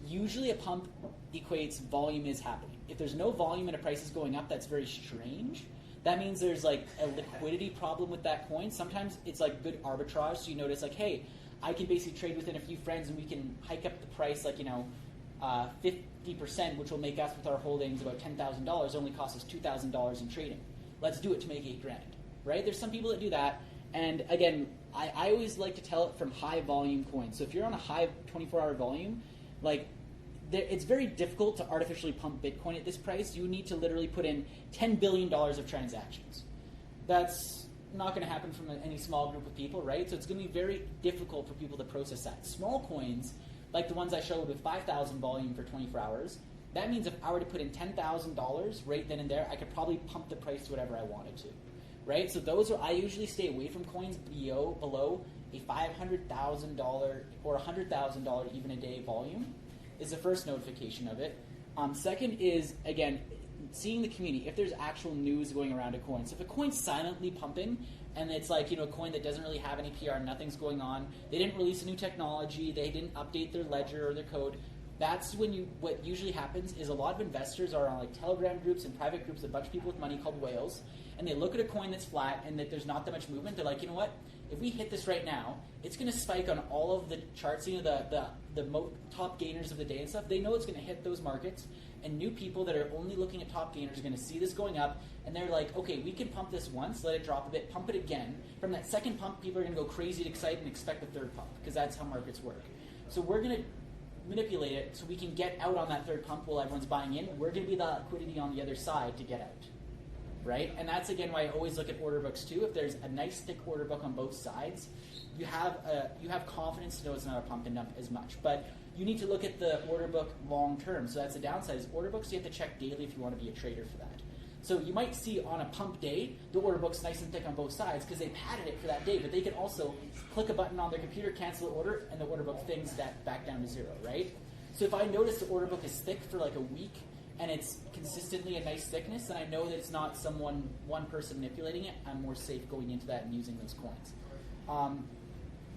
usually a pump equates volume is happening. If there's no volume and a price is going up, that's very strange. That means there's like a liquidity problem with that coin. Sometimes it's like good arbitrage. So you notice like, hey, I can basically trade within a few friends and we can hike up the price like, 50%, which will make us with our holdings about $10,000, only cost us $2,000 in trading. Let's do it to make $8,000, right? There's some people that do that. And again, I always like to tell it from high volume coins. So if you're on a high 24-hour volume, like it's very difficult to artificially pump Bitcoin at this price. You need to literally put in $10 billion of transactions. That's not going to happen from any small group of people, right? So it's going to be very difficult for people to process that. Small coins, like the ones I showed with 5,000 volume for 24 hours, that means if I were to put in $10,000 right then and there, I could probably pump the price to whatever I wanted to, right? So those are, I usually stay away from coins below a $500,000 or $100,000 even a day volume is the first notification of it. Second is, again, seeing the community. If there's actual news going around a coin. So if a coin's silently pumping and it's like, a coin that doesn't really have any PR, nothing's going on, they didn't release a new technology, they didn't update their ledger or their code, that's when what usually happens is a lot of investors are on like Telegram groups and private groups, a bunch of people with money called whales, and they look at a coin that's flat and that there's not that much movement. They're like, you know what? If we hit this right now, it's going to spike on all of the charts, the top gainers of the day and stuff. They know it's going to hit those markets, and new people that are only looking at top gainers are going to see this going up, and they're like, okay, we can pump this once, let it drop a bit, pump it again. From that second pump, people are going to go crazy and excited and expect a third pump, because that's how markets work. So we're going to manipulate it so we can get out on that third pump while everyone's buying in. We're going to be the liquidity on the other side to get out. Right? And that's, again, why I always look at order books, too. If there's a nice, thick order book on both sides, you have confidence to know it's not a pump and dump as much. But you need to look at the order book long term. So that's the downside. Is order books you have to check daily if you want to be a trader for that. So you might see on a pump day, the order book's nice and thick on both sides because they padded it for that day. But they can also click a button on their computer, cancel the order, and the order book things that back down to zero, right? So if I notice the order book is thick for like a week, and it's consistently a nice thickness, and I know that it's not one person manipulating it, I'm more safe going into that and using those coins.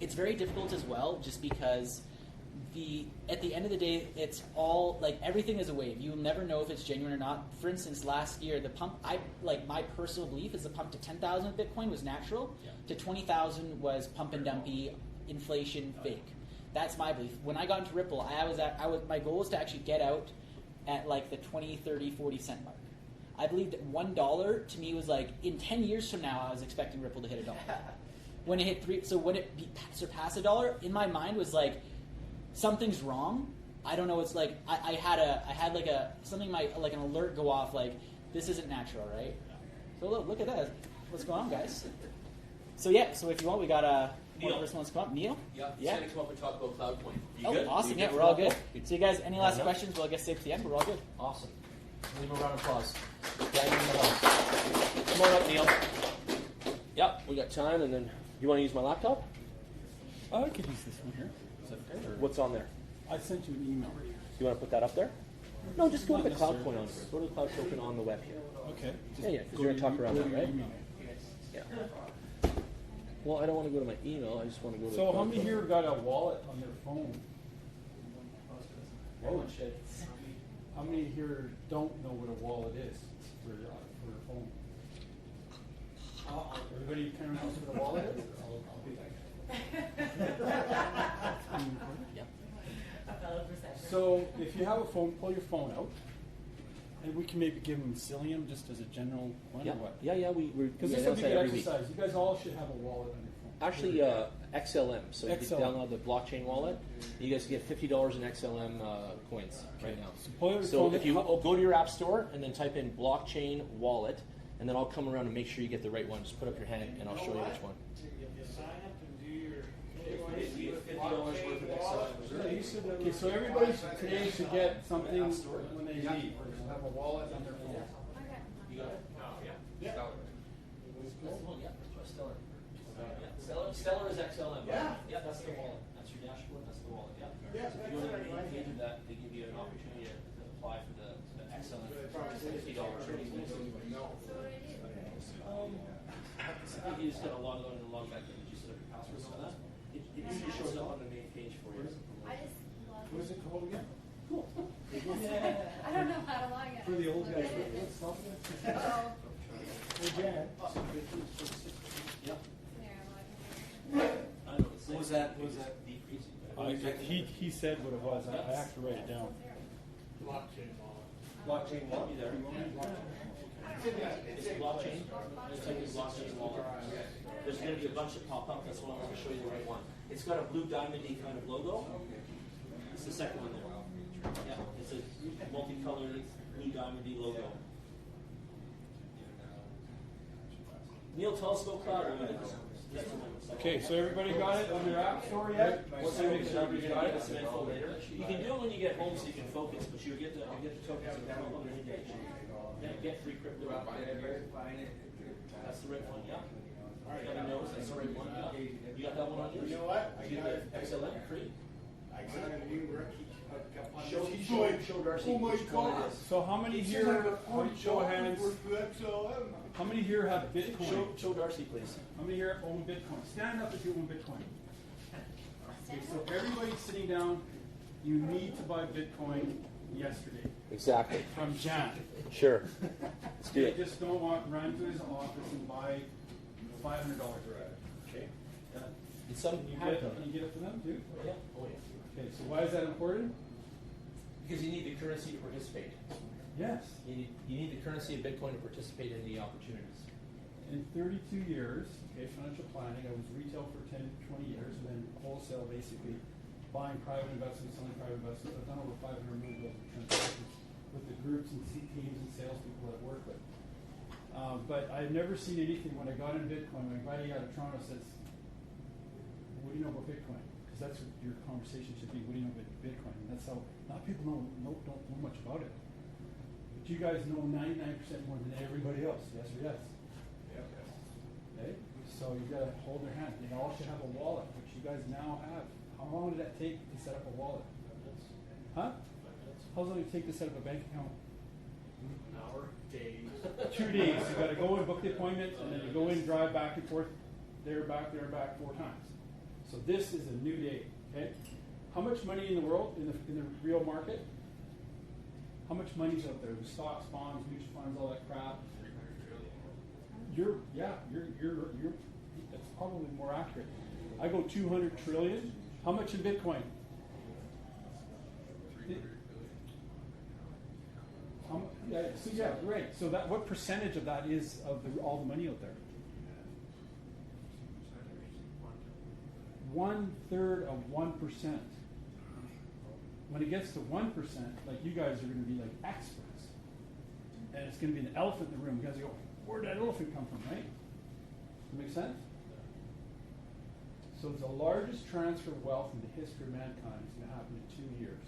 It's very difficult as well, just because at the end of the day, it's all, like, everything is a wave. You'll never know if it's genuine or not. For instance, last year, the pump, my personal belief is the pump to 10,000 Bitcoin was natural, to 20,000 was pump and dumpy, inflation, fake. That's my belief. When I got into Ripple, my goal was to actually get out at like the 20, 30, 40 cent mark. I believe that $1 to me was like, in 10 years from now, I was expecting Ripple to hit $1. When it hit when it surpassed $1, in my mind was like, something's wrong. I don't know. It's like I had like something like an alert go off, like this isn't natural, right? So look at that. What's going on, guys? So yeah. So if you want, we got one person wants to come up. Neil? Yeah. He's going to come up and talk about CloudCoin. Oh, good? Awesome. Yeah, we're all good. So you guys, any last questions? Well, I guess save to the end. We're all good. Awesome. Leave a round of applause. Come on up, Neil. Yep, we got time, and then you want to use my laptop? Oh, I could use this one here. Is that fair? What's on there? I sent you an email. You want to put that up there? No, just go to the CloudCoin on. Go to the CloudCoin on the web here. Okay. Yeah, because you're going to talk around that, right? Yeah. Well, I don't want to go to my email. I just want to go to. So how many here got a wallet on their phone? Oh, How many here don't know what a wallet is for a phone? Everybody kind of knows what a wallet is? I'll be Yeah. So if you have a phone, pull your phone out, and we can maybe give them Psyllium just as a general one or what? Yeah. Because this will be an exercise. You guys all should have a wallet on your phone. Actually, XLM. So you can download the blockchain wallet. You guys get $50 in XLM coins right now. So if you go to your app store and then type in blockchain wallet, and then I'll come around and make sure you get the right one. Just put up your hand and I'll show you which one. Sign up and do your KYC $50 worth of Excel. Okay, so everybody today should get something when they leave. Have a wallet on their phone. You got it? Yeah. Stellar is XLM. Yeah, that's the wallet. That's your dashboard. That's the wallet. Yeah. Yeah, So if you go to the main page of that, they give you an opportunity to apply for the XLM $50 trading. You just gotta log on and log back in. Did you set up your password for that? It usually shows up on the main page for you. What is it called again? I don't know how to log in. For the old guys. What's called again? Oh. Hey, Jan. Yeah. There, I know. What was that decreasing? He said what it was. I have to write it down. Blockchain wallet. Blockchain wallet. There. It's blockchain. It's like a blockchain wallet. There's going to be a bunch that pop up. That's one I'm going to show you the right one. It's got a blue diamond-y kind of logo. It's the second one there. Yeah, it's a multicolored blue diamond-y logo. Neil, tell us about cloud. Okay, so everybody got it on their app store yet? What's the make sure everybody got it? Some info later. You can do it when you get home so you can focus, but you get the tokens and download on the day. Yeah, get free crypto out there. That's the right one, yeah. You got a nose, that's the right one, yeah. You got that one on yours? You know what? I You got got XLM free. I got a new rookie. Show Darcy Oh my which one it God. is. So how many here, show of hands, how many here have Bitcoin? Show Darcy, please. How many here own Bitcoin? Stand up if you own Bitcoin. Okay, so everybody sitting down, you need to buy Bitcoin yesterday Exactly. from Jan. Sure. Let's do They it. just don't want to run to his office and buy $500 worth. Okay. And some Can have them. you get it for them too? Yeah. Oh, yeah. Okay, so why is that important? Because you need the currency to participate. Yes. You need the currency of Bitcoin to participate in the opportunities. In 32 years, okay, financial planning, I was retail for 10, 20 years, and then wholesale basically, buying private investments, selling private investments. I've done over 500 million of transactions with the groups and teams and salespeople that I work with. But I've never seen anything when I got in Bitcoin, my buddy out of Toronto says, what do you know about Bitcoin? Because that's what your conversation should be, what do you know about Bitcoin? And that's how, a lot of people don't know much about it. But you guys know 99% more than everybody else, yes or yes? Okay? So you got to hold their hand. They all should have a wallet, which you guys now have. How long did that take to set up a wallet? Huh? How long did it take to set up a bank account? An hour, days. 2 days. You got to go and book the appointment, and then you go in, drive back and forth, there, back, 4 times. So this is a new day. Okay? How much money in the world, in the real market? How much money's out there? The stocks, bonds, mutual funds, all that crap. You're that's probably more accurate. I go 200 trillion. How much in Bitcoin? Yeah, right. So that what percentage of that is of all the money out there? 1/3 of 1%. When it gets to 1%, like you guys are going to be like experts, and it's going to be an elephant in the room. You guys go, where did that elephant come from, right? Does that make sense? So it's the largest transfer of wealth in the history of mankind. It's going to happen in 2 years.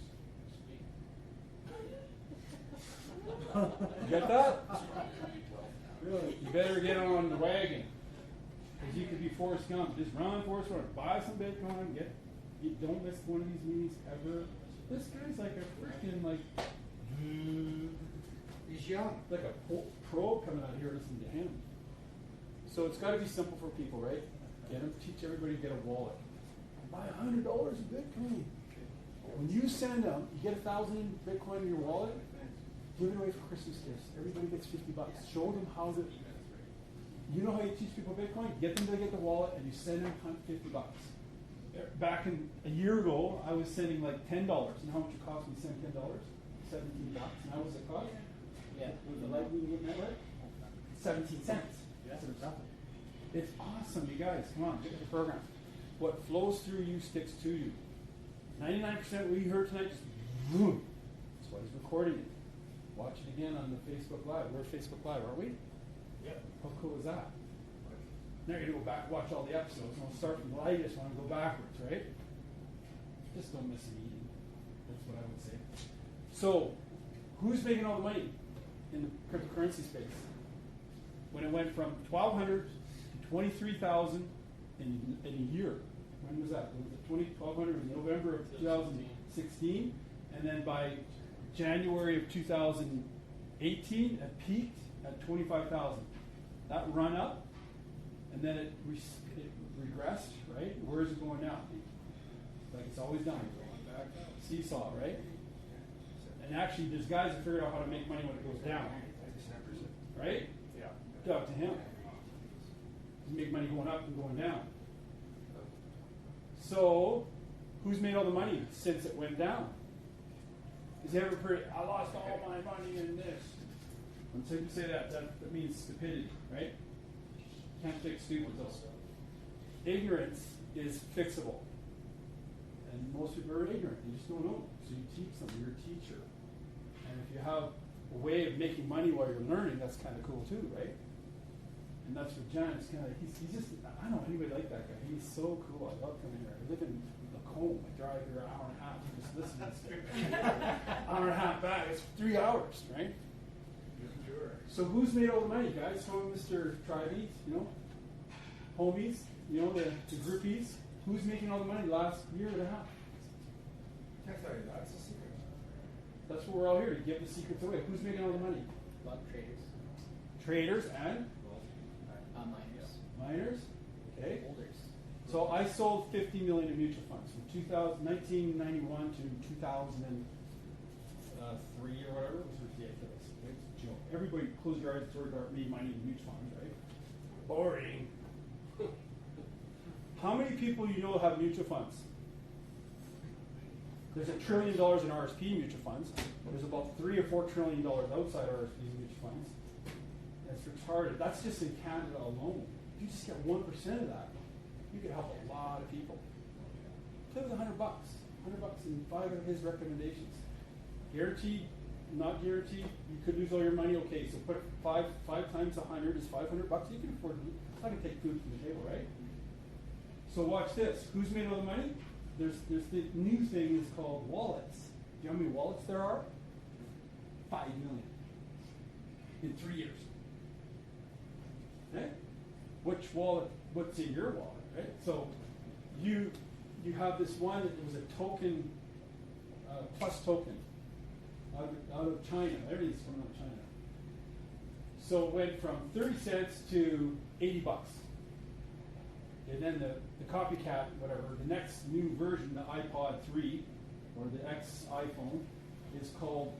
You get that? Really? You better get on the wagon. Because you could be Forrest Gump. Just run, Forrest Gump. Buy some Bitcoin. Don't miss one of these meetings ever. This guy's like a freaking He's young. like a pro coming out here listening to him. So it's got to be simple for people, right? Teach everybody to get a wallet. Buy $100 of Bitcoin. When you send them, you get 1,000 Bitcoin in your wallet. Give it away for Christmas gifts. Everybody gets $50. Show them how to. You know how you teach people Bitcoin? Get them to get the wallet, and you send them $50. Back in a year ago, I was sending like $10. You know how much it cost me to send $10? $17. Now what's it cost? Yeah, with the Lightning Network, 17 cents. That's nothing. It's awesome, you guys. Come on, get the program. What flows through you sticks to you. 99% what you heard tonight, just boom. That's why he's recording it. Watch it again on the Facebook Live. We're Facebook Live, aren't we? Yeah. How cool is that? Now you're going to go back, watch all the episodes, and we'll start from the latest one and go backwards, right? Just don't miss a meeting. That's what I would say. So, who's making all the money in the cryptocurrency space? When it went from 1,200 to 23,000 in a year. When was that? Was it 1,200 in November of 2016? And then by January of 2018, it peaked at 25,000. That run up, and then it regressed, right? Where is it going now? Like it's always done, going back, seesaw, right? And actually, there's guys that figured out how to make money when it goes down, right? Yeah. Go up to him. You make money going up and going down. So, who's made all the money since it went down? Has he ever heard, I lost all my money in this? When people say that means stupidity, right? Can't fix stupid though. Ignorance is fixable. And most people are ignorant. They just don't know. So you teach them. You're a teacher. And if you have a way of making money while you're learning, that's kind of cool too, right? And that's what John is kind of, he's just, I don't know anybody like that guy. He's so cool. I love coming here. I live in Lacombe. I drive here an hour and a half to just listen to stuff. Hour and a half back. It's 3 hours, right? Sure. So who's made all the money, guys? So Mr. Tribees, homies, the groupies. Who's making all the money last year and a half? Can't tell you that. It's a secret. That's what we're all here to give the secrets away. Who's making all the money? A lot of traders. Traders and? Miners. Miners? Okay. Holders. So I sold 50 million in mutual funds from 1991 to 2003 or whatever. It was ridiculous. It's a joke. Everybody close your eyes and made money in mutual funds, right? Boring. How many people you know have mutual funds? There's $1 trillion in RSP mutual funds. There's about $3 or $4 trillion outside RSP mutual funds. That's retarded. That's just in Canada alone. If you just get 1% of that, you could help a lot of people. Play with $100. $100 and 5 of his recommendations. Guaranteed, not guaranteed. You could lose all your money. Okay, so put 5 times 100 is $500. You can afford it. It's not going to take food from the table, right? So watch this. Who's made all the money? There's the new thing is called wallets. Do you know how many wallets there are? 5 million in 3 years. Okay? Which wallet? What's in your wallet? Right? So you have this one. It was a token, plus token, out of China. Everything's coming out of China. So it went from 30 cents to $80. And then the copycat, whatever, the next new version, the iPod 3 or the X iPhone, is called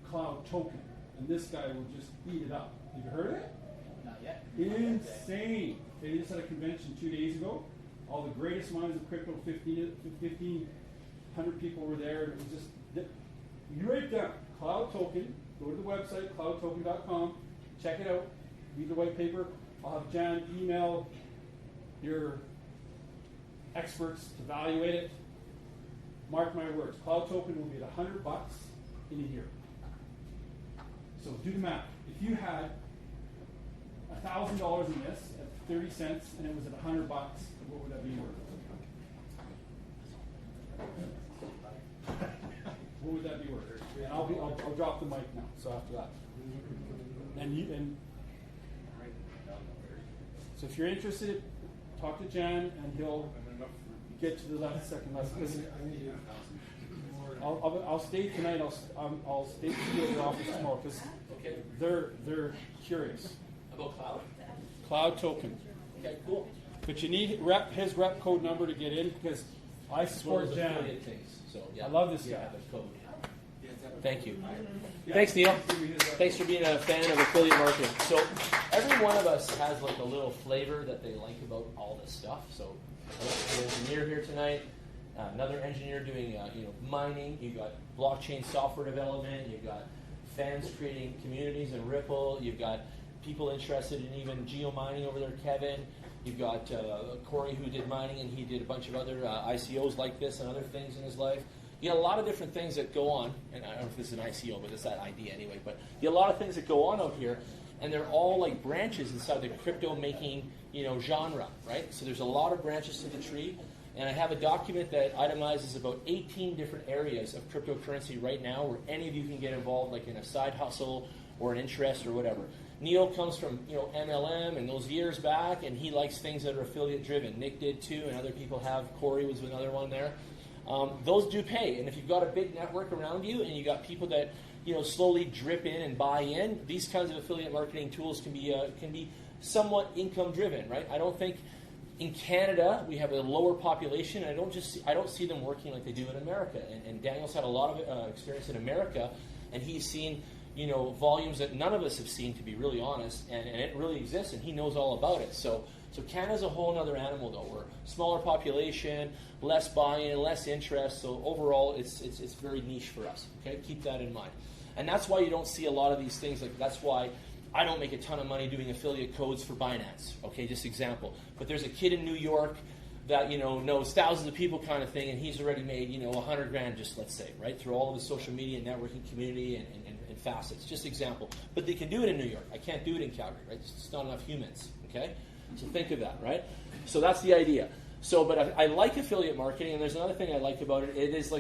Cloud Token. And this guy will just eat it up. Have you heard of it? Not yet. Insane. They just had a convention 2 days ago. All the greatest minds of crypto, 1,500 people were there. And it was just, you write it down, Cloud Token, go to the website, cloudtoken.com, check it out, read the white paper. I'll have Jan email your experts to evaluate it. Mark my words, Cloud Token will be at $100 in a year. So do the math. If you had $1,000 in this at 30 cents and it was at $100, what would that be worth? What would that be worth? And I'll drop the mic now. So after that, so if you're interested, talk to Jan and he'll get to the last second lesson. I'll stay tonight. I'll stay to you at your office tomorrow because they're curious about cloud. Cloud Token. Okay, cool. But you need his rep code number to get in because I support Jan. So, yeah. I love this guy. The code. Thank you. Thanks, Neil. Thanks for being a fan of affiliate marketing. So every one of us has like a little flavor that they like about all this stuff. So an engineer here tonight, another engineer doing mining. You've got blockchain software development. You've got fans creating communities in Ripple. You've got people interested in even geo-mining over there, Kevin. You've got Corey who did mining, and he did a bunch of other ICOs like this and other things in his life. You got a lot of different things that go on, and I don't know if this is an ICO, but it's that idea anyway. But you got a lot of things that go on out here, and they're all like branches inside the crypto making genre, right? So there's a lot of branches to the tree. And I have a document that itemizes about 18 different areas of cryptocurrency right now where any of you can get involved, like in a side hustle or an interest or whatever. Neil comes from MLM and those years back, and he likes things that are affiliate driven. Nick did too, and other people have. Corey was another one there. Those do pay, and if you've got a big network around you and you got people that slowly drip in and buy in, these kinds of affiliate marketing tools can be somewhat income driven, right? I don't think in Canada we have a lower population. I don't see them working like they do in America. And Daniel's had a lot of experience in America, and he's seen volumes that none of us have seen, to be really honest, and it really exists, and he knows all about it. So Canada's a whole other animal, though. We're smaller population, less buy-in, less interest. So overall, it's very niche for us. Okay, keep that in mind. And that's why you don't see a lot of these things. Like that's why I don't make a ton of money doing affiliate codes for Binance. Okay, just example. But there's a kid in New York that knows thousands of people, kind of thing, and he's already made $100,000, just let's say, right, through all of the social media and networking community and facets. Just example. But they can do it in New York. I can't do it in Calgary, right? It's not enough humans. Okay. So think of that, right? So that's the idea. So, but I like affiliate marketing, and there's another thing I like about it. It is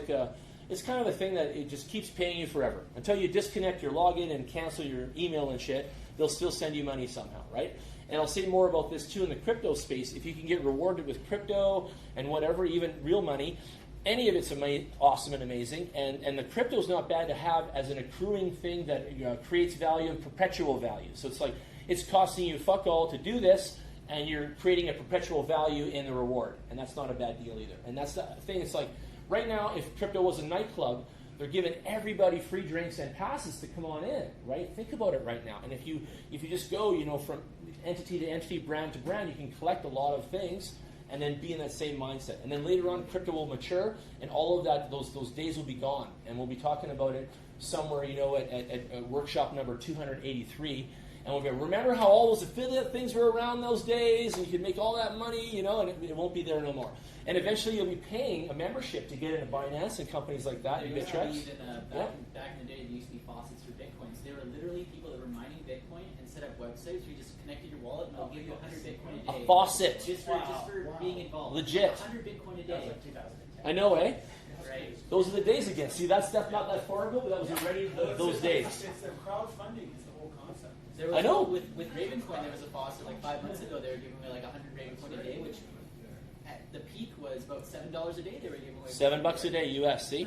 it's kind of a thing that it just keeps paying you forever. Until you disconnect your login and cancel your email and shit, they'll still send you money somehow, right? And I'll say more about this too in the crypto space. If you can get rewarded with crypto and whatever, even real money, any of it's awesome and amazing. And the crypto is not bad to have as an accruing thing that creates value and perpetual value. So it's like it's costing you fuck all to do this, and you're creating a perpetual value in the reward. And that's not a bad deal either. And that's the thing. It's like right now, if crypto was a nightclub, they're giving everybody free drinks and passes to come on in, right? Think about it right now. And if you just go, from entity to entity, brand to brand, you can collect a lot of things and then be in that same mindset. And then later on, crypto will mature, and all of that, those days will be gone. And we'll be talking about it somewhere, at workshop number 283. And we'll go, remember how all those affiliate things were around those days, and you could make all that money, and it won't be there no more. And eventually you'll be paying a membership to get into Binance and companies like that. There used to be back in the day, there used to be faucets for Bitcoins. There were literally people that were mining Bitcoin and set up websites where you just connected your wallet and they'll give you 100 Bitcoin a day. A faucet. Just for being involved. Legit. 100 Bitcoin a day. I know, eh? Right. Those are the days again. See, that's not that far ago, but that was already those days. It's the crowdfunding is the whole concept. I know. With Ravencoin, there was a faucet like 5 months ago. They were giving away like 100 Ravencoin a day, which at the peak was about $7 a day. They were giving away $7 a day US. See,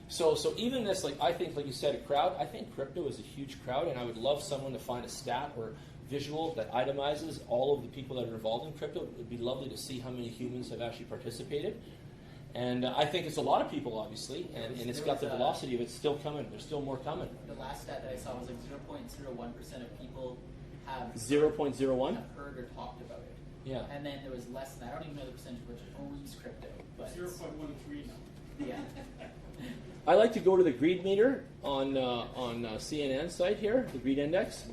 so even this, I think, like you said, a crowd. I think crypto is a huge crowd, and I would love someone to find a stat or visual that itemizes all of the people that are involved in crypto. It would be lovely to see how many humans have actually participated. And I think it's a lot of people, obviously, and it's got the velocity of it still coming. There's still more coming. The last stat that I saw was like 0.01% of people have 0.01 have heard or talked about it. Yeah. And then there was less than that. I don't even know the percentage which owns crypto. But 0.13 now. Yeah. I like to go to the greed meter on CNN site here, the greed index.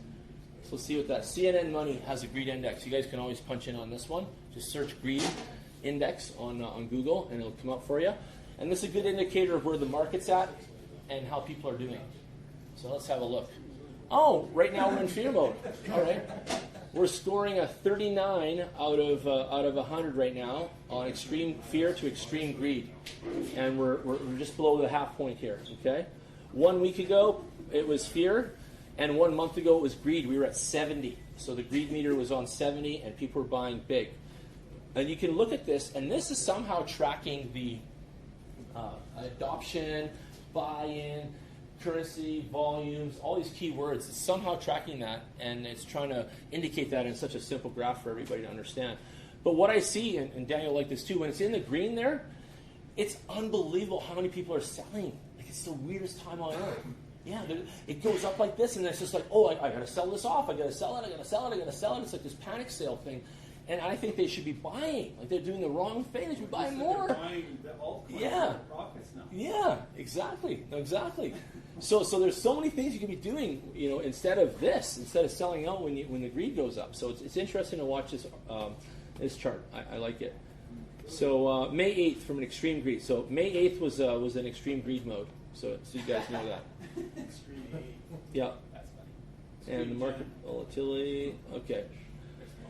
So let's see what that CNN Money has a greed index. You guys can always punch in on this one. Just search greed index on Google, and it'll come up for you. And this is a good indicator of where the market's at and how people are doing. So let's have a look. Oh, right now we're in fear mode. All right, we're scoring a 39 out of 100 right now on extreme fear to extreme greed, and we're just below the half point here. Okay, 1 week ago it was fear, and 1 month ago it was greed. We were at 70, so the greed meter was on 70, and people were buying big. And you can look at this, and this is somehow tracking the adoption, buy-in, currency, volumes, all these key words. It's somehow tracking that, and it's trying to indicate that in such a simple graph for everybody to understand. But what I see, and Daniel liked this too, when it's in the green there, it's unbelievable how many people are selling. Like, it's the weirdest time on earth. Yeah, it goes up like this, and it's just like, oh, I got to sell this off. I got to sell it. I got to sell it. I got to sell it. It's like this panic sale thing. And I think they should be buying. Like, they're doing the wrong thing. They should be buying more. They're buying the altcoins yeah. for profits now. Yeah, exactly. So there's so many things you can be doing, instead of selling out when the greed goes up. So it's interesting to watch this chart. I like it. So May 8th from an extreme greed. So May 8th was an extreme greed mode. So you guys know that. Extreme. Yeah. That's funny. And the market volatility. Okay.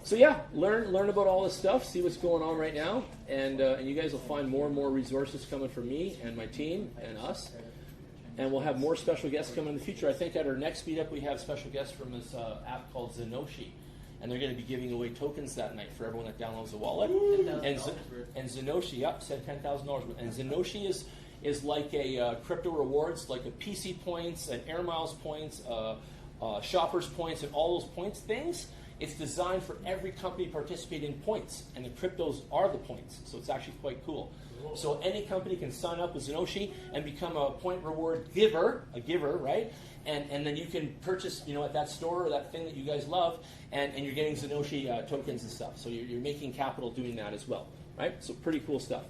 So yeah, learn about all this stuff, see what's going on right now, and you guys will find more and more resources coming from me and my team and us. And we'll have more special guests coming in the future. I think at our next meetup we have special guests from this app called Zenoshi. And they're going to be giving away tokens that night for everyone that downloads the wallet. And Zenoshi, yep, said $10,000. And Zenoshi is like a crypto rewards, like a PC points, and Air Miles points, shoppers points, and all those points things. It's designed for every company participating in points, and the cryptos are the points. So it's actually quite cool. So any company can sign up with Zenoshi and become a point reward giver, right? And then you can purchase, at that store or that thing that you guys love, and you're getting Zenoshi tokens and stuff. So you're making capital doing that as well, right? So pretty cool stuff.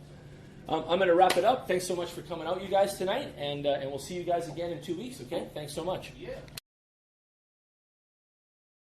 I'm going to wrap it up. Thanks so much for coming out, you guys, tonight, and we'll see you guys again in 2 weeks, okay? Thanks so much. Yeah.